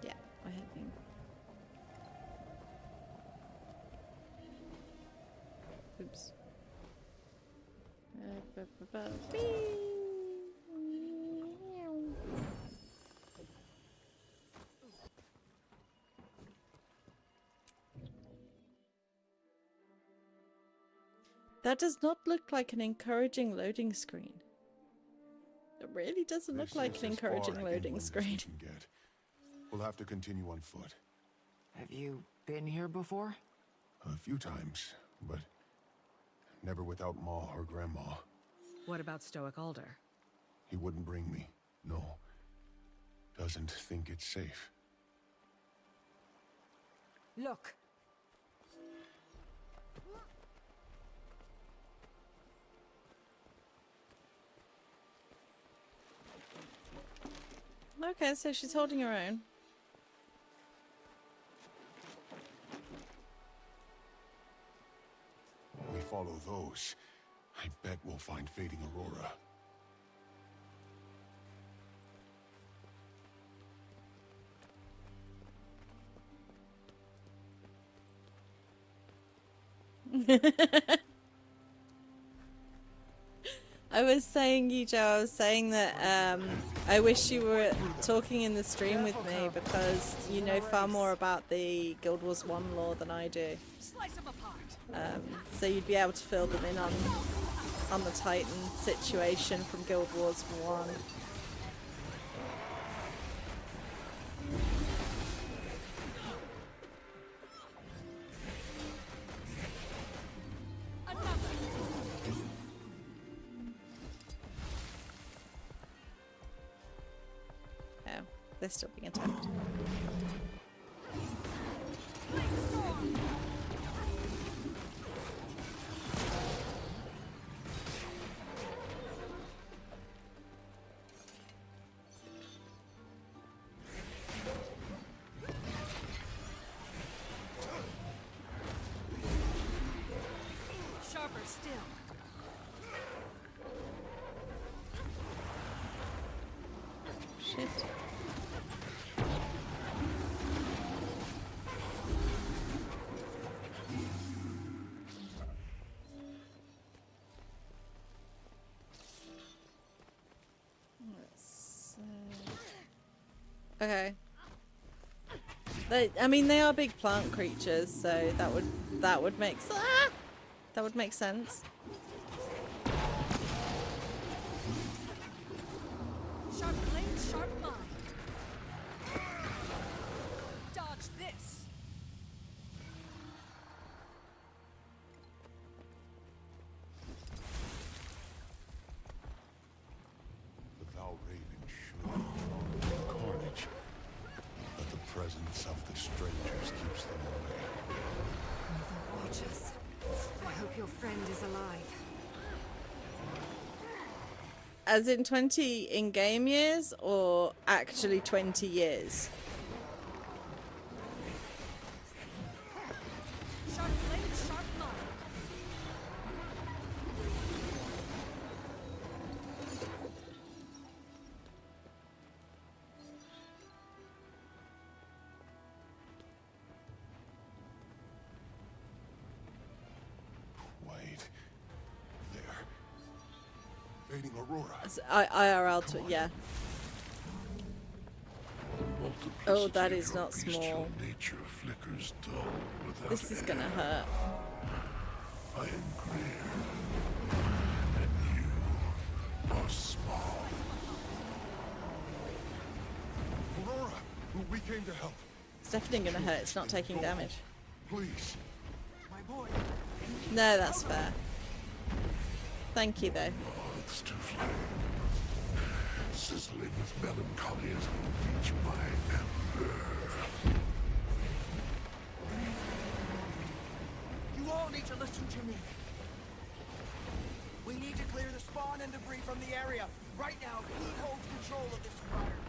Yeah, I had been. Oops. That does not look like an encouraging loading screen. It really doesn't look like an encouraging loading screen. We'll have to continue on foot. Have you been here before? A few times, but never without Ma or Grandma. What about Stoic Alder? He wouldn't bring me. No. Doesn't think it's safe. Look. Okay, so she's holding her own. We follow those. I bet we'll find Fading Aurora. I was saying, Yujo, I was saying that I wish you were talking in the stream with me because you know far more about the Guild Wars 1 lore than I do. So you'd be able to fill them in on the Titan situation from Guild Wars 1. They're still being attacked. Sharper still. Shit. Okay. I mean, they are big plant creatures, so that would make that would make sense. Sharp blade, sharp mind. Dodge this. The Val Raven should carnage, but the presence of the strangers keeps them away. Mother, watch us. I hope your friend is alive. As in 20 in-game years, or actually 20 years? Sharp blade, sharp mind. Wait. There. Fading Aurora. IRL to yeah. Oh, that is not small. Nature flickers dull without This is gonna hurt. I am great, and you are small. Aurora, we came to help. It's definitely gonna hurt. It's not taking damage. Please. My boy. No, that's fair. Thank you, though. Hearts to flame, sizzling with melancholy as we reach my ember. You all need to listen to me. We need to clear the spawn and debris from the area. Right now, he holds control of this environment.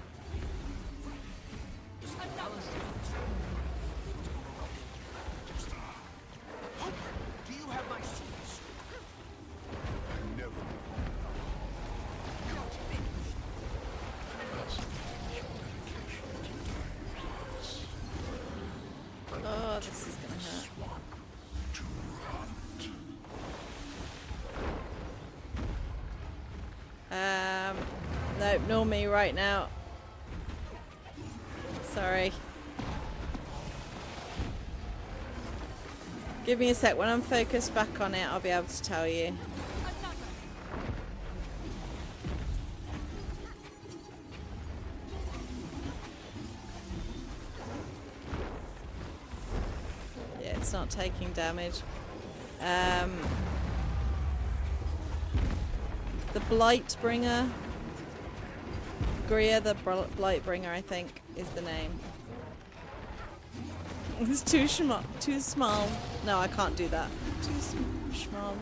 Hooper, do you have my suits? I never No, ignore me right now. Sorry. Give me a sec. When I'm focused back on it, I'll be able to tell you. Yeah, it's not taking damage. The Blightbringer. Grier the Blightbringer, I think, is the name. It's too small. No, I can't do that. Too small.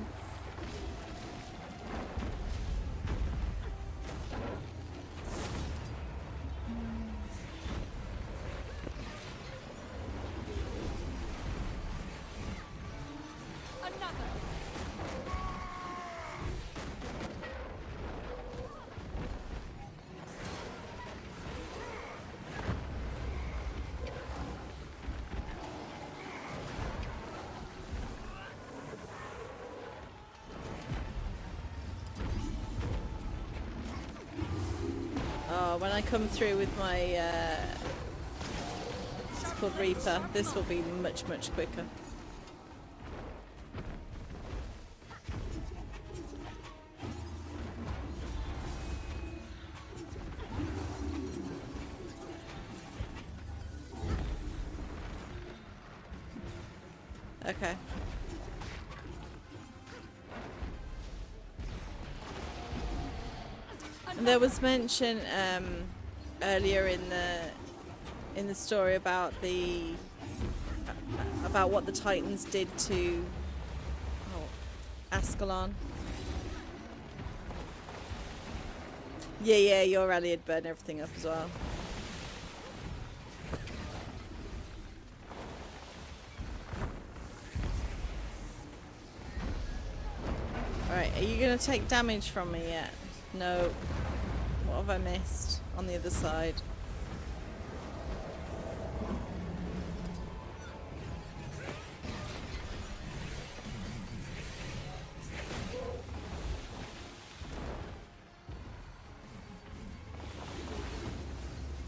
When I come through with my it's called Reaper, this will be much quicker. Okay. There was mention earlier in the story about what the Titans did to Ascalon. Yeah, your rally had burned everything up as well. Alright, are you gonna take damage from me yet? No. What have I missed on the other side?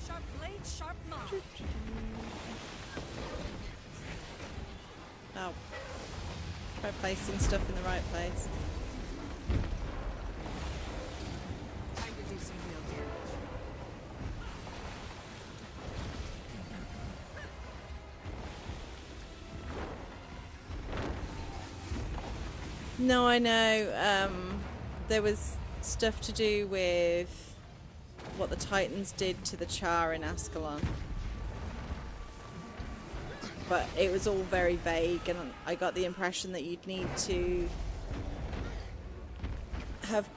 Sharp blade, sharp mark. Oh. Try placing stuff in the right place. No, I know. There was stuff to do with what the Titans did to the Char in Ascalon. But it was all very vague, and I got the impression that you'd need to have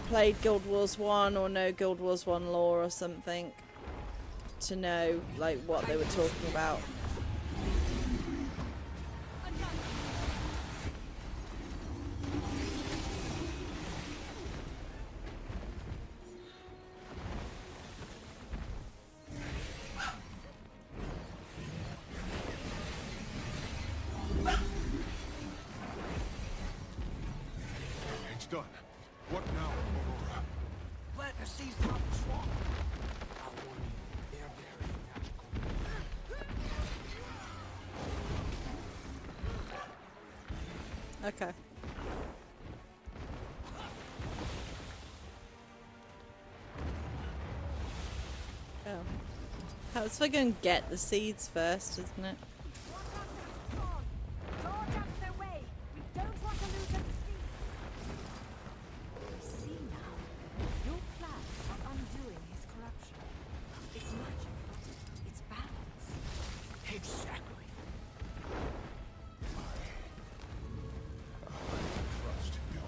played Guild Wars 1 or know Guild Wars 1 lore or something to know like what they were talking about. It's done. What now, Aurora? Plant the seeds throughout the swamp. I'll warn you, they're very magical. Okay. Oh. Perhaps we're going to get the seeds first, isn't it? Exactly. Trust you.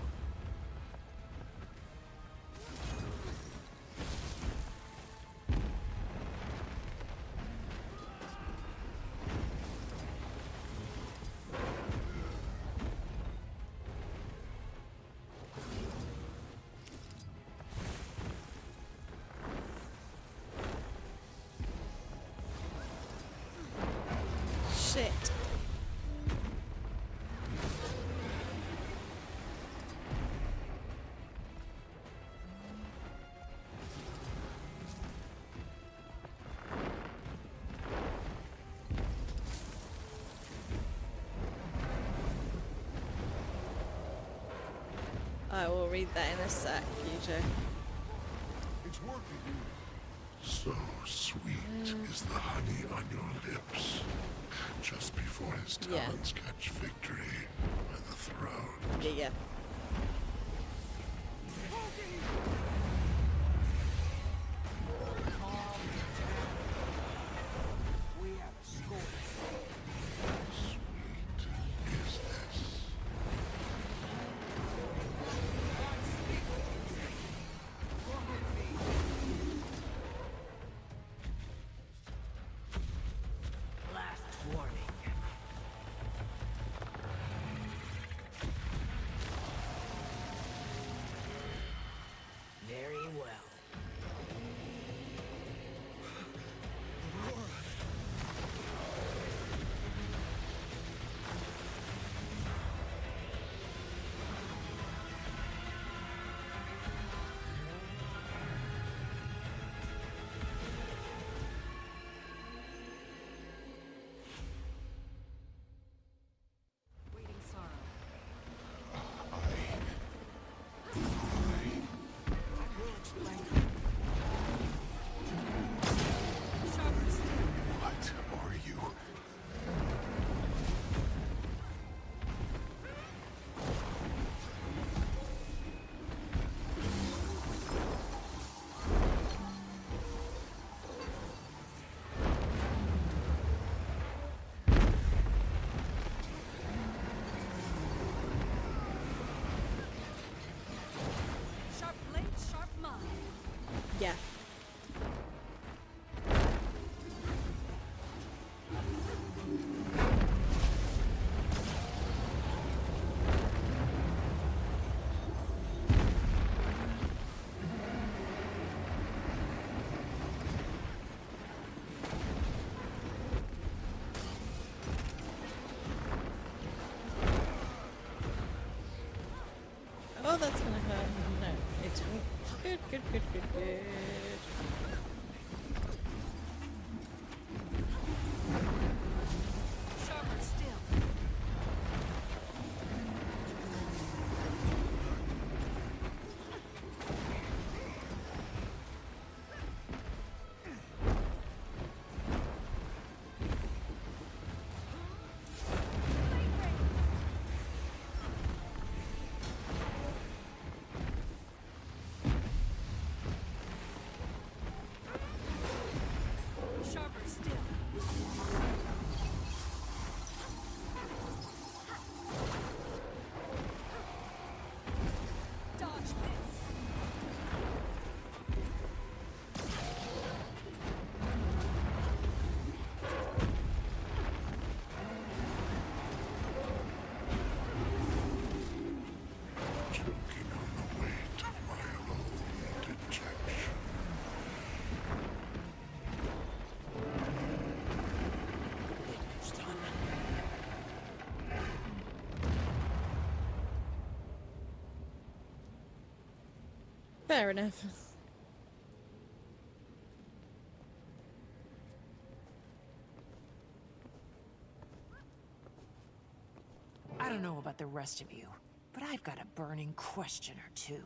I will read that in a sec, Future. It's working. So sweet is the honey on your lips. Just before his talons catch victory by the throat. Yeah. We have a score. Sweet is this. Last warning. Very well. Waiting sorrow. We'll explain. What are you? Sharp blade, sharp mind. Yeah. Oh, that's gonna hurt. No, it's good, good, good, good, good. Sharper still. Sharper still. Dodge this. Choking on the weight of my own dejection. It's done. Fair enough. I don't know about the rest of you, but I've got a burning question or two.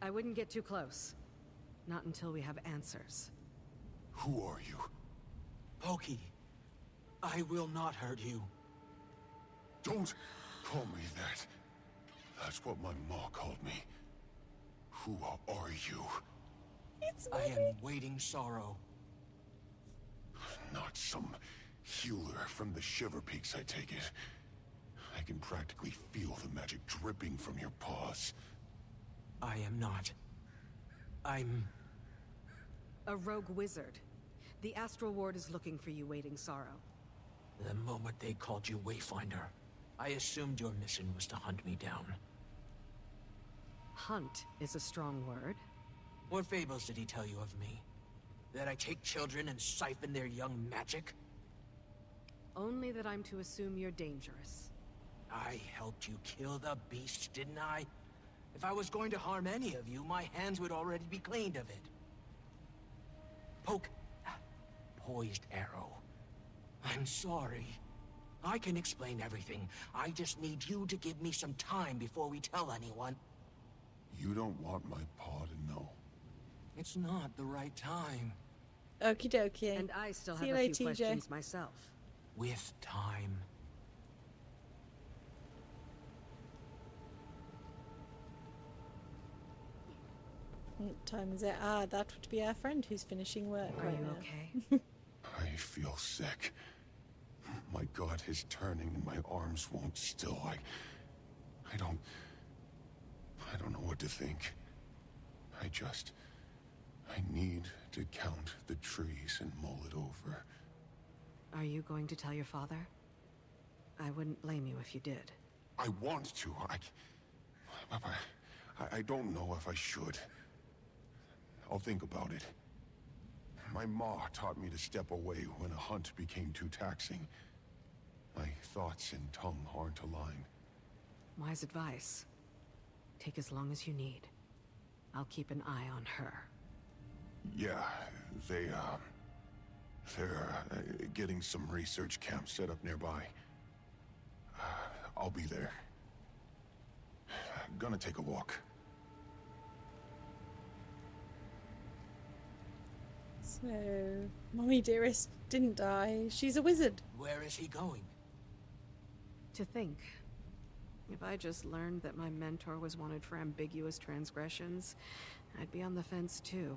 I wouldn't get too close. Not until we have answers. Who are you? Pokey, I will not hurt you. Don't call me that. That's what my ma called me. Who are you? I am waiting sorrow. Not some healer from the Shiver Peaks, I take it. I can practically feel the magic dripping from your paws. I am not. I'm... A rogue wizard. The Astral Ward is looking for you, Waiting Sorrow. The moment they called you Wayfinder, I assumed your mission was to hunt me down. Hunt is a strong word. What fables did he tell you of me? That I take children and siphon their young magic? Only that I'm to assume you're dangerous. I helped you kill the beast, didn't I? If I was going to harm any of you, my hands would already be cleaned of it. Poke. Poised arrow. I'm sorry. I can explain everything. I just need you to give me some time before we tell anyone. You don't want my paw to know. It's not the right time. Okie dokie. And I still See have you a later, few TJ. questions myself. With time. What time is it? Ah, that would be our friend who's finishing work Are right you now. okay? I feel sick. My gut is turning and my arms won't still. I don't know what to think. I need to count the trees and mull it over. Are you going to tell your father? I wouldn't blame you if you did. I want to. I don't know if I should. I'll think about it. My ma taught me to step away when a hunt became too taxing. My thoughts and tongue aren't aligned. Wise advice. Take as long as you need. I'll keep an eye on her. Yeah, they're getting some research camps set up nearby. I'll be there. Gonna take a walk. So, Mommy Dearest didn't die. She's a wizard. Where is he going? To think. If I just learned that my mentor was wanted for ambiguous transgressions, I'd be on the fence too.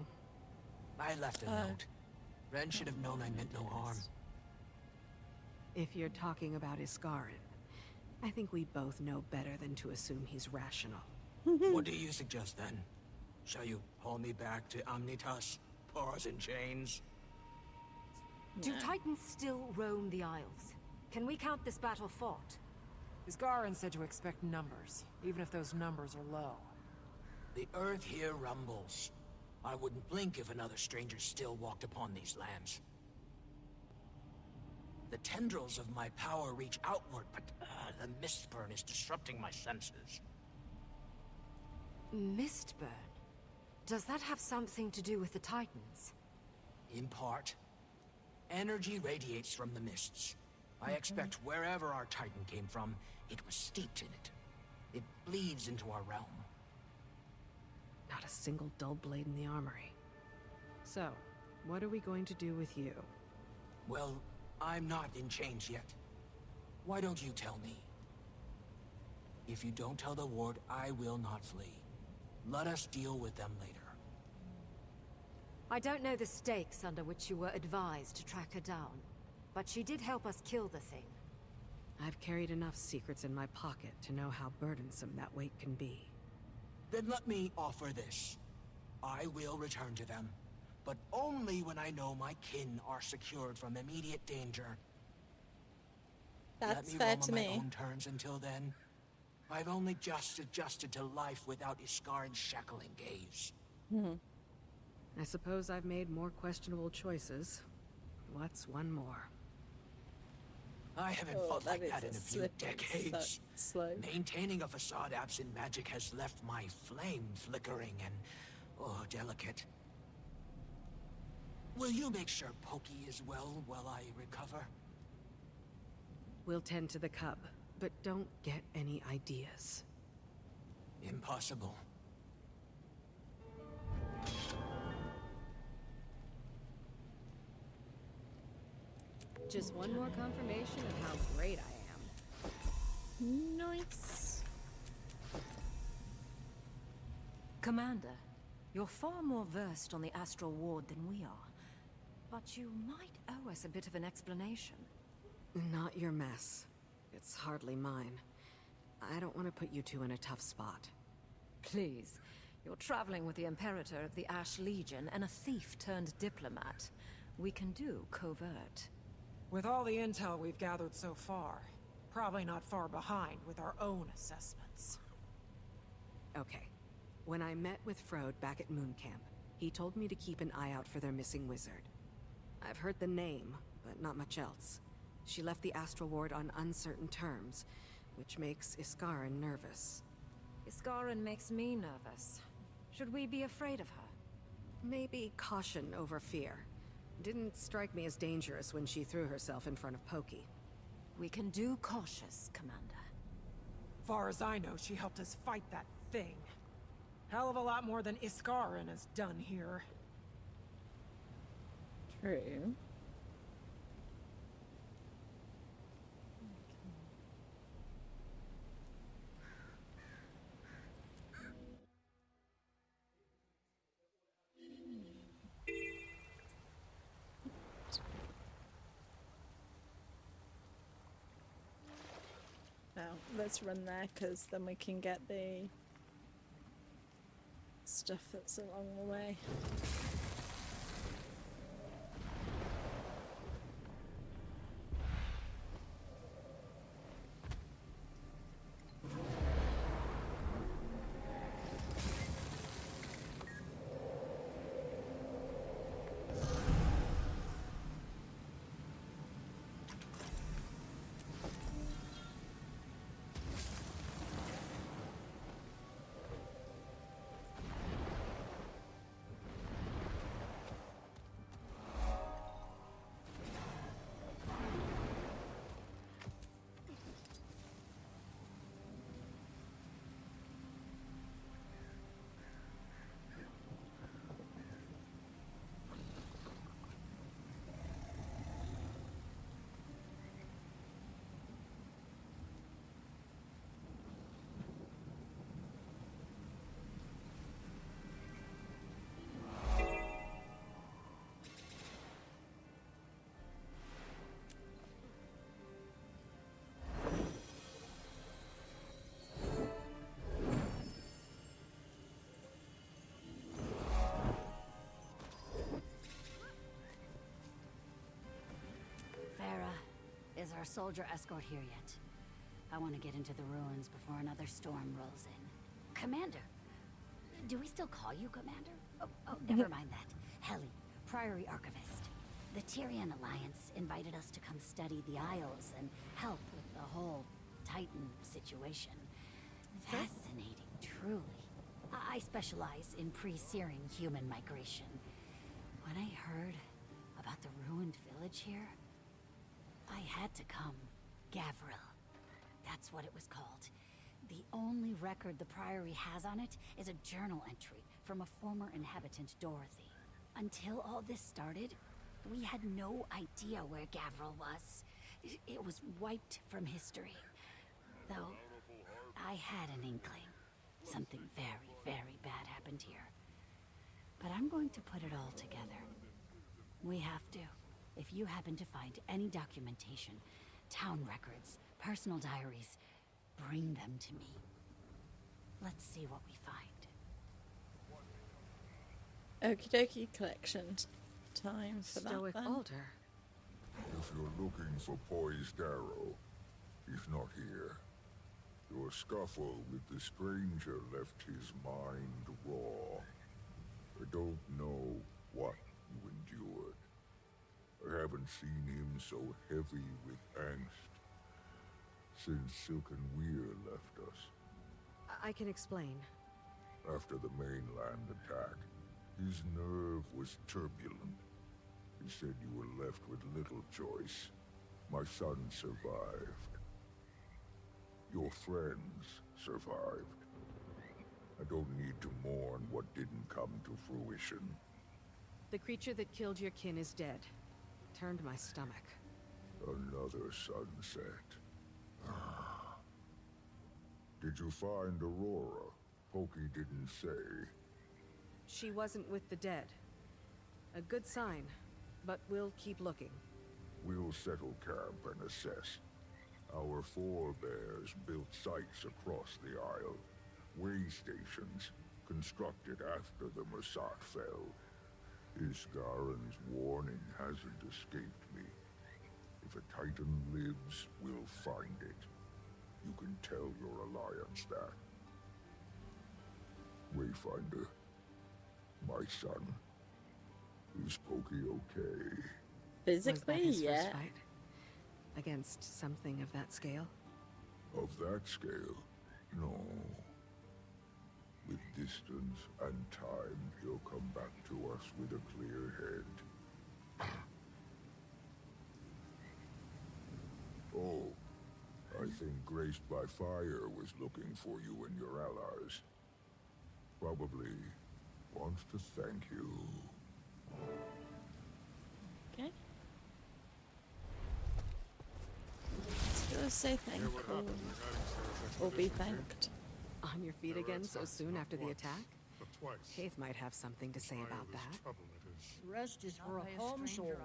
I left a note. Ren should have known I meant no harm. If you're talking about Iskarin, I think we both know better than to assume he's rational. What do you suggest then? Shall you haul me back to Omnitas? Paws and chains? Do Titans still roam the Isles? Can we count this battle fought? Iskarin said to expect numbers, even if those numbers are low. The earth here rumbles. I wouldn't blink if another stranger still walked upon these lands. The tendrils of my power reach outward, but the mistburn is disrupting my senses. Mistburn? Does that have something to do with the Titans? In part. Energy radiates from the mists. I expect wherever our Titan came from, it was steeped in it. It bleeds into our realm. Not a single dull blade in the armory. So, what are we going to do with you? Well, I'm not in chains yet. Why don't you tell me? If you don't tell the ward, I will not flee. Let us deal with them later. I don't know the stakes under which you were advised to track her down, but she did help us kill the thing. I've carried enough secrets in my pocket to know how burdensome that weight can be. Then let me offer this. I will return to them, but only when I know my kin are secured from immediate danger. That's Let me fair roam to on my me. own terms until then. I've only just adjusted to life without Iskarin's shackling gaze. I suppose I've made more questionable choices. What's one more? I haven't fought like that in a few decades. Slow. Maintaining a facade absent magic has left my flame flickering and, delicate. Will you make sure Pokey is well while I recover? We'll tend to the cub, but don't get any ideas. Impossible. Just one more confirmation of how great I am. Nice. Commander, you're far more versed on the Astral Ward than we are. But you might owe us a bit of an explanation. Not your mess. It's hardly mine. I don't want to put you two in a tough spot. Please, you're traveling with the Imperator of the Ash Legion and a thief turned diplomat. We can do covert. With all the intel we've gathered so far, probably not far behind with our own assessments. Okay. When I met with Frode back at Moon Camp, he told me to keep an eye out for their missing wizard. I've heard the name, but not much else. She left the Astral Ward on uncertain terms, which makes Iskarin nervous. Iskarin makes me nervous. Should we be afraid of her? Maybe caution over fear. Didn't strike me as dangerous when she threw herself in front of Pokey. We can do cautious, Commander. Far as I know, she helped us fight that thing. Hell of a lot more than Iskarin has done here. True. Now, let's run there, because then we can get the stuff that's along the way. Is our soldier escort here yet? I want to get into the ruins before another storm rolls in. Commander! Do we still call you Commander? Oh, never mind that. Heli, Priory Archivist. The Tyrian Alliance invited us to come study the Isles and help with the whole Titan situation. Fascinating, truly. I specialize in pre-searing human migration. When I heard about the ruined village here, I had to come. Gavril. That's what it was called. The only record the Priory has on it is a journal entry from a former inhabitant, Dorothy. Until all this started, we had no idea where Gavril was. It was wiped from history. Though, I had an inkling. Something very, very bad happened here. But I'm going to put it all together. We have to. If you happen to find any documentation, town records, personal diaries, bring them to me. Let's see what we find. Okie dokie, collection time for Stoic that then. Altar. If you're looking for Poised Arrow, he's not here. Your scuffle with the stranger left his mind raw. I don't know what you endured. I haven't seen him so heavy with angst since Silken Weir left us. I can explain. After the mainland attack, his nerve was turbulent. He said you were left with little choice. My son survived. Your friends survived. I don't need to mourn what didn't come to fruition. The creature that killed your kin is dead. Turned my stomach. Another sunset. Did you find Aurora? Pokey didn't say. She wasn't with the dead. A good sign, but we'll keep looking. We'll settle camp and assess. Our forebears built sites across the Isle. Way stations, constructed after the Masat fell. Iskarin's warning hasn't escaped me. If a Titan lives, we'll find it. You can tell your alliance that. Wayfinder, my son, is Pokey okay? Physically, was that his yeah. first fight? Against something of that scale? Of that scale, no. With distance and time, he'll come back to us with a clear head. Oh, I think Graced by Fire was looking for you and your allies. probably wants to thank you. Okay. Let's just say thank you. Or be thanked. On your feet again so soon after the attack? Faith might have something to say about that. Rest is for a calm soul.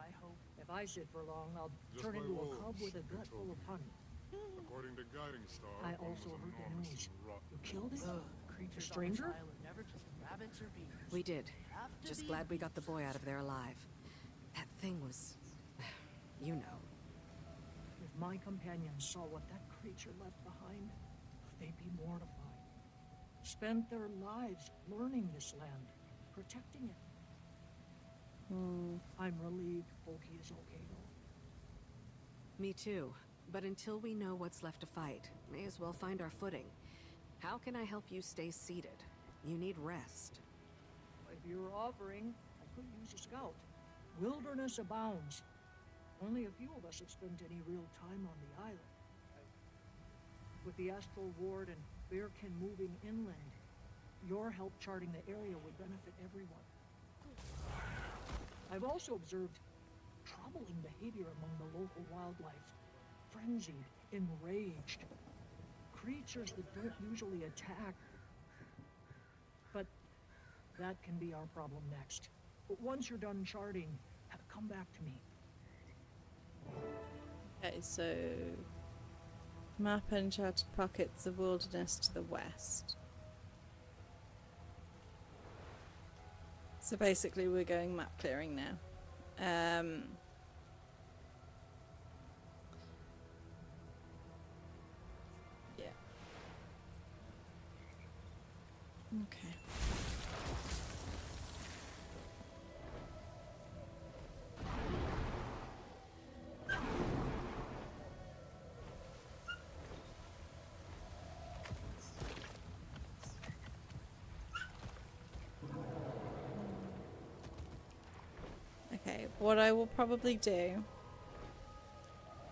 If I sit for long, I'll turn into a cub with a gut full of honey. According to Guiding Star, I also heard the news. You killed it? A stranger? We did. Just glad we got the boy out of there alive. That thing was... you know. If my companions saw what that creature left behind, they'd be mortified. Spent their lives learning this land, protecting it. I'm relieved Folky is okay, though. Me too. But until we know what's left to fight, may as well find our footing. How can I help you stay seated? You need rest. If you're offering, I could use a scout. Wilderness abounds. Only a few of us have spent any real time on the island. With the Astral Ward and Bearkin moving inland, your help charting the area would benefit everyone. I've also observed troubling behavior among the local wildlife. Frenzied, enraged. Creatures that don't usually attack. But that can be our problem next. But once you're done charting, come back to me. Okay, so map uncharted pockets of wilderness to the west. So basically we're going map clearing now. Yeah. Okay. Okay, what I will probably do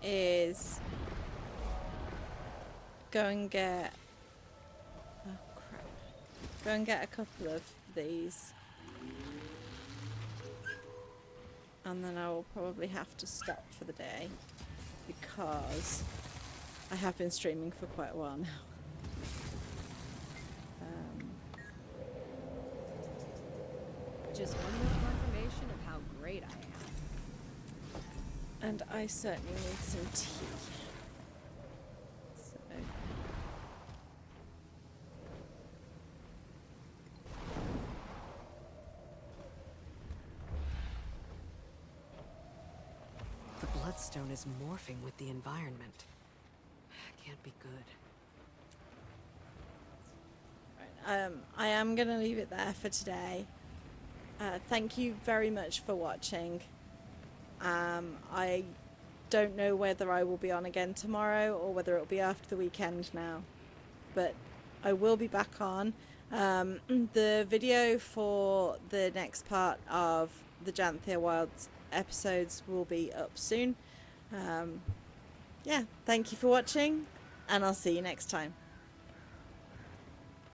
is go and get... oh crap. Go and get a couple of these. And then I will probably have to stop for the day because I have been streaming for quite a while now. Just one more confirmation of how great I am. And I certainly need some tea. So. The Bloodstone is morphing with the environment. Can't be good. Right, I am going to leave it there for today. Thank you very much for watching. I don't know whether I will be on again tomorrow or whether it'll be after the weekend now, but I will be back on. The video for the next part of the Janthir Wilds episodes will be up soon. Yeah, thank you for watching, and I'll see you next time.